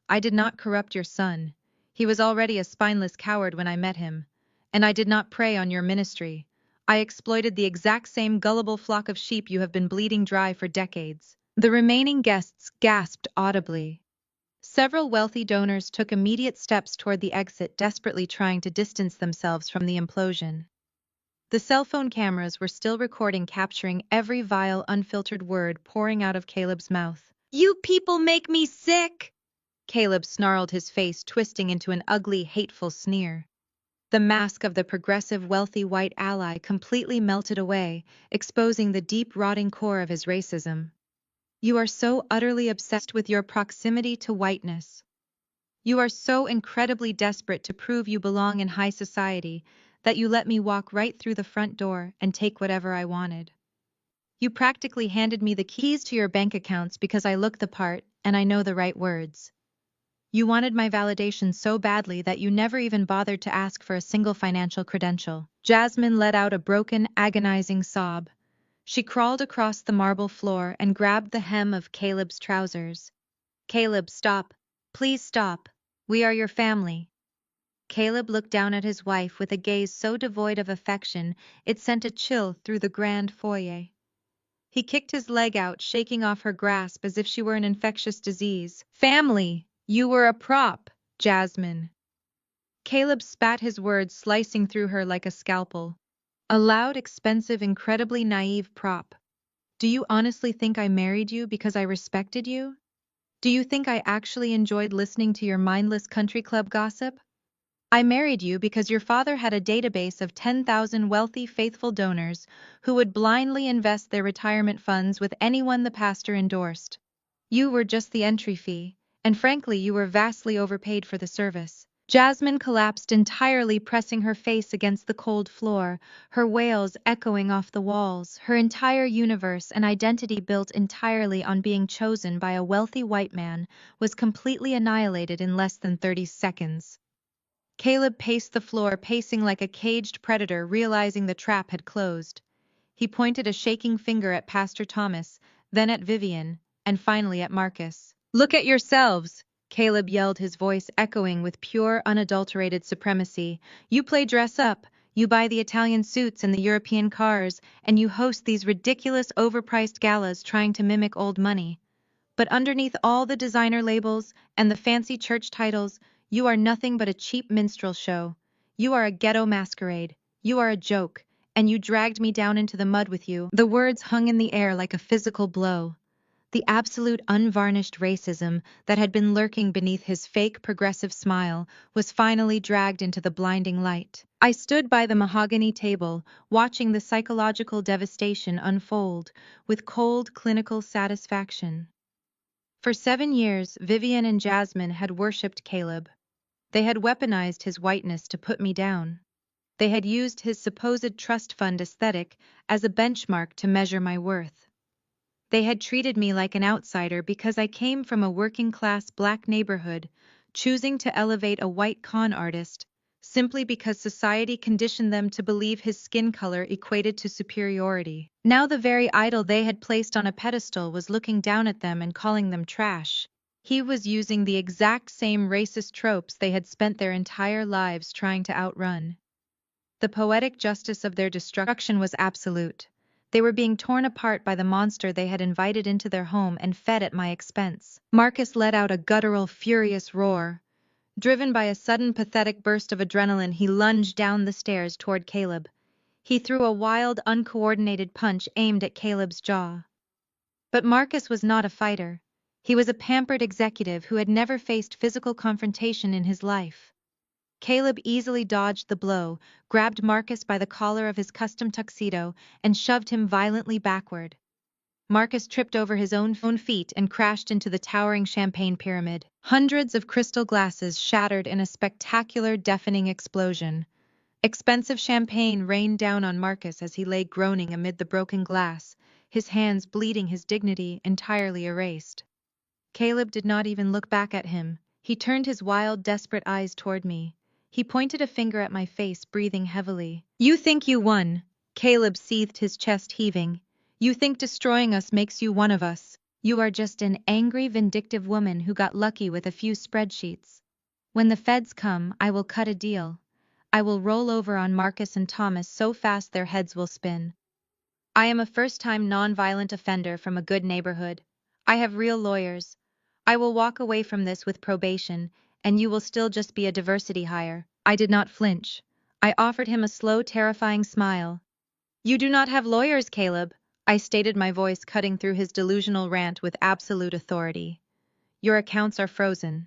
Speaker 1: I did not corrupt your son. He was already a spineless coward when I met him. And I did not prey on your ministry. I exploited the exact same gullible flock of sheep you have been bleeding dry for decades." The remaining guests gasped audibly. Several wealthy donors took immediate steps toward the exit, desperately trying to distance themselves from the implosion. The cell phone cameras were still recording, capturing every vile, unfiltered word pouring out of Caleb's mouth. "You people make me sick!" Caleb snarled, his face twisting into an ugly, hateful sneer. The mask of the progressive, wealthy white ally completely melted away, exposing the deep, rotting core of his racism. "You are so utterly obsessed with your proximity to whiteness. You are so incredibly desperate to prove you belong in high society that you let me walk right through the front door and take whatever I wanted. You practically handed me the keys to your bank accounts because I look the part and I know the right words. You wanted my validation so badly that you never even bothered to ask for a single financial credential. Jasmine let out a broken, agonizing sob. She crawled across the marble floor and grabbed the hem of Caleb's trousers. Caleb, stop. Please stop. We are your family. Caleb looked down at his wife with a gaze so devoid of affection it sent a chill through the grand foyer. He kicked his leg out, shaking off her grasp as if she were an infectious disease. Family! You were a prop, Jasmine. Caleb spat his words, slicing through her like a scalpel. A loud, expensive, incredibly naive prop. Do you honestly think I married you because I respected you? Do you think I actually enjoyed listening to your mindless country club gossip? I married you because your father had a database of 10,000 wealthy, faithful donors who would blindly invest their retirement funds with anyone the pastor endorsed. You were just the entry fee, and frankly, you were vastly overpaid for the service. Jasmine collapsed entirely, pressing her face against the cold floor, her wails echoing off the walls, her entire universe and identity built entirely on being chosen by a wealthy white man was completely annihilated in less than 30 seconds. Caleb paced the floor, pacing like a caged predator, realizing the trap had closed. He pointed a shaking finger at Pastor Thomas, then at Vivian, and finally at Marcus. Look at yourselves! Caleb yelled, his voice echoing with pure, unadulterated supremacy. You play dress up, you buy the Italian suits and the European cars, and you host these ridiculous overpriced galas trying to mimic old money. But underneath all the designer labels and the fancy church titles, you are nothing but a cheap minstrel show. You are a ghetto masquerade. You are a joke, and you dragged me down into the mud with you. The words hung in the air like a physical blow. The absolute unvarnished racism that had been lurking beneath his fake progressive smile was finally dragged into the blinding light. I stood by the mahogany table, watching the psychological devastation unfold with cold, clinical satisfaction. For 7 years, Vivian and Jasmine had worshipped Caleb. They had weaponized his whiteness to put me down. They had used his supposed trust fund aesthetic as a benchmark to measure my worth. They had treated me like an outsider because I came from a working-class black neighborhood, choosing to elevate a white con artist simply because society conditioned them to believe his skin color equated to superiority. Now the very idol they had placed on a pedestal was looking down at them and calling them trash. He was using the exact same racist tropes they had spent their entire lives trying to outrun. The poetic justice of their destruction was absolute. They were being torn apart by the monster they had invited into their home and fed at my expense. Marcus let out a guttural, furious roar. Driven by a sudden, pathetic burst of adrenaline, he lunged down the stairs toward Caleb. He threw a wild, uncoordinated punch aimed at Caleb's jaw. But Marcus was not a fighter. He was a pampered executive who had never faced physical confrontation in his life. Caleb easily dodged the blow, grabbed Marcus by the collar of his custom tuxedo, and shoved him violently backward. Marcus tripped over his own feet and crashed into the towering champagne pyramid. Hundreds of crystal glasses shattered in a spectacular, deafening explosion. Expensive champagne rained down on Marcus as he lay groaning amid the broken glass, his hands bleeding, his dignity entirely erased. Caleb did not even look back at him. He turned his wild, desperate eyes toward me. He pointed a finger at my face, breathing heavily. You think you won. Caleb seethed, his chest heaving. You think destroying us makes you one of us. You are just an angry, vindictive woman who got lucky with a few spreadsheets. When the feds come, I will cut a deal. I will roll over on Marcus and Thomas so fast their heads will spin. I am a first-time non-violent offender from a good neighborhood. I have real lawyers. I will walk away from this with probation, and you will still just be a diversity hire. I did not flinch. I offered him a slow, terrifying smile. You do not have lawyers, Caleb, I stated, my voice cutting through his delusional rant with absolute authority. Your accounts are frozen.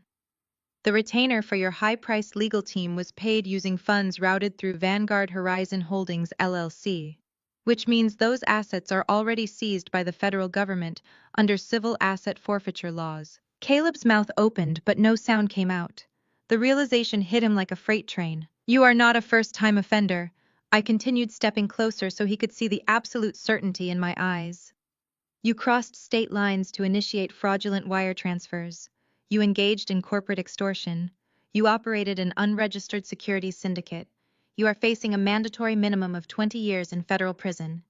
Speaker 1: The retainer for your high-priced legal team was paid using funds routed through Vanguard Horizon Holdings LLC, which means those assets are already seized by the federal government under civil asset forfeiture laws. Caleb's mouth opened, but no sound came out. The realization hit him like a freight train. You are not a first-time offender. I continued, stepping closer so he could see the absolute certainty in my eyes. You crossed state lines to initiate fraudulent wire transfers. You engaged in corporate extortion. You operated an unregistered securities syndicate. You are facing a mandatory minimum of 20 years in federal prison.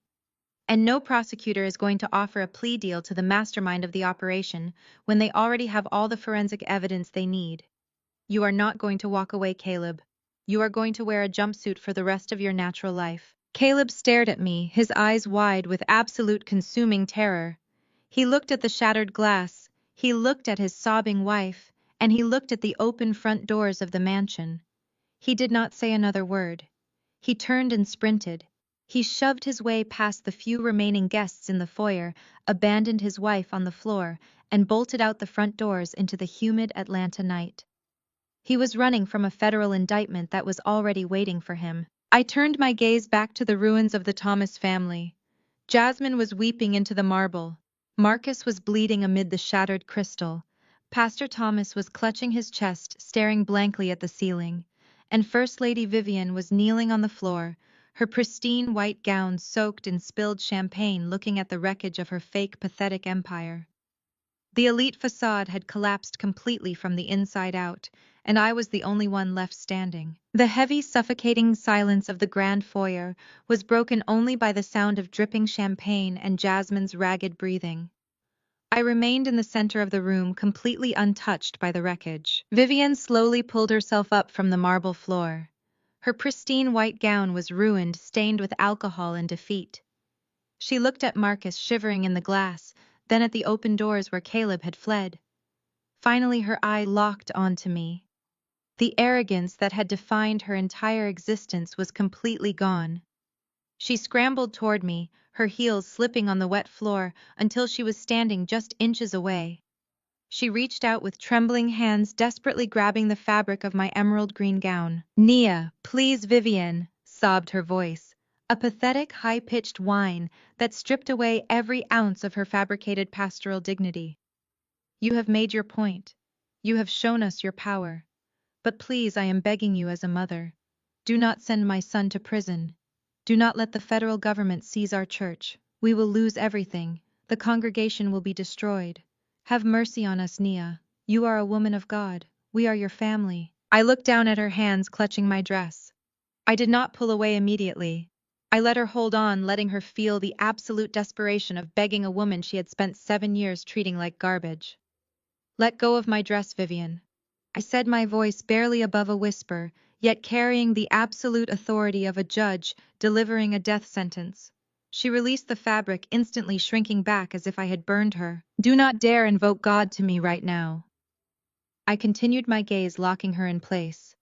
Speaker 1: And no prosecutor is going to offer a plea deal to the mastermind of the operation when they already have all the forensic evidence they need. You are not going to walk away, Caleb. You are going to wear a jumpsuit for the rest of your natural life. Caleb stared at me, his eyes wide with absolute consuming terror. He looked at the shattered glass, he looked at his sobbing wife, and he looked at the open front doors of the mansion. He did not say another word. He turned and sprinted. He shoved his way past the few remaining guests in the foyer, abandoned his wife on the floor, and bolted out the front doors into the humid Atlanta night. He was running from a federal indictment that was already waiting for him. I turned my gaze back to the ruins of the Thomas family. Jasmine was weeping into the marble. Marcus was bleeding amid the shattered crystal. Pastor Thomas was clutching his chest, staring blankly at the ceiling. And First Lady Vivian was kneeling on the floor, her pristine white gown soaked in spilled champagne, looking at the wreckage of her fake, pathetic empire. The elite facade had collapsed completely from the inside out, and I was the only one left standing. The heavy, suffocating silence of the grand foyer was broken only by the sound of dripping champagne and Jasmine's ragged breathing. I remained in the center of the room, completely untouched by the wreckage. Vivian slowly pulled herself up from the marble floor. Her pristine white gown was ruined, stained with alcohol and defeat. She looked at Marcus shivering in the glass, then at the open doors where Caleb had fled. Finally, her eye locked onto me. The arrogance that had defined her entire existence was completely gone. She scrambled toward me, her heels slipping on the wet floor until she was standing just inches away. She reached out with trembling hands, desperately grabbing the fabric of my emerald green gown. "Nia, please, Vivian," sobbed her voice, a pathetic, high-pitched whine that stripped away every ounce of her fabricated pastoral dignity. "You have made your point. You have shown us your power. But please, I am begging you as a mother. Do not send my son to prison. Do not let the federal government seize our church. We will lose everything. The congregation will be destroyed. Have mercy on us, Nia. You are a woman of God. We are your family." I looked down at her hands clutching my dress. I did not pull away immediately. I let her hold on, letting her feel the absolute desperation of begging a woman she had spent 7 years treating like garbage. "Let go of my dress, Vivian," I said, my voice barely above a whisper, yet carrying the absolute authority of a judge delivering a death sentence. She released the fabric, instantly shrinking back as if I had burned her. "Do not dare invoke God to me right now." I continued my gaze, locking her in place.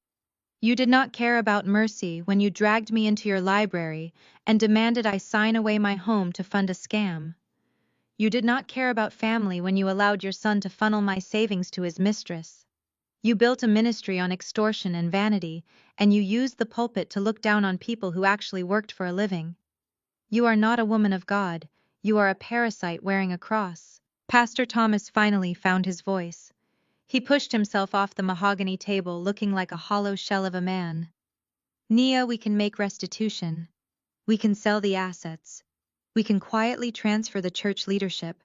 Speaker 1: "You did not care about mercy when you dragged me into your library and demanded I sign away my home to fund a scam. You did not care about family when you allowed your son to funnel my savings to his mistress. You built a ministry on extortion and vanity, and you used the pulpit to look down on people who actually worked for a living. You are not a woman of God. You are a parasite wearing a cross." Pastor Thomas finally found his voice. He pushed himself off the mahogany table, looking like a hollow shell of a man. "Nia, we can make restitution. We can sell the assets. We can quietly transfer the church leadership.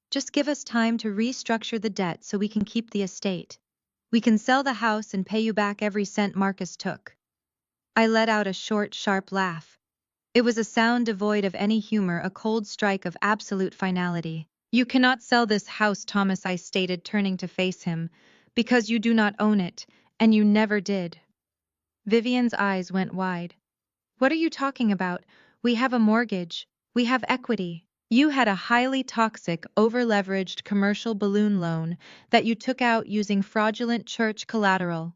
Speaker 1: Just give us time to restructure the debt so we can keep the estate. We can sell the house and pay you back every cent Marcus took." I let out a short, sharp laugh. It was a sound devoid of any humor, a cold strike of absolute finality. "You cannot sell this house, Thomas," I stated, turning to face him, "because you do not own it, and you never did." Vivian's eyes went wide. "What are you talking about? We have a mortgage. We have equity. You had a highly toxic, over-leveraged commercial balloon loan that you took out using fraudulent church collateral."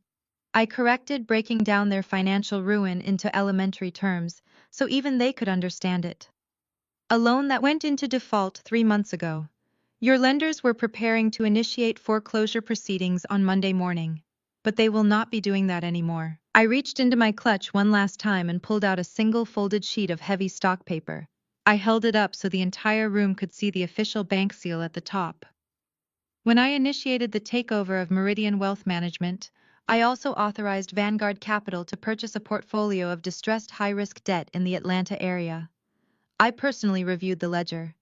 Speaker 1: I corrected, breaking down their financial ruin into elementary terms, so even they could understand it. "A loan that went into default 3 months ago. Your lenders were preparing to initiate foreclosure proceedings on Monday morning, but they will not be doing that anymore." I reached into my clutch one last time and pulled out a single folded sheet of heavy stock paper. I held it up so the entire room could see the official bank seal at the top. "When I initiated the takeover of Meridian Wealth Management, I also authorized Vanguard Capital to purchase a portfolio of distressed high-risk debt in the Atlanta area. I personally reviewed the ledger.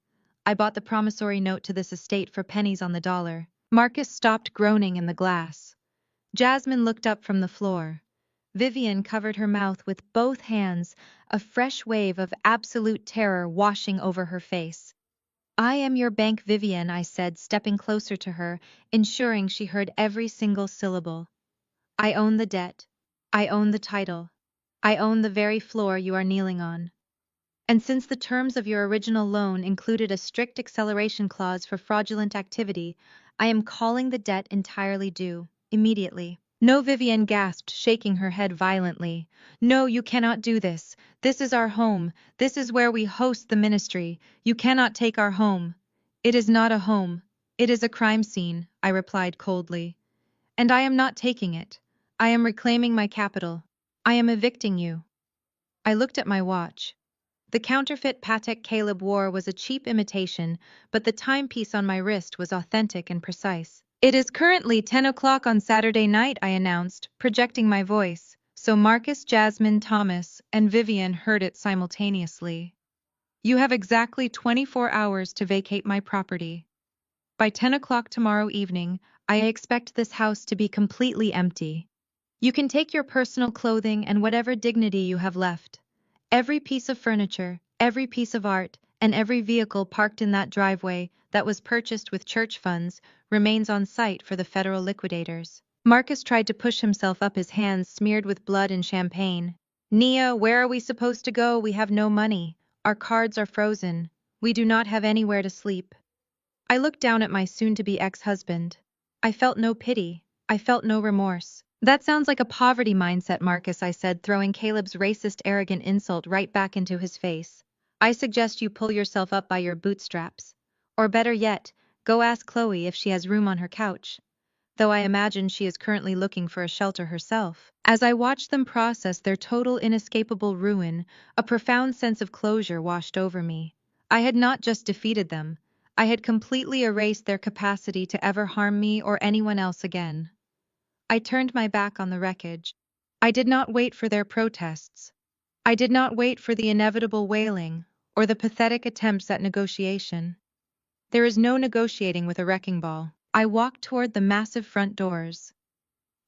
Speaker 1: I bought the promissory note to this estate for pennies on the dollar. Marcus stopped groaning in the glass. Jasmine looked up from the floor. Vivian covered her mouth with both hands, a fresh wave of absolute terror washing over her face. "I am your bank, Vivian," I said, stepping closer to her, ensuring she heard every single syllable. "I own the debt. I own the title. I own the very floor you are kneeling on. And since the terms of your original loan included a strict acceleration clause for fraudulent activity, I am calling the debt entirely due, immediately." "No," Vivian gasped, shaking her head violently. "No, you cannot do this. This is our home. This is where we host the ministry. You cannot take our home." "It is not a home. It is a crime scene," I replied coldly. "And I am not taking it. I am reclaiming my capital. I am evicting you." I looked at my watch. The counterfeit Patek Caleb wore was a cheap imitation, but the timepiece on my wrist was authentic and precise. "It is currently 10 o'clock on Saturday night," I announced, projecting my voice, so Marcus, Jasmine, Thomas, and Vivian heard it simultaneously. "You have exactly 24 hours to vacate my property. By 10 o'clock tomorrow evening, I expect this house to be completely empty. You can take your personal clothing and whatever dignity you have left. Every piece of furniture, every piece of art, and every vehicle parked in that driveway that was purchased with church funds remains on site for the federal liquidators." Marcus tried to push himself up, his hands smeared with blood and champagne. "Nia, where are we supposed to go? We have no money. Our cards are frozen. We do not have anywhere to sleep." I looked down at my soon-to-be ex-husband. I felt no pity. I felt no remorse. "That sounds like a poverty mindset, Marcus," I said, throwing Caleb's racist, arrogant insult right back into his face. "I suggest you pull yourself up by your bootstraps. Or better yet, go ask Chloe if she has room on her couch. Though I imagine she is currently looking for a shelter herself." As I watched them process their total inescapable ruin, a profound sense of closure washed over me. I had not just defeated them. I had completely erased their capacity to ever harm me or anyone else again. I turned my back on the wreckage. I did not wait for their protests. I did not wait for the inevitable wailing or the pathetic attempts at negotiation. There is no negotiating with a wrecking ball. I walked toward the massive front doors.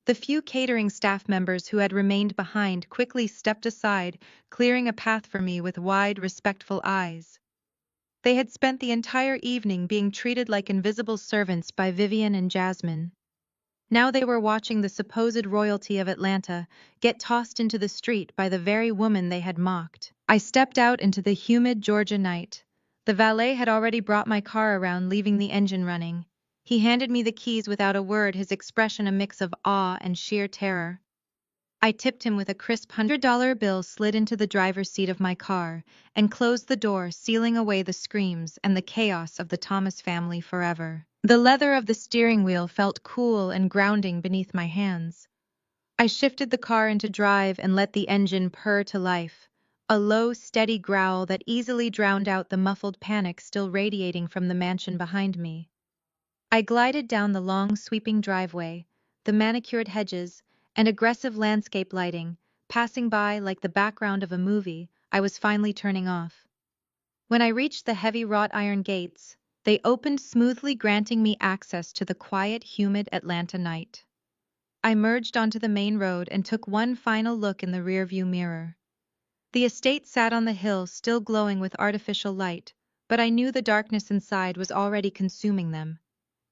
Speaker 1: The few catering staff members who had remained behind quickly stepped aside, clearing a path for me with wide, respectful eyes. They had spent the entire evening being treated like invisible servants by Vivian and Jasmine. Now they were watching the supposed royalty of Atlanta get tossed into the street by the very woman they had mocked. I stepped out into the humid Georgia night. The valet had already brought my car around, leaving the engine running. He handed me the keys without a word, his expression a mix of awe and sheer terror. I tipped him with a crisp $100 bill, slid into the driver's seat of my car, and closed the door, sealing away the screams and the chaos of the Thomas family forever. The leather of the steering wheel felt cool and grounding beneath my hands. I shifted the car into drive and let the engine purr to life, a low, steady growl that easily drowned out the muffled panic still radiating from the mansion behind me. I glided down the long, sweeping driveway, the manicured hedges, and aggressive landscape lighting, passing by like the background of a movie I was finally turning off. When I reached the heavy wrought iron gates, they opened smoothly, granting me access to the quiet, humid Atlanta night. I merged onto the main road and took one final look in the rearview mirror. The estate sat on the hill, still glowing with artificial light, but I knew the darkness inside was already consuming them.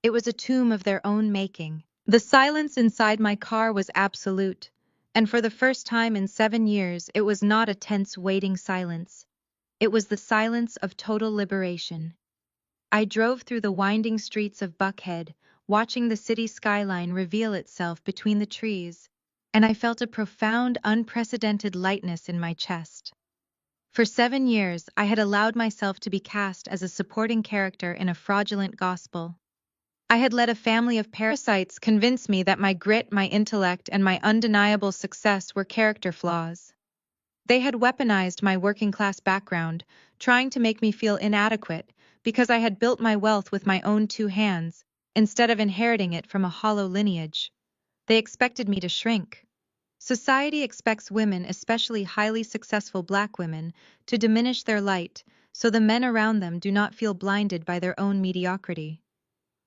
Speaker 1: It was a tomb of their own making. The silence inside my car was absolute, and for the first time in 7 years, it was not a tense, waiting silence. It was the silence of total liberation. I drove through the winding streets of Buckhead, watching the city skyline reveal itself between the trees, and I felt a profound, unprecedented lightness in my chest. For 7 years, I had allowed myself to be cast as a supporting character in a fraudulent gospel. I had let a family of parasites convince me that my grit, my intellect, and my undeniable success were character flaws. They had weaponized my working-class background, trying to make me feel inadequate because I had built my wealth with my own 2 hands, instead of inheriting it from a hollow lineage. They expected me to shrink. Society expects women, especially highly successful Black women, to diminish their light, so the men around them do not feel blinded by their own mediocrity.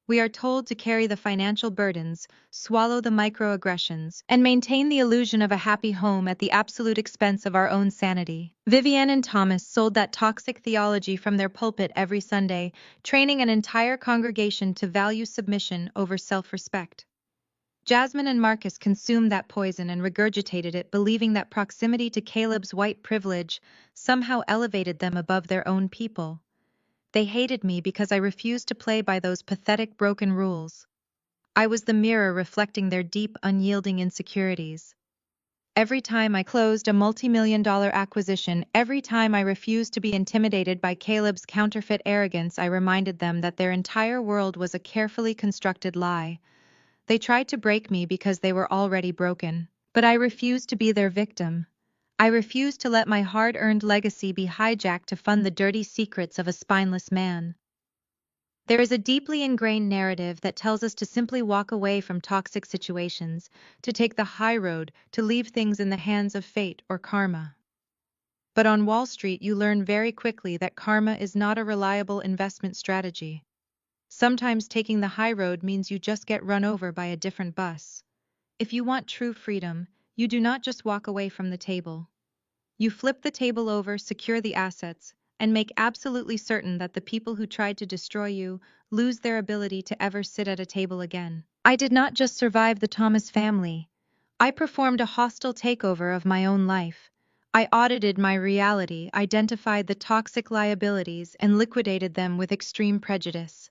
Speaker 1: We are told to carry the financial burdens, swallow the microaggressions, and maintain the illusion of a happy home at the absolute expense of our own sanity. Vivienne and Thomas sold that toxic theology from their pulpit every Sunday, training an entire congregation to value submission over self-respect. Jasmine and Marcus consumed that poison and regurgitated it, believing that proximity to Caleb's white privilege somehow elevated them above their own people. They hated me because I refused to play by those pathetic broken rules. I was the mirror reflecting their deep, unyielding insecurities. Every time I closed a multi-million-dollar acquisition, every time I refused to be intimidated by Caleb's counterfeit arrogance, I reminded them that their entire world was a carefully constructed lie. They tried to break me because they were already broken. But I refused to be their victim. I refused to let my hard-earned legacy be hijacked to fund the dirty secrets of a spineless man. There is a deeply ingrained narrative that tells us to simply walk away from toxic situations, to take the high road, to leave things in the hands of fate or karma. But on Wall Street, you learn very quickly that karma is not a reliable investment strategy. Sometimes taking the high road means you just get run over by a different bus. If you want true freedom, you do not just walk away from the table. You flip the table over, secure the assets, and make absolutely certain that the people who tried to destroy you lose their ability to ever sit at a table again. I did not just survive the Thomas family. I performed a hostile takeover of my own life. I audited my reality, identified the toxic liabilities, and liquidated them with extreme prejudice.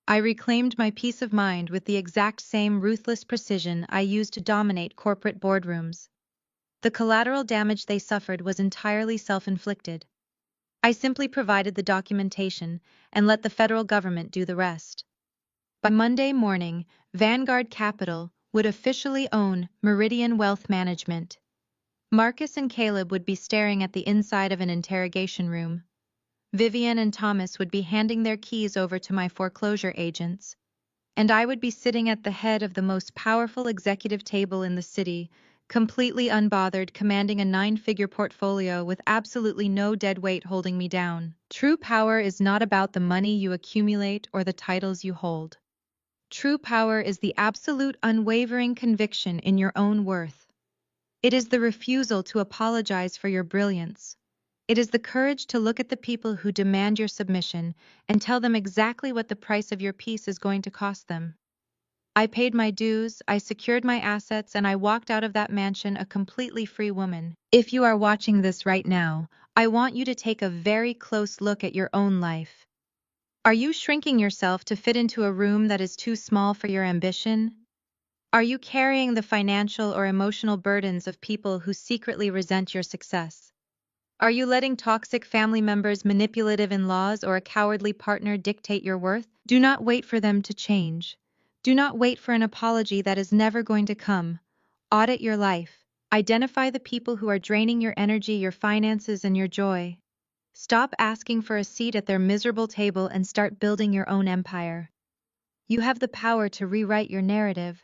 Speaker 1: I reclaimed my peace of mind with the exact same ruthless precision I used to dominate corporate boardrooms. The collateral damage they suffered was entirely self-inflicted. I simply provided the documentation and let the federal government do the rest. By Monday morning, Vanguard Capital would officially own Meridian Wealth Management. Marcus and Caleb would be staring at the inside of an interrogation room. Vivienne and Thomas would be handing their keys over to my foreclosure agents. And I would be sitting at the head of the most powerful executive table in the city, completely unbothered, commanding a 9-figure portfolio with absolutely no dead weight holding me down. True power is not about the money you accumulate or the titles you hold. True power is the absolute unwavering conviction in your own worth. It is the refusal to apologize for your brilliance. It is the courage to look at the people who demand your submission and tell them exactly what the price of your peace is going to cost them. I paid my dues, I secured my assets, and I walked out of that mansion a completely free woman. If you are watching this right now, I want you to take a very close look at your own life. Are you shrinking yourself to fit into a room that is too small for your ambition? Are you carrying the financial or emotional burdens of people who secretly resent your success? Are you letting toxic family members, manipulative in-laws, or a cowardly partner dictate your worth? Do not wait for them to change. Do not wait for an apology that is never going to come. Audit your life. Identify the people who are draining your energy, your finances, and your joy. Stop asking for a seat at their miserable table and start building your own empire. You have the power to rewrite your narrative,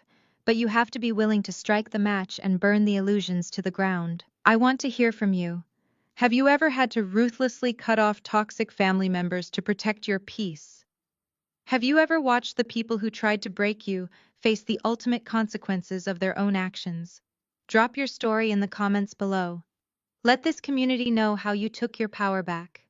Speaker 1: but you have to be willing to strike the match and burn the illusions to the ground. I want to hear from you. Have you ever had to ruthlessly cut off toxic family members to protect your peace? Have you ever watched the people who tried to break you face the ultimate consequences of their own actions? Drop your story in the comments below. Let this community know how you took your power back.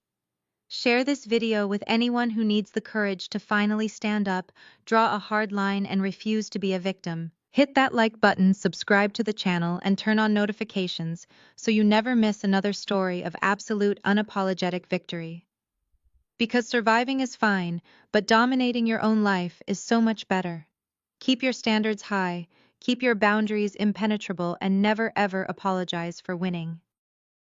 Speaker 1: Share this video with anyone who needs the courage to finally stand up, draw a hard line, and refuse to be a victim. Hit that like button, subscribe to the channel, and turn on notifications so you never miss another story of absolute unapologetic victory. Because surviving is fine, but dominating your own life is so much better. Keep your standards high, keep your boundaries impenetrable, and never ever apologize for winning.